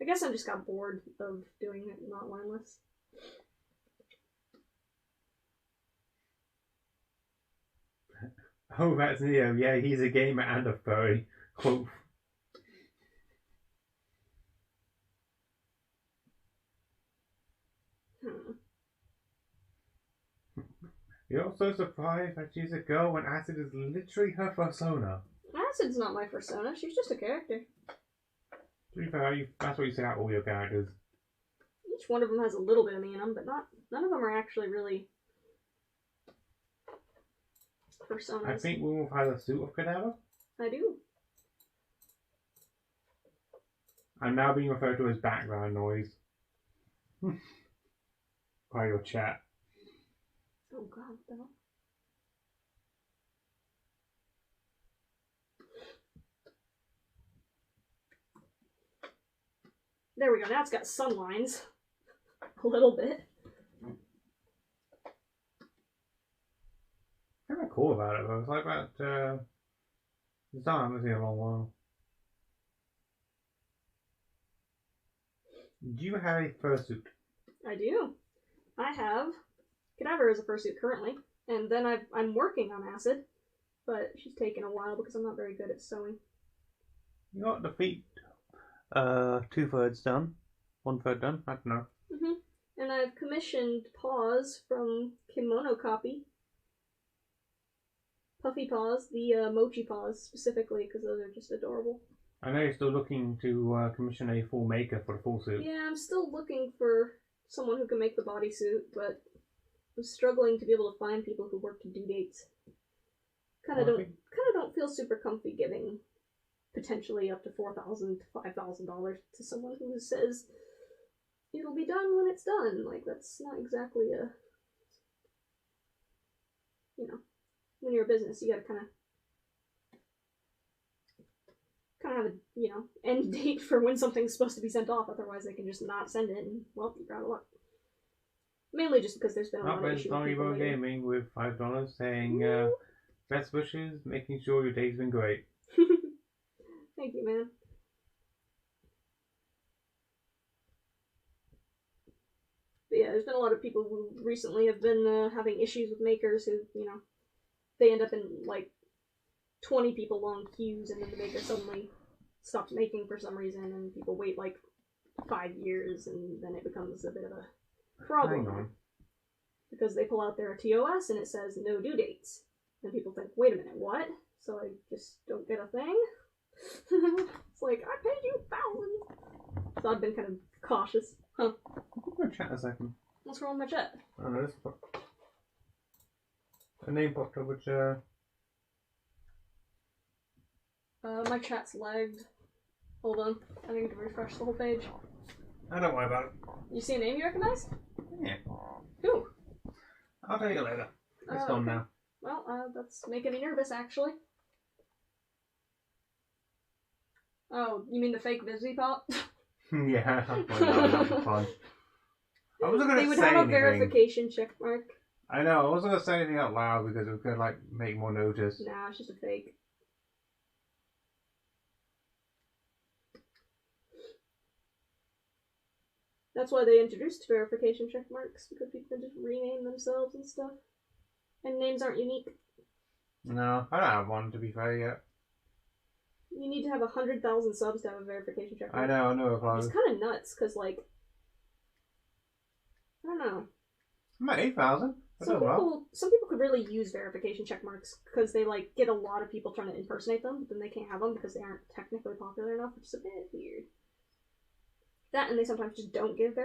I guess I just got bored of doing it not lineless. Oh, that's Neo. Yeah, he's a gamer and a furry. Quote. You're so surprised that she's a girl when Acid is literally her persona. Acid's not my persona, she's just a character. To be fair, that's what you say about all your characters. Each one of them has a little bit of me in them, but none of them are actually really personas. I think Wolf has a suit of cadaver. I do. I'm now being referred to as background noise. By your chat. Oh god, what the hell? There we go, now it's got sun lines. A little bit. I'm kind of cool about it though. It's like that, it's not, I haven't seen it in a long while. Do you have a fursuit? I do. I have Cadaver as a fursuit currently, and then I'm working on Acid, but she's taken a while because I'm not very good at sewing. You got the feet 2/3 done. 1/3 done? I don't know. And I've commissioned paws from Kimono Copy. Puffy paws, the mochi paws specifically, because those are just adorable. I know you're still looking to commission a full maker for the full suit. Yeah, I'm still looking for someone who can make the bodysuit, but I'm struggling to be able to find people who work to due dates. Kind of don't feel super comfy giving potentially up to $4,000 to $5,000 to someone who says it'll be done when it's done. Like, that's not exactly a, you know, when you're a business, you gotta kind of have a, you know, end date for when something's supposed to be sent off. Otherwise, they can just not send it, and well, you're out of luck. Mainly just because there's been a lot of issues with people lately. Gaming with $5 saying best wishes, making sure your day's been great. Thank you, man. But yeah, there's been a lot of people who recently have been having issues with makers who, you know, they end up in like 20 people long queues, and then the maker suddenly stops making for some reason, and people wait like 5 years, and then it becomes a bit of a problem. Hang on. Because they pull out their TOS and it says no due dates. And people think, wait a minute, what? So I just don't get a thing? It's like, I paid you $1,000. So I've been kind of cautious. Huh. I'm going to chat a second. What's wrong with my chat? I don't know, this a name popped up which, my chat's lagged. Hold on. I need to refresh the whole page. don't worry about it. You see a name you recognize? Yeah. Who? I'll tell you later. It's gone now. Well, that's making me nervous, actually. Oh, you mean the fake Vizzy Pop? Yeah, that'd be fun. I wasn't going to say anything. They would have a verification check mark. I know, I wasn't going to say anything out loud because it was going to, like, make more notice. Nah, it's just a fake. That's why they introduced verification check marks, because people can just rename themselves and stuff. And names aren't unique. No, I don't have one, to be fair, yet. You need to have 100,000 subs to have a verification check mark. I know it It's kind of nuts, because, like, I don't know. I'm at 8,000. Some people could really use verification check marks, because they, like, get a lot of people trying to impersonate them, but then they can't have them because they aren't technically popular enough, which is a bit weird. That, and they sometimes just don't give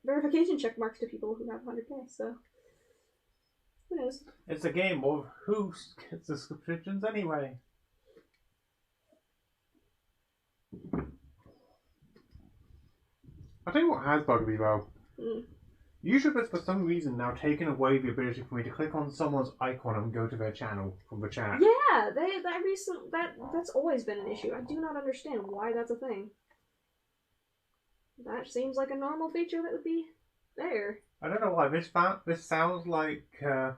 verification check marks to people who have 100k, so who knows? It's a game of who gets the subscriptions anyway. I tell you what has bugged me though. Mm. YouTube has for some reason now taken away the ability for me to click on someone's icon and go to their channel from the chat. Yeah, that's always been an issue. I do not understand why that's a thing. That seems like a normal feature that would be there. I don't know why. This sounds like I'm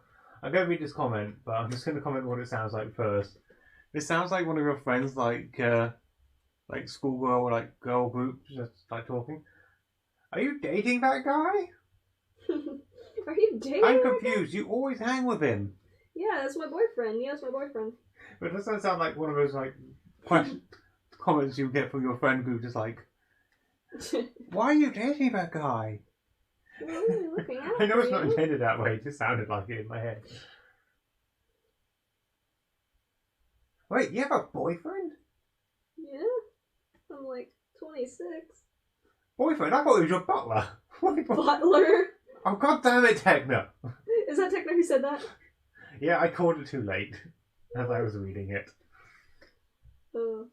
gonna read this comment, but I'm just gonna comment what it sounds like first. This sounds like one of your friends, like schoolgirl or like girl group, just like talking. Are you dating that guy? Are you dating? I'm confused. You always hang with him. Yeah, that's my boyfriend. Yeah, that's my boyfriend. But it doesn't sound like one of those like comments you get from your friend group, just like, why are you dating that guy? What are you looking at? I know it's not intended that way. It just sounded like it in my head. Wait, you have a boyfriend? Yeah, I'm like 26. Boyfriend? I thought he was your butler. Butler? Oh, god damn it, Techno. Is that Techno who said that? Yeah, I called it too late as I was reading it. We're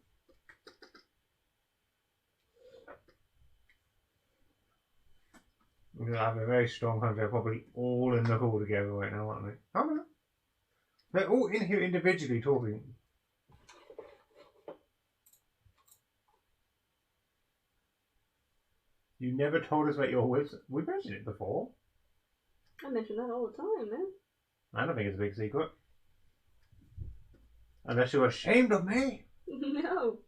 going to have a very strong hunter. They're probably all in the call together right now, aren't they? Oh, no. They're all in here individually talking. You never told us about your whips. We mentioned it before. I mention that all the time, man. I don't think it's a big secret. Unless you're ashamed of me. No.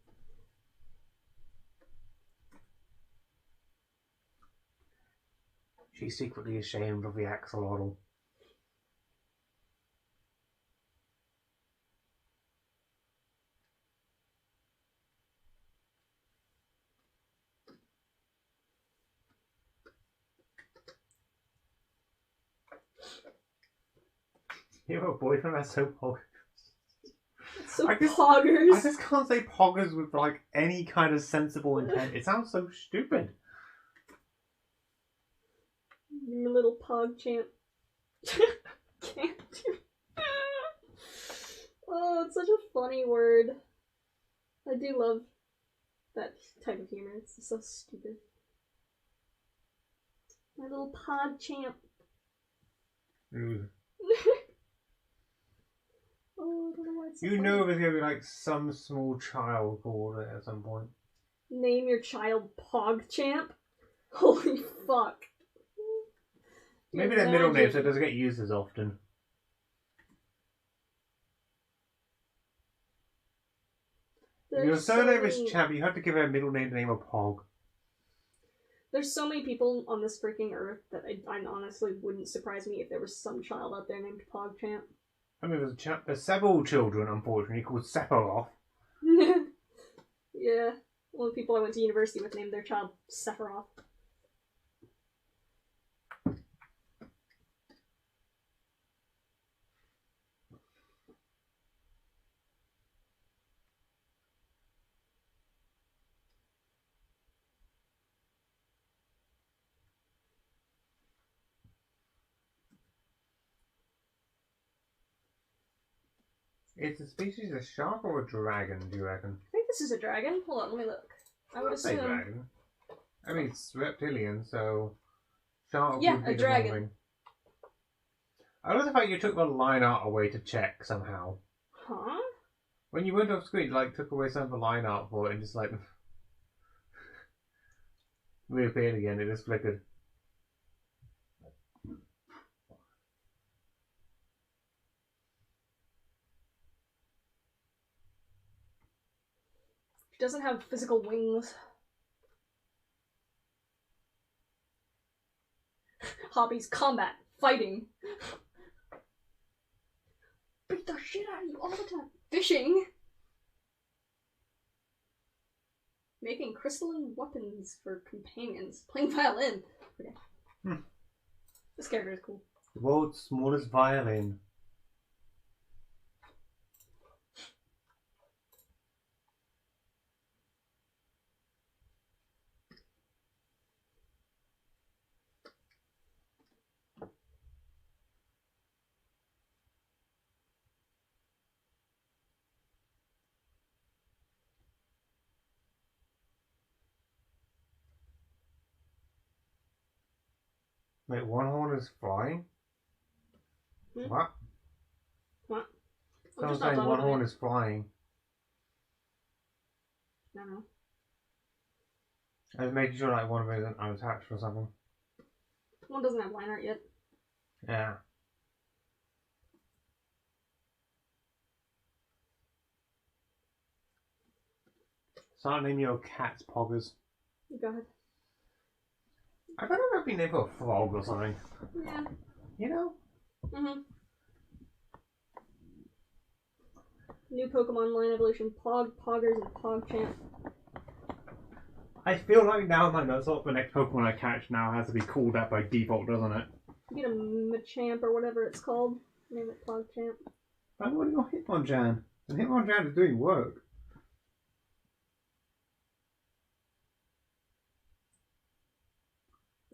She's secretly ashamed of the axolotl. You have a boyfriend that's so poggers. So I poggers. just can't say poggers with like any kind of sensible intent. It sounds so stupid. Your little pog champ. Can't do. Oh, it's such a funny word. I do love that type of humor. It's so stupid. My little pod champ. Ooh. Oh, I don't know why it's so You funny. know there's gonna be like some small child called it at some point. Name your child Pog Champ? Holy fuck. Maybe their middle name so it doesn't get used as often. If your surname is Champ, you have to give her a middle name the name of Pog. There's so many people on this freaking earth that I honestly wouldn't surprise me if there was some child out there named Pog Champ. I mean, there's several children, unfortunately, called Sephiroth. Yeah. One of the people I went to university with named their child Sephiroth. Is the species a shark or a dragon, do you reckon? I think this is a dragon. Hold on, let me look. I would say assume. dragon. I mean, it's reptilian, so shark Yeah, would be a the dragon. wrong thing. I love the fact you took the line art away to check somehow. Huh? When you went off screen, you, like, took away some of the line art for it and just, like, reappeared again. It just flickered. She doesn't have physical wings. Hobbies, combat, fighting. Beat the shit out of you all the time. Fishing. Making crystalline weapons for companions. Playing violin. Okay. This character is cool. The world's smallest violin. Wait, one horn is flying? Hmm? What? What? I'm Someone just not saying done one with horn it. is flying. I don't know. I was making sure like one of them isn't unattached or something. One doesn't have line art yet. Yeah. Start naming your cats Poggers. Go ahead. I bet I've been named for a frog or something. Yeah. You know? New Pokemon line evolution: Pog, Poggers, and PogChamp. I feel like now my notes up the next Pokemon I catch now has to be called that by default, doesn't it? You get a Machamp or whatever it's called. Name it PogChamp. I've already got Hitmonchan. And Hitmonchan is doing work.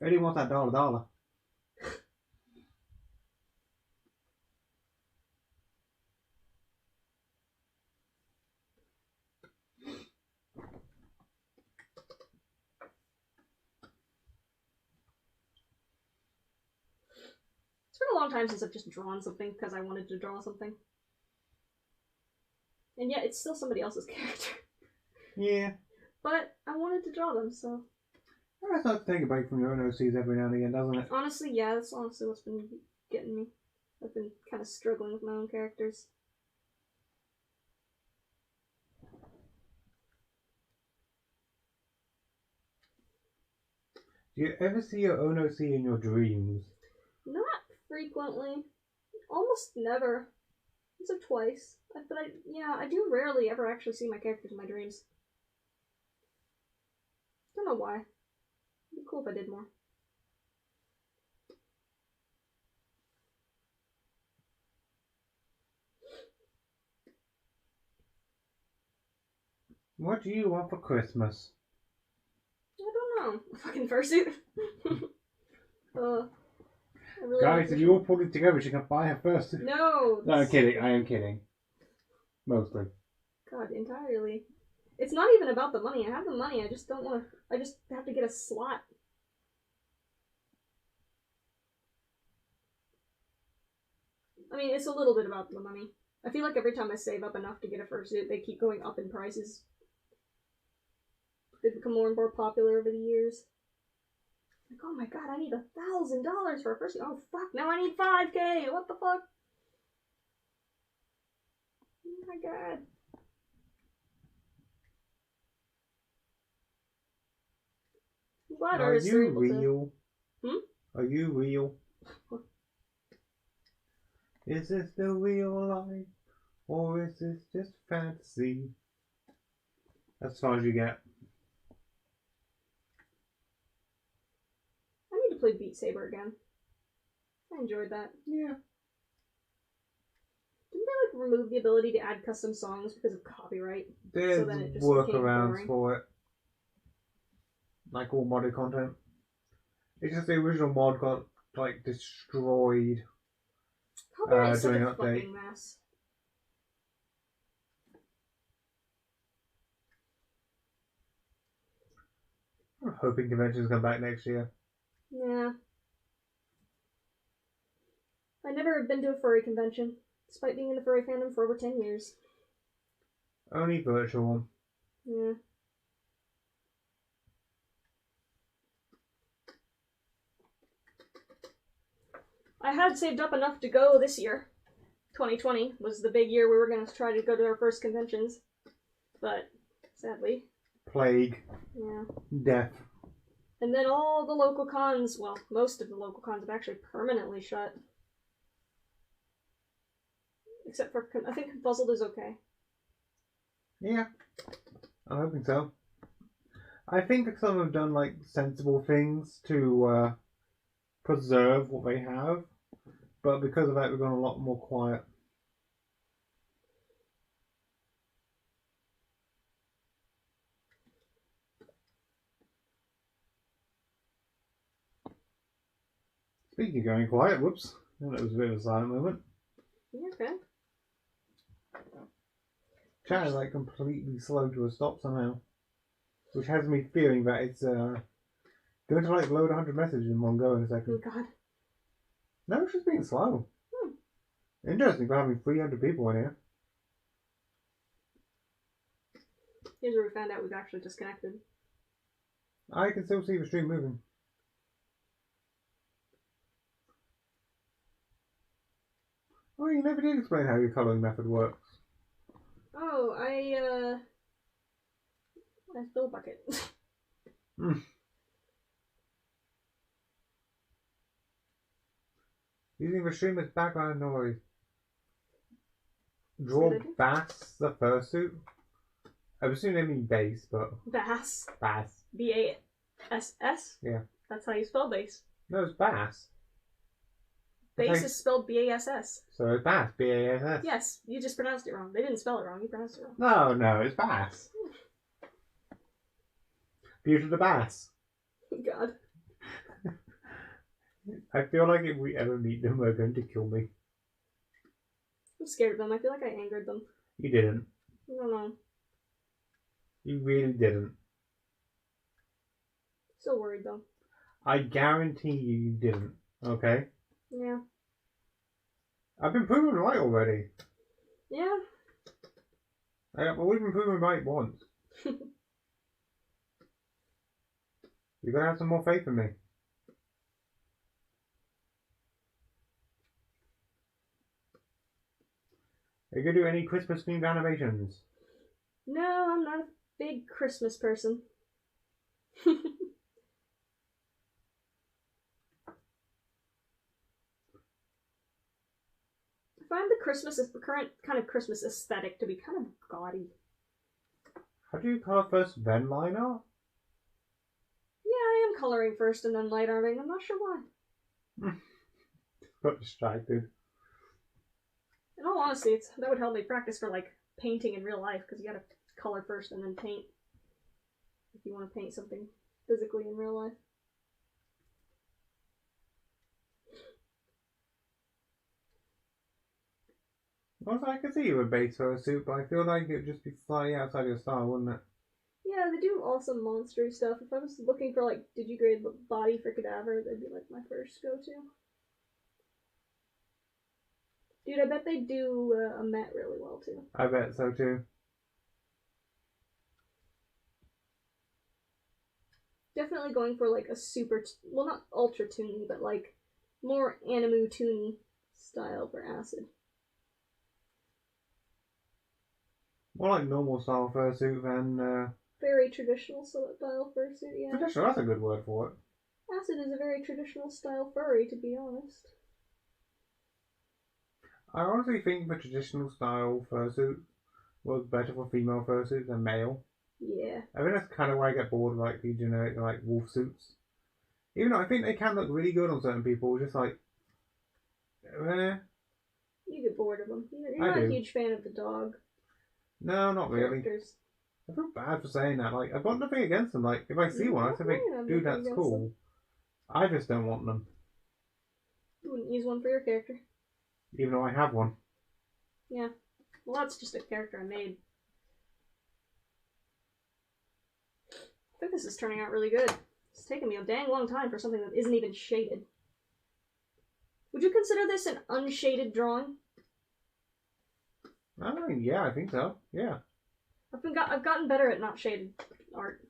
Eddie wants that dollar. It's been a long time since I've just drawn something because I wanted to draw something. And yet, it's still somebody else's character. Yeah. But I wanted to draw them, so... It's nice to take a break from your own OCs every now and again, doesn't it? Honestly, yeah, that's honestly what's been getting me. I've been kind of struggling with my own characters. Do you ever see your own OC in your dreams? Not frequently. Almost never. Once or twice. But I do rarely ever actually see my characters in my dreams. Don't know why. It'd be cool if I did more. What do you want for Christmas? I don't know. A fucking fursuit. Really Guys, if you all pull it together, she can buy her first. No! No, I'm kidding. I am kidding. Mostly. God, entirely. It's not even about the money. I have the money. I just don't want to. I just have to get a slot. I mean, it's a little bit about the money. I feel like every time I save up enough to get a fursuit, they keep going up in prices. They've become more and more popular over the years. Like, oh my god, I need $1,000 for a fursuit. Oh fuck, now I need $5,000. What the fuck? Oh my god. I'm glad Are artists are you able real? to... Are you real? Is this the real life? Or is this just fantasy? That's as far as you get. I need to play Beat Saber again. I enjoyed that. Yeah. Didn't they remove the ability to add custom songs because of copyright? There's So then it just workarounds became for it. Like all modded content. It's just the original mod got like destroyed. Copyright is such doing a an update. fucking mess. I'm hoping conventions come back next year. Yeah. I never have been to a furry convention, despite being in the furry fandom for over 10 years. Only virtual. Yeah. I had saved up enough to go this year. 2020 was the big year we were going to try to go to our first conventions. But, sadly. Plague. Yeah. Death. And then all the local cons, well, most of the local cons have actually permanently shut. Except for, I think Puzzled is okay. Yeah. I'm hoping so. I think some have done like sensible things to preserve what they have. But because of that, we've gone a lot more quiet. Speaking of going quiet, whoops. That was a bit of a silent moment. You okay? Chat is like completely slow to a stop somehow. Which has me feeling that it's Going to like load 100 messages in one go in a Oh second. god. No, it's just being slow. Interesting for having 300 people in here. Here's where we found out we've actually disconnected. I can still see the stream moving. Oh, you never did explain how your colouring method works. Oh, I spilled a bucket. Using the stream as background noise. Draw Bass the fursuit. I assume they mean base, but... Bass. Bass. B-A-S-S? Yeah. That's how you spell base. No, it's Bass. Base is spelled B-A-S-S. So it's Bass, B-A-S-S. Yes, you just pronounced it wrong. They didn't spell it wrong, you pronounced it wrong. No, it's Bass. Beauty of the Bass. God. I feel like if we ever meet them, they're going to kill me. I'm scared of them. I feel like I angered them. You didn't. I don't know. You really didn't. Still worried though. I guarantee you didn't. Okay? Yeah. I've been proven right already. Yeah. I've always been proven right once. You're going to have some more faith in me. Are you going to do any Christmas themed animations? No, I'm not a big Christmas person. I find the current kind of Christmas aesthetic to be kind of gaudy. How do you colour first, then line art? Yeah, I am coloring first and then light arting. I'm not sure why. Got distracted. In all honesty, that would help me practice for like painting in real life, because you gotta color first and then paint if you want to paint something physically in real life. Also, I could see you with a base fursuit, but I feel like it would just be slightly outside your style, wouldn't it? Yeah, they do awesome monster stuff. If I was looking for like digigrade body for Cadaver, that'd be like my first go-to. Dude, I bet they do a Met really well too. I bet so too. Definitely going for like a super, well, not ultra toony, but like more animu toony style for Acid. More like normal style fursuit than Very traditional style fursuit, yeah. traditional. That's a good word for it. Acid is a very traditional style furry, to be honest. I honestly think the traditional style fursuit was better for female fursuit than male. Yeah. I think that's kind of why I get bored of like the generic like wolf suits. Even though I think they can look really good on certain people, just like You get bored of them. You're not a huge fan of the dog. No, not really. Characters. I feel bad for saying that. Like, I've got nothing against them. Like, if I see one, I say, dude, that's cool. I just don't want them. You wouldn't use one for your character. Even though I have one. Yeah. Well, that's just a character I made. I think this is turning out really good. It's taken me a dang long time for something that isn't even shaded. Would you consider this an unshaded drawing? Yeah, I think so. Yeah. I've gotten better at not shaded art.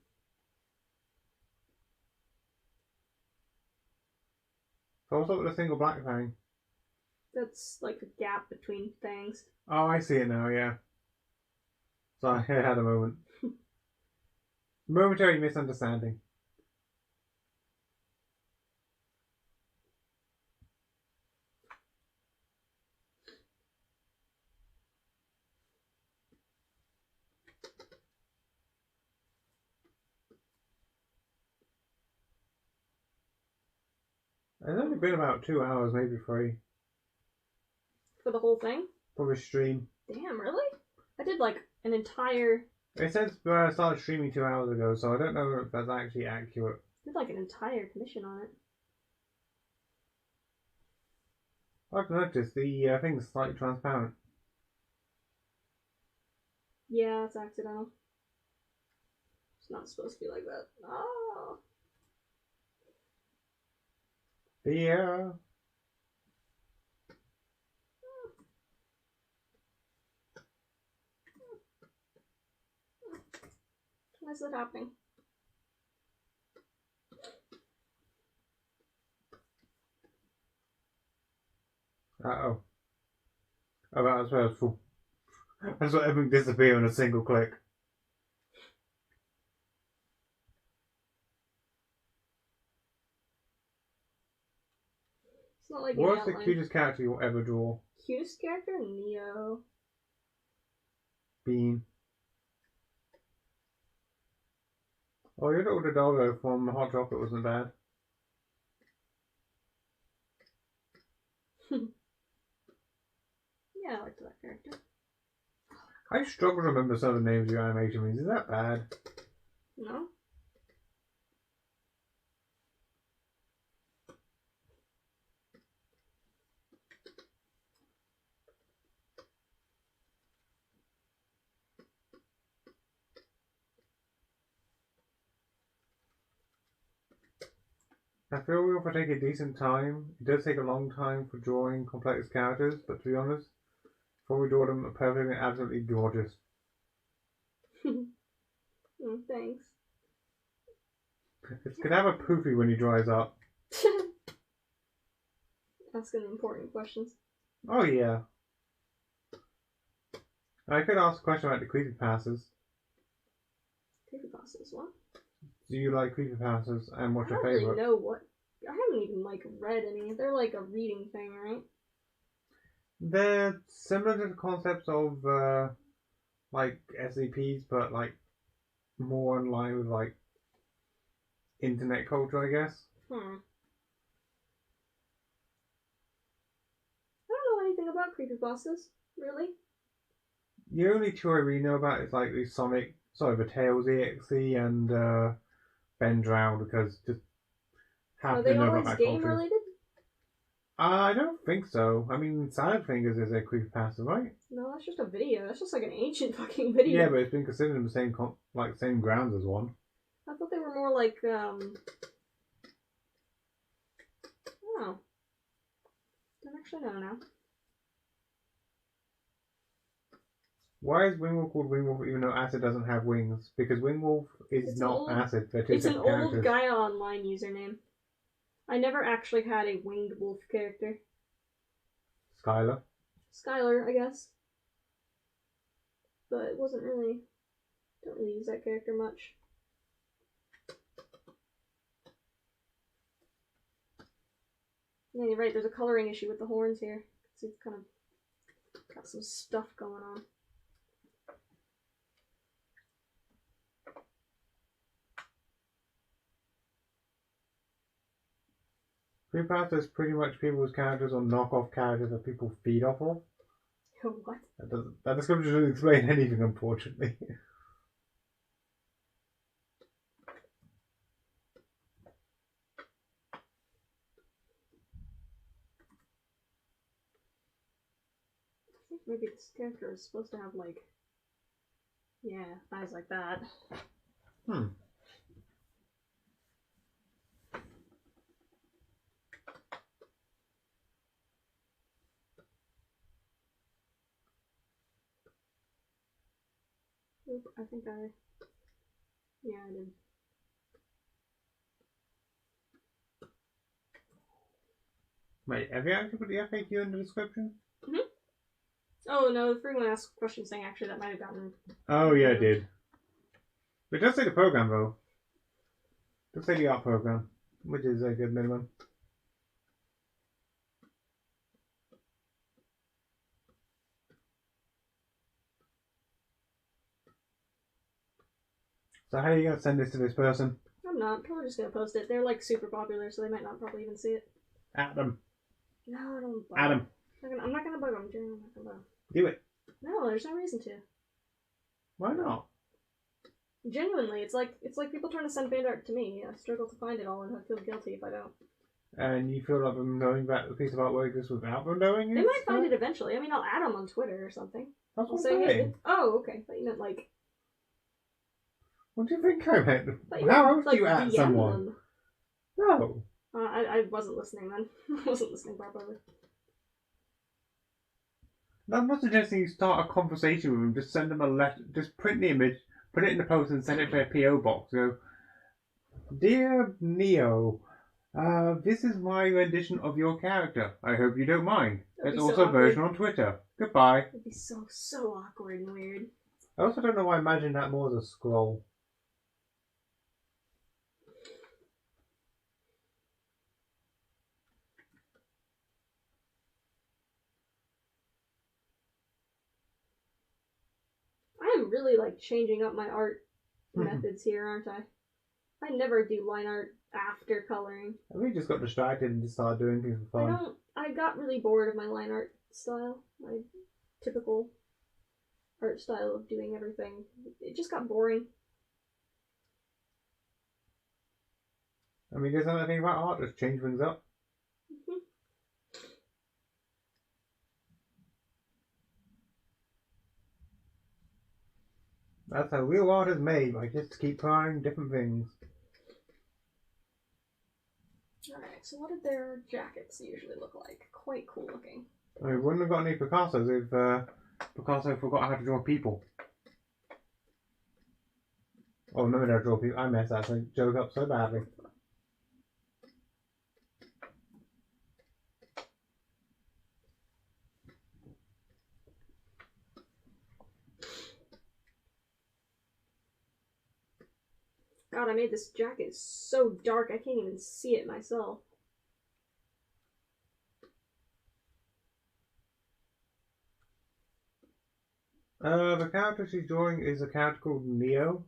So what's up with the single black thing? That's like a gap between things. Oh, I see it now, yeah. Sorry, I had a moment. Momentary misunderstanding. It's only been about 2 hours, maybe 3. For the whole thing? For the stream. Damn, really? I did like an entire... It says I started streaming 2 hours ago, so I don't know if that's actually accurate. I did like an entire commission on it. I've noticed the thing's slightly transparent. Yeah, it's accidental. It's not supposed to be like that. Oh. Fear. Why is that happening? Uh-oh. Oh, that was hurtful. I just let everything disappear in a single click. It's not like What's the cutest character you'll ever draw? Cutest character? Neo. Bean. Oh, your little doggo from Hot Chocolate wasn't bad. Yeah, I liked that character. I struggle to remember some of the names of your animation means. Is that bad? No? I feel we often take a decent time. It does take a long time for drawing complex characters, but to be honest, before we draw them, are perfectly and absolutely gorgeous. Thanks. It's gonna have a poofy when he dries up. Asking important questions. Oh yeah. I could ask a question about the creepypastas. Creepypastas, what? Do you like creepypastas, and what's your I don't favorite? really know what. I haven't even read any. They're like a reading thing, right? They're similar to the concepts of like SCPs, but like more in line with like internet culture, I guess. I don't know anything about creepypastas, really. The only two I really know about is like the the Tails EXE and Ben Drown, because just Are they always game related? I don't think so. I mean, Silent Fingers is a creepypasta, right? No, that's just a video. That's just like an ancient fucking video. Yeah, but it's been considered in the same same grounds as one. I thought they were more like Oh. Don't actually know now. Why is Wingwolf called Wingwolf even though Acid doesn't have wings? Because Wingwolf is not Acid. They're two it's an separate characters. old Gaia Online username. I never actually had a winged wolf character. Skylar, I guess. But it wasn't really... Don't really use that character much. Yeah, you're right, there's a coloring issue with the horns here. See, it's kind of got some stuff going on. creepypasta is pretty much people's characters or knockoff characters that people feed off of. What? That description doesn't explain anything, unfortunately. I think maybe this character is supposed to have, like... Yeah, eyes like that. Oop, I think I... Yeah, I did. Wait, have you actually put the FAQ in the description? Mm-hmm. Oh no, the frequently asked questions thing, actually, that might have gotten... Oh yeah, it did. It does say the program though. It does say the art program, which is a good minimum. So how are you going to send this to this person? I'm not. Probably just going to post it. They're like super popular, so they might not probably even see it. At them. No, I don't bug Adam. I'm not going to bug them. I'm not going to bug them. Do it. No, there's no reason to. Why not? Genuinely, it's like people trying to send fan art to me. I struggle to find it all and I feel guilty if I don't. And you feel like them knowing about the piece of artwork just without them knowing it? They might find it eventually. I mean, I'll add them on Twitter or something. That's I'll what say, I'm hey, saying. oh, okay. But you meant like... What do you think I meant? But How else like, do you add DM someone? them. No. I wasn't listening then. I wasn't listening properly. No, I'm not suggesting you start a conversation with them. Just send them a letter. Just print the image, put it in the post, and send it to their PO box. Go, dear Neo, this is my rendition of your character. I hope you don't mind. There's also a version on Twitter. Goodbye. It'd be so awkward and weird. I also don't know why I imagine that more as a scroll. I am really like changing up my art methods here, aren't I? I never do line art after coloring. We just got distracted and just started doing things for fun. I got really bored of my line art style. My typical art style of doing everything. It just got boring. I mean, there's another thing about art, just change things up. That's how real art is made. I just keep trying different things. Alright, so what did their jackets usually look like? Quite cool looking. I mean, we wouldn't have got any Picassos if Picasso forgot how to draw people. Oh, remember how to draw people? I messed that joke up so badly. God, I made this jacket so dark I can't even see it myself. The character she's drawing is a character called Neo,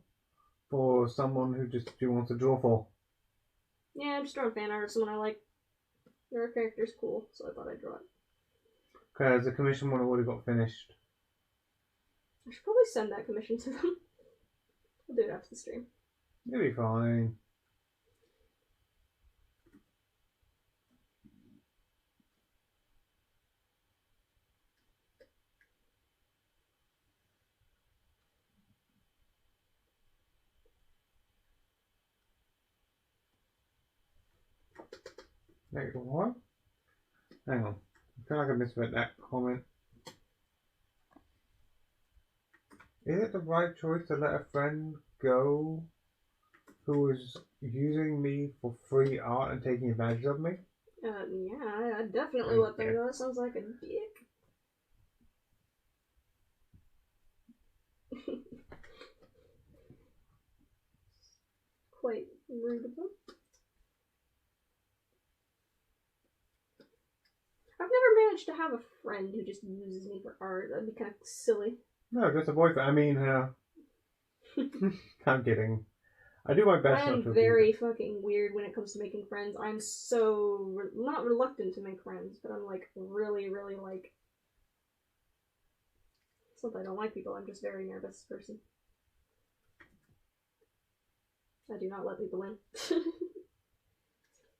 for someone who just wants to draw for. Yeah, I'm just drawing fan art of someone I like. Their character's cool, so I thought I'd draw it. Because the commission one already got finished. I should probably send that commission to them. I'll do it after the stream. You'll be fine. Next one. Hang on. I feel like I misread that comment. Is it the right choice to let a friend go who is using me for free art and taking advantage of me? Yeah, I'd definitely let them go. That sounds like a dick. Quite rude of them. I've never managed to have a friend who just uses me for art. That'd be kind of silly. No, just a boyfriend. I mean, I'm kidding. I do my best. I am very fucking weird when it comes to making friends. I'm so not reluctant to make friends, but I'm like really like. It's not that I don't like people. I'm just a very nervous person. I do not let people in.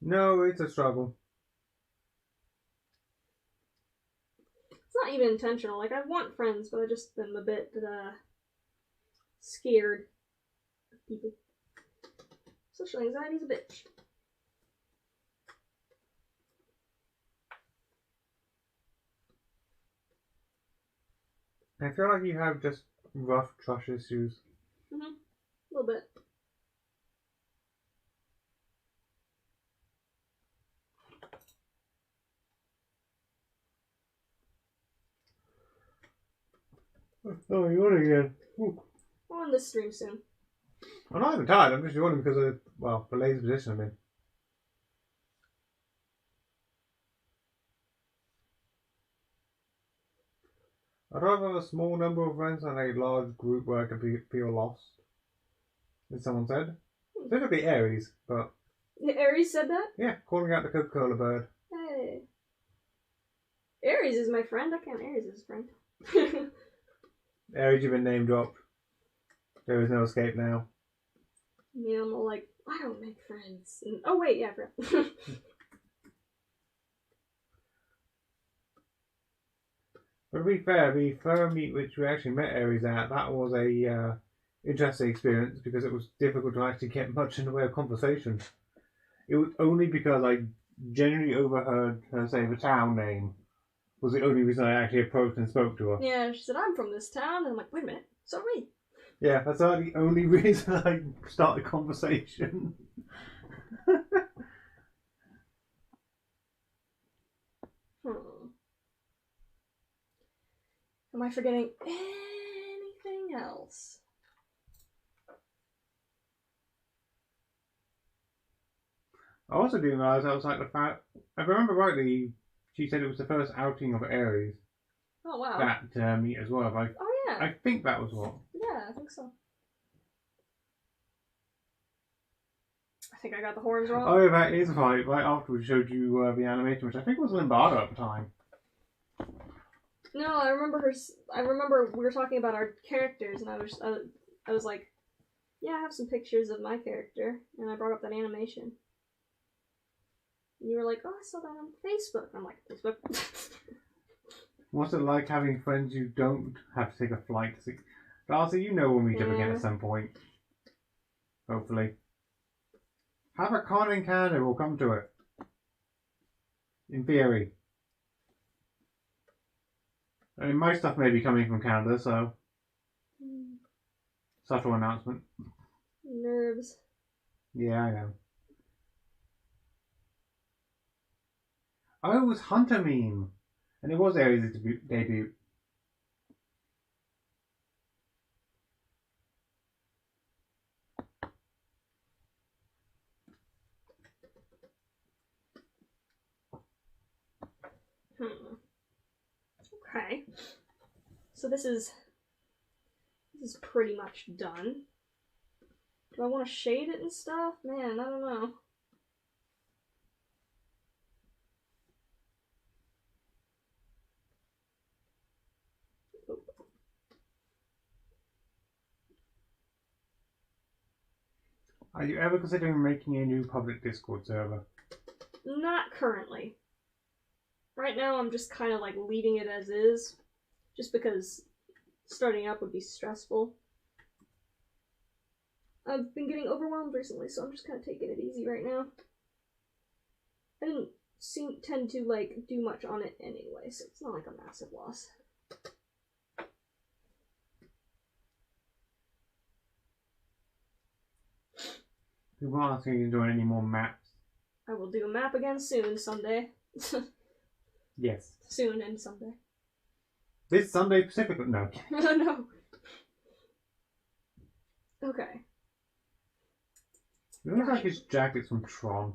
No, it's a struggle. It's not even intentional. Like, I want friends, but I just am a bit scared of people. Social anxiety's a bitch. I feel like you have just rough trust issues. A little bit. Oh, you want again? I'll end this stream soon. I'm not even tired. I'm just yawning because of, well, the lazy position I'm in. I'd rather have a small number of friends than a large group where I can feel lost. As someone said. Specifically Aries, but... Aries said that? Yeah, calling out the Coca-Cola bird. Hey. Aries is my friend. I count Aries as a friend. Aries, you've been name dropped. There is no escape now. Yeah, I'm all like, I don't make friends. And, oh wait, yeah, I forgot. But to be fair, the firm meet which we actually met Aries at, that was a interesting experience because it was difficult to actually get much in the way of conversation. It was only because I genuinely overheard her say the town name was the only reason I actually approached and spoke to her. Yeah, she said, I'm from this town. And I'm like, wait a minute, so are we. Yeah, that's like the only reason I started a conversation. Am I forgetting anything else? I also didn't realise I was like the fact. If I remember rightly, she said it was the first outing of Aries. Oh, wow. That meet as well. Oh, yeah. I think that was what. Yeah, I think so. I think I got the horns wrong. Oh, yeah, that is right. Right after we showed you the animation, which I think was Lombardo at the time. No, I remember her. I remember we were talking about our characters, and I was like, yeah, I have some pictures of my character, and I brought up that animation. And you were like, oh, I saw that on Facebook. I'm like, Facebook? What's it like having friends you don't have to take a flight to see? Darcy, you know we'll meet up again at some point. Hopefully. Have a con in Canada, we'll come to it. In theory. I mean, my stuff may be coming from Canada, so... Subtle announcement. Nerves. Yeah, I know. Oh, it was Hunter Meme. And it was Aries' debut. Okay. So this is pretty much done. Do I want to shade it and stuff? Man, I don't know. Are you ever considering making a new public Discord server? Not currently. Right now I'm just kind of like leaving it as is, just because starting up would be stressful. I've been getting overwhelmed recently, so I'm just kind of taking it easy right now. I didn't tend to like do much on it anyway, so it's not like a massive loss. People are asking you to join any more maps. I will do a map again soon, someday. Yes. Soon and someday. This Sunday Pacific. No. No. Okay. It looks like his jacket's from Tron.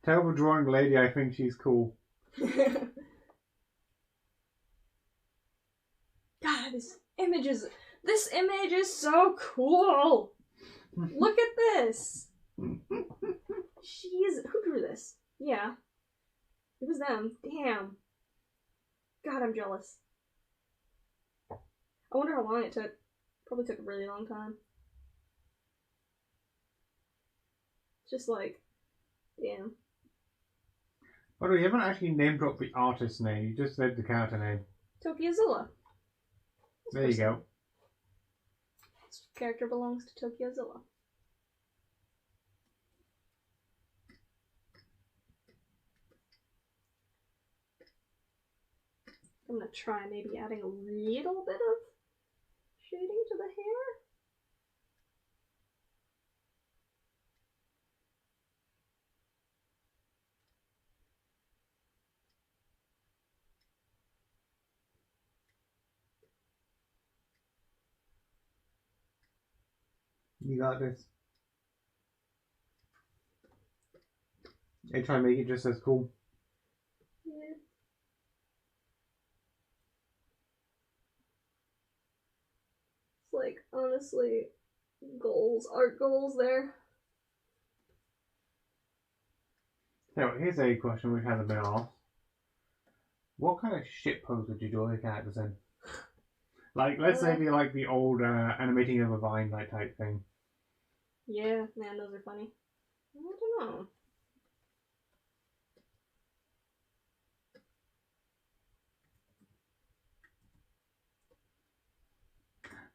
Tell the drawing lady I think she's cool. God, this image is so cool. Look at this. Jeez, who drew this? Yeah, it was them. Damn. God, I'm jealous. I wonder how long it took. Probably took a really long time. Just like, damn. By the way, you haven't actually name dropped the artist's name. You just said the character name. Tokiozilla. There you go. This character belongs to Tokiozilla. I'm gonna try maybe adding a little bit of shading to the hair. You got this. Hey, try and make it just as cool. Yeah. It's like, honestly, art goals there. So, here's a question which hasn't been asked. What kind of shit pose would you draw your characters in? Like, let's say they like the old animating of a vine like type thing. Yeah, man, those are funny. I don't know.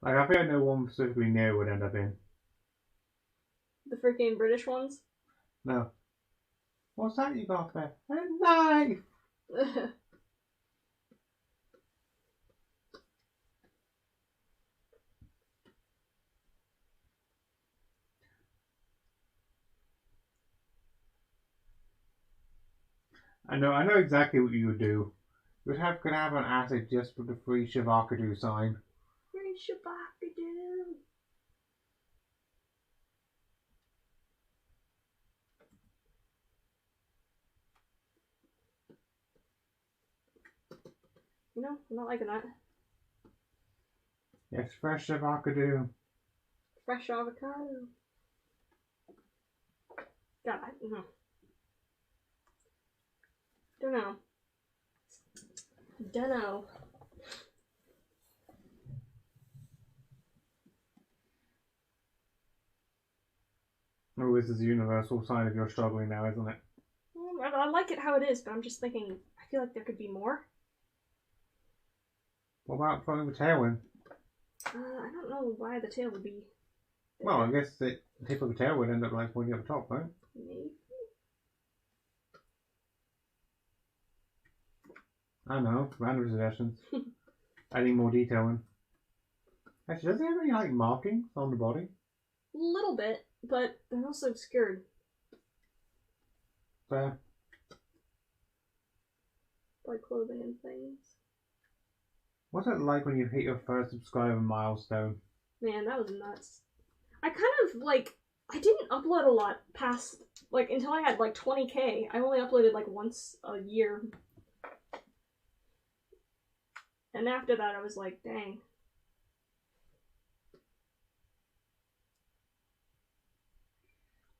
Like, I think I know one specifically Neo would end up in. The freaking British ones? No. What's that you got there? A knife! I know exactly what you would do. You would could have an acid just for the free Shavakadu sign. Free Shavakadu. You know, I'm not liking that. Yes, fresh Shavakadu. Fresh avocado. God, don't know. Dunno. Oh, this is a universal sign of you're struggling now, isn't it? I like it how it is, but I'm just thinking, I feel like there could be more. What about throwing the tail in? I don't know why the tail would be there. Well, I guess the tip of the tail would end up like pointing at the top, right? Maybe. I don't know. Random suggestions. Adding more detail in. Actually, does he have any like markings on the body? A little bit, but they're also obscured. Fair. By clothing and things. What's it like when you hit your first subscriber milestone? Man, that was nuts. I kind of, like, I didn't upload a lot past, like, until I had, like, 20k. I only uploaded, like, once a year. And after that, I was like, dang.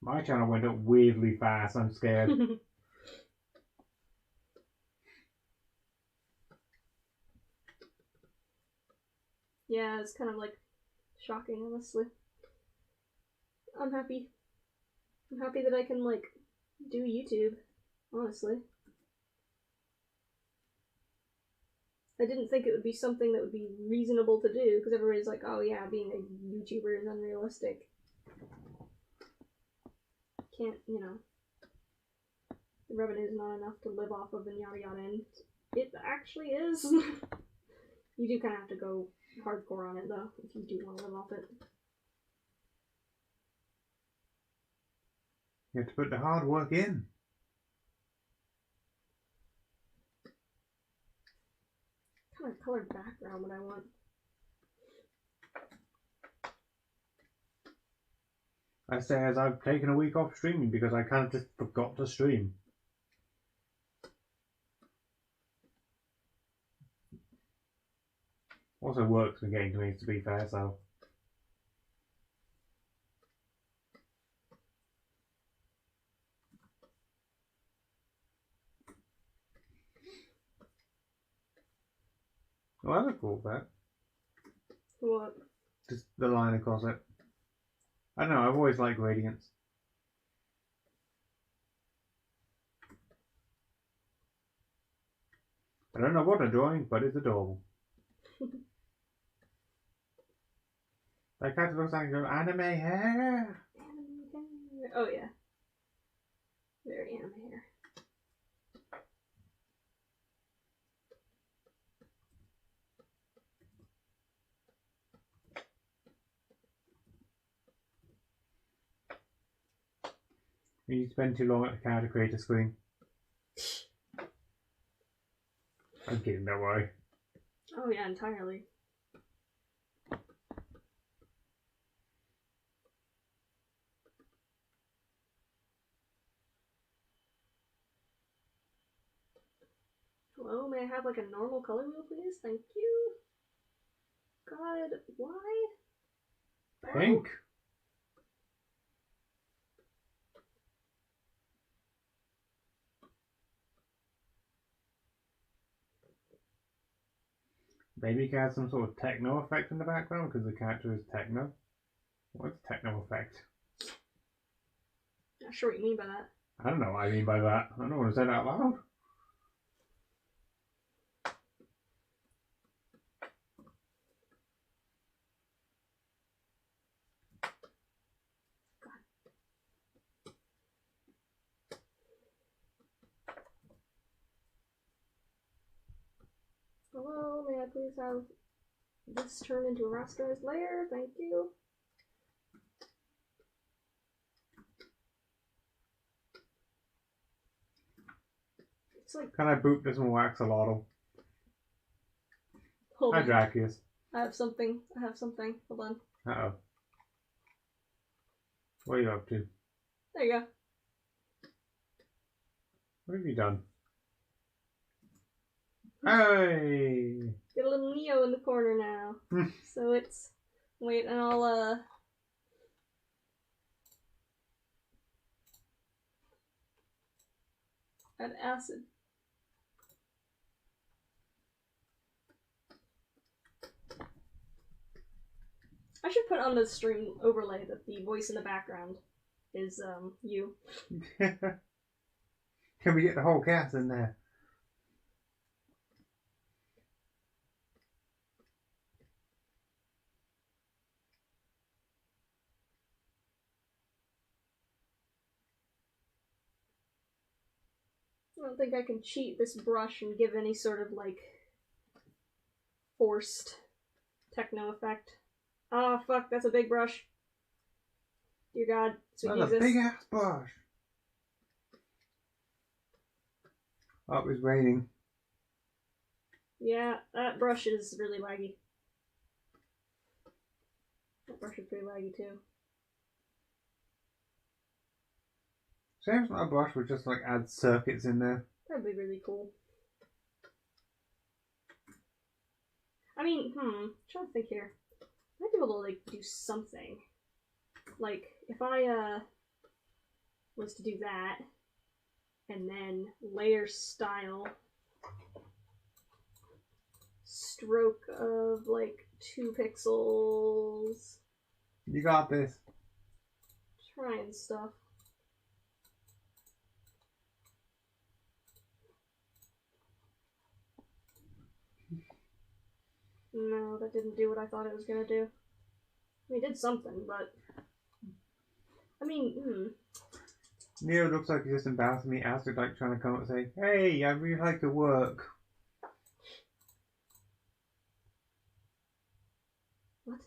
My channel went up weirdly fast, I'm scared. Yeah, it's kind of, like, shocking, honestly. I'm happy. I'm happy that I can, like, do YouTube, honestly. I didn't think it would be something that would be reasonable to do, because everybody's like, oh yeah, being a YouTuber is unrealistic. Can't, you know, the revenue's not enough to live off of and yada yada, and it actually is. You do kind of have to go hardcore on it, though, if you do want to live off it. You have to put the hard work in. What kind of colored background would I want? I say as I've taken a week off streaming because I kind of just forgot to stream. Also work's been getting to me, to be fair, so... Well, that's a cool bit. What? Just the line across it. I don't know, I've always liked gradients. I don't know what I'm drawing, but it's adorable. That cat looks like your anime hair. Anime hair. Oh yeah. Very anime hair. You spend too long at the character creator screen. I'm kidding, don't worry. Oh yeah, entirely. Hello, may I have like a normal color wheel, please? Thank you. God, why? Pink. Maybe you can add some sort of techno effect in the background because the character is techno. What's techno effect? Not sure what you mean by that. I don't know what I mean by that. I don't want to say that out loud. please have this turn into a rasterized layer? Thank you. It's like... Can I boot this and wax a lot? Hold Hi, on. Drakius. I have something. Hold on. Uh-oh. What are you up to? There you go. What have you done? Hey! Get a little Neo in the corner now. So it's... Wait, and I'll, add acid. I should put on the stream overlay that the voice in the background is, you. Can we get the whole cast in there? I don't think I can cheat this brush and give any sort of, like, forced techno effect. Oh, fuck, that's a big brush. Dear God, sweet That's Jesus. a big ass brush. Oh, it's raining. Yeah, that brush is really laggy. That brush is pretty laggy, too. Shame it's not a brush which just like adds circuits in there. That'd be really cool. I mean, I'm trying to think here. I might be able to, like, do something. Like, if I, was to do that, and then layer style, stroke of, like, 2 pixels. You got this. Trying stuff. No, that didn't do what I thought it was gonna do. I mean, it did something, but... I mean, Neo looks like he's just embarrassing me. Acid like trying to come up and say, "Hey, I really like your work." What?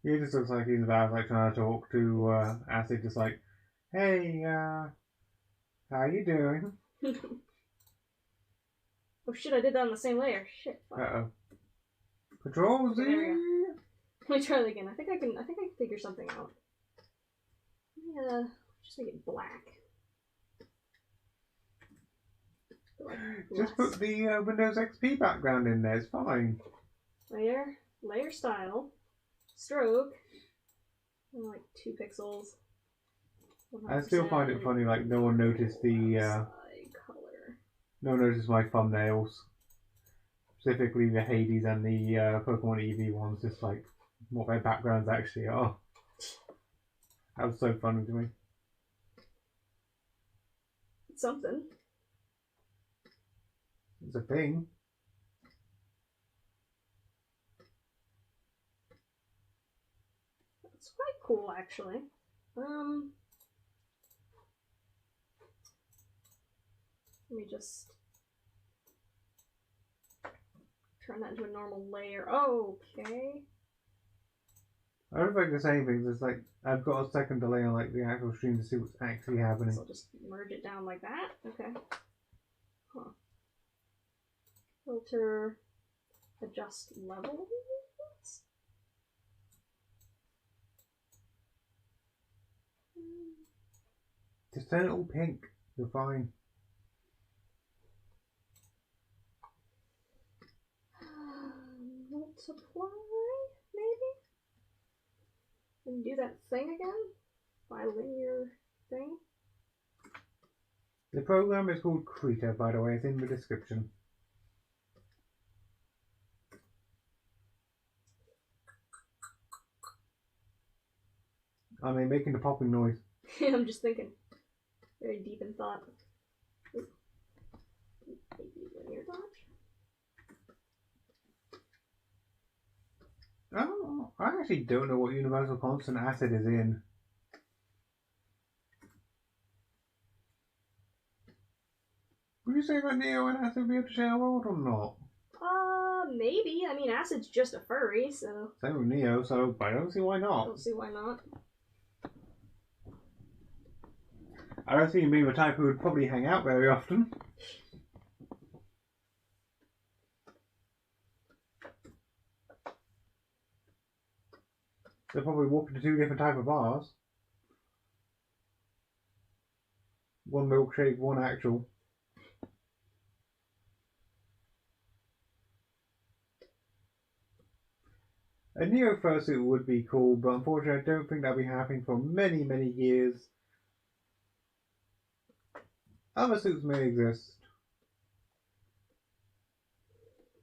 He just looks like he's embarrassed, like trying to talk to Acid, just like, "Hey, how you doing?" Oh shit, I did that on the same layer. Shit. Fuck. Uh-oh. Control Z! Okay, there we go. Let me try that again. I think I can figure something out. Let me, just make it black. Like Just put the Windows XP background in there, it's fine. Layer style, stroke, and like 2 pixels. I still find it funny, like no one noticed the color. no one noticed my thumbnails. Specifically the Hades and the Pokemon EV ones, just like what their backgrounds actually are. That was so funny to me. It's something. It's a thing. It's quite cool, actually. Let me just turn that into a normal layer. Oh, okay. I don't think there's anything. There's like I've got a second delay on like the actual stream to see what's actually happening. So I'll just merge it down like that. Okay. Huh. Filter, adjust levels. Just turn it all pink. You're fine. Multiply, maybe? And do that thing again? Bilinear thing? The program is called Krita, by the way. It's in the description. Are they making the popping noise? I'm just thinking. Very deep in thought. Maybe linear dodge? Oh, I actually don't know what universal constant acid is in. Would you say that Neo and Acid will be able to share a world or not? Maybe. I mean, Acid's just a furry, so... Same with Neo, so I don't see why I not. don't see why not. I don't see him being the type who would probably hang out very often. They'll probably walk into 2 different type of bars. One milkshake, one actual. A Neo fursuit would be cool, but unfortunately I don't think that'll be happening for many, many years. Other suits may exist.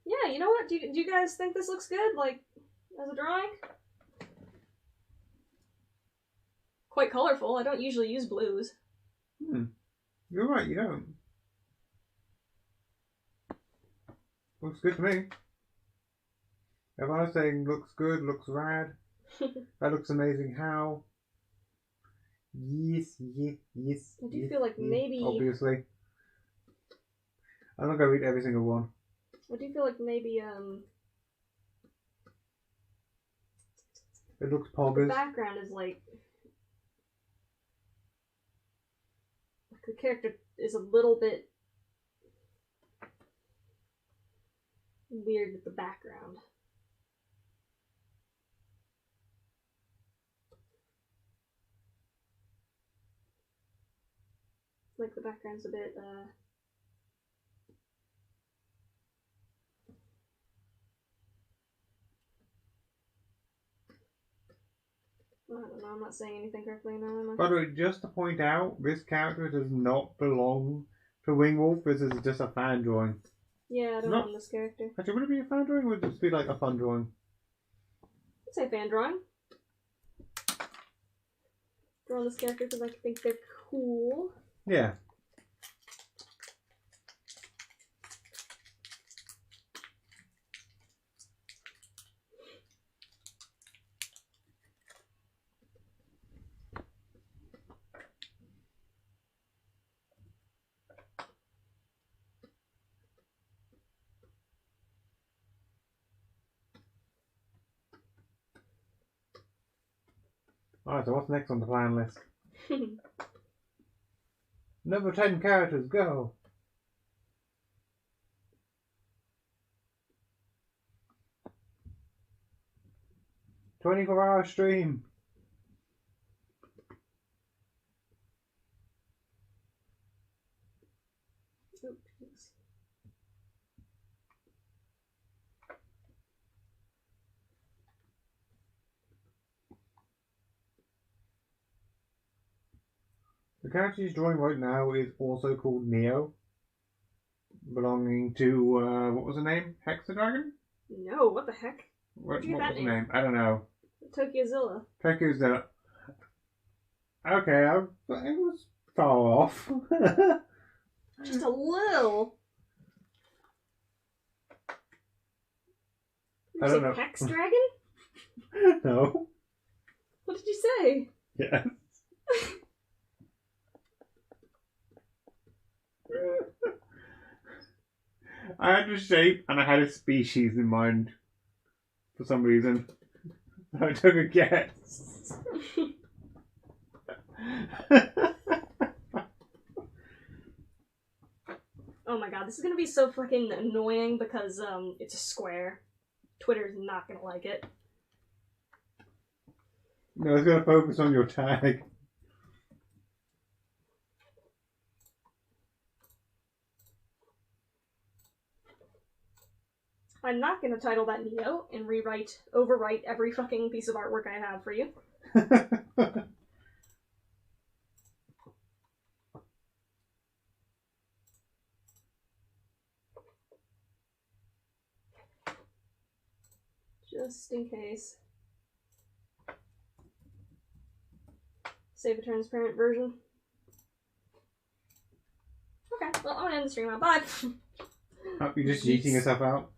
Yeah, you know what? Do you guys think this looks good? Like, as a drawing? Quite colorful. I don't usually use blues. You're right, you don't. Looks good to me. Everyone's saying looks good, looks rad. That looks amazing. How? Yes. I do feel like maybe... Obviously. I'm not going to read every single one. I do feel like maybe, It looks the poggers. background is like the character is a little bit weird with the background. Like the background's a bit, I don't know, I'm not saying anything correctly now, am I? By the way, just to point out, this character does not belong to Wingwolf. This is just a fan drawing. Yeah, I don't own this character. Actually, would it be a fan drawing or would it just be like a fun drawing? I'd say fan drawing. Draw this character because I think they're cool. Yeah. Alright, so what's next on the plan list? Number 10 characters, go! "24-hour stream." Oh, jeez. The character he's drawing right now is also called Neo, belonging to, what was the name? Hexadragon? No, what the heck? What Where'd you get was that the name? name? I don't know. Tokyozilla. Peku's okay, it was far off. Just a little. I don't know. Hex Dragon? No. What did you say? Yes. I had a shape and I had a species in mind for some reason. So I took a guess. Oh my god, this is gonna be so fucking annoying because it's a square. Twitter's not gonna like it. No, it's gonna focus on your tag. I'm not gonna title that Neo and overwrite every fucking piece of artwork I have for you. Just in case. Save a transparent version. Okay, well, I'm gonna end the stream now. Bye! Oh, you're just yeeting yourself out?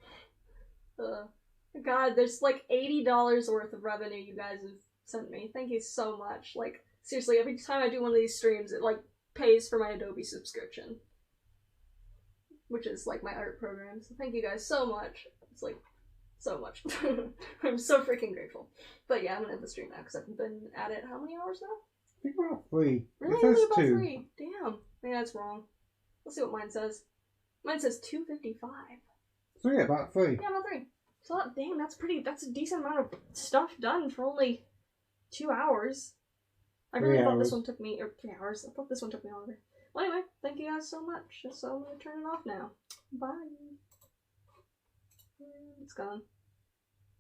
God, there's like $80 worth of revenue you guys have sent me. Thank you so much. Like, seriously, every time I do one of these streams, it like pays for my Adobe subscription. Which is like my art program, so thank you guys so much. It's like so much. I'm so freaking grateful. But yeah, I'm gonna end the stream now because I've been at it how many hours now? I think about 3. Really? It says Only about 2. 3. Damn. Yeah, that's wrong. Let's see what mine says. Mine says 2:55. So yeah, about 3. Yeah, about 3. So dang, that's a decent amount of stuff done for only 2 hours. I really 3 thought this hours. one took me, or 3 hours. I thought this one took me longer. Well, anyway, thank you guys so much. So I'm gonna turn it off now. Bye. It's gone.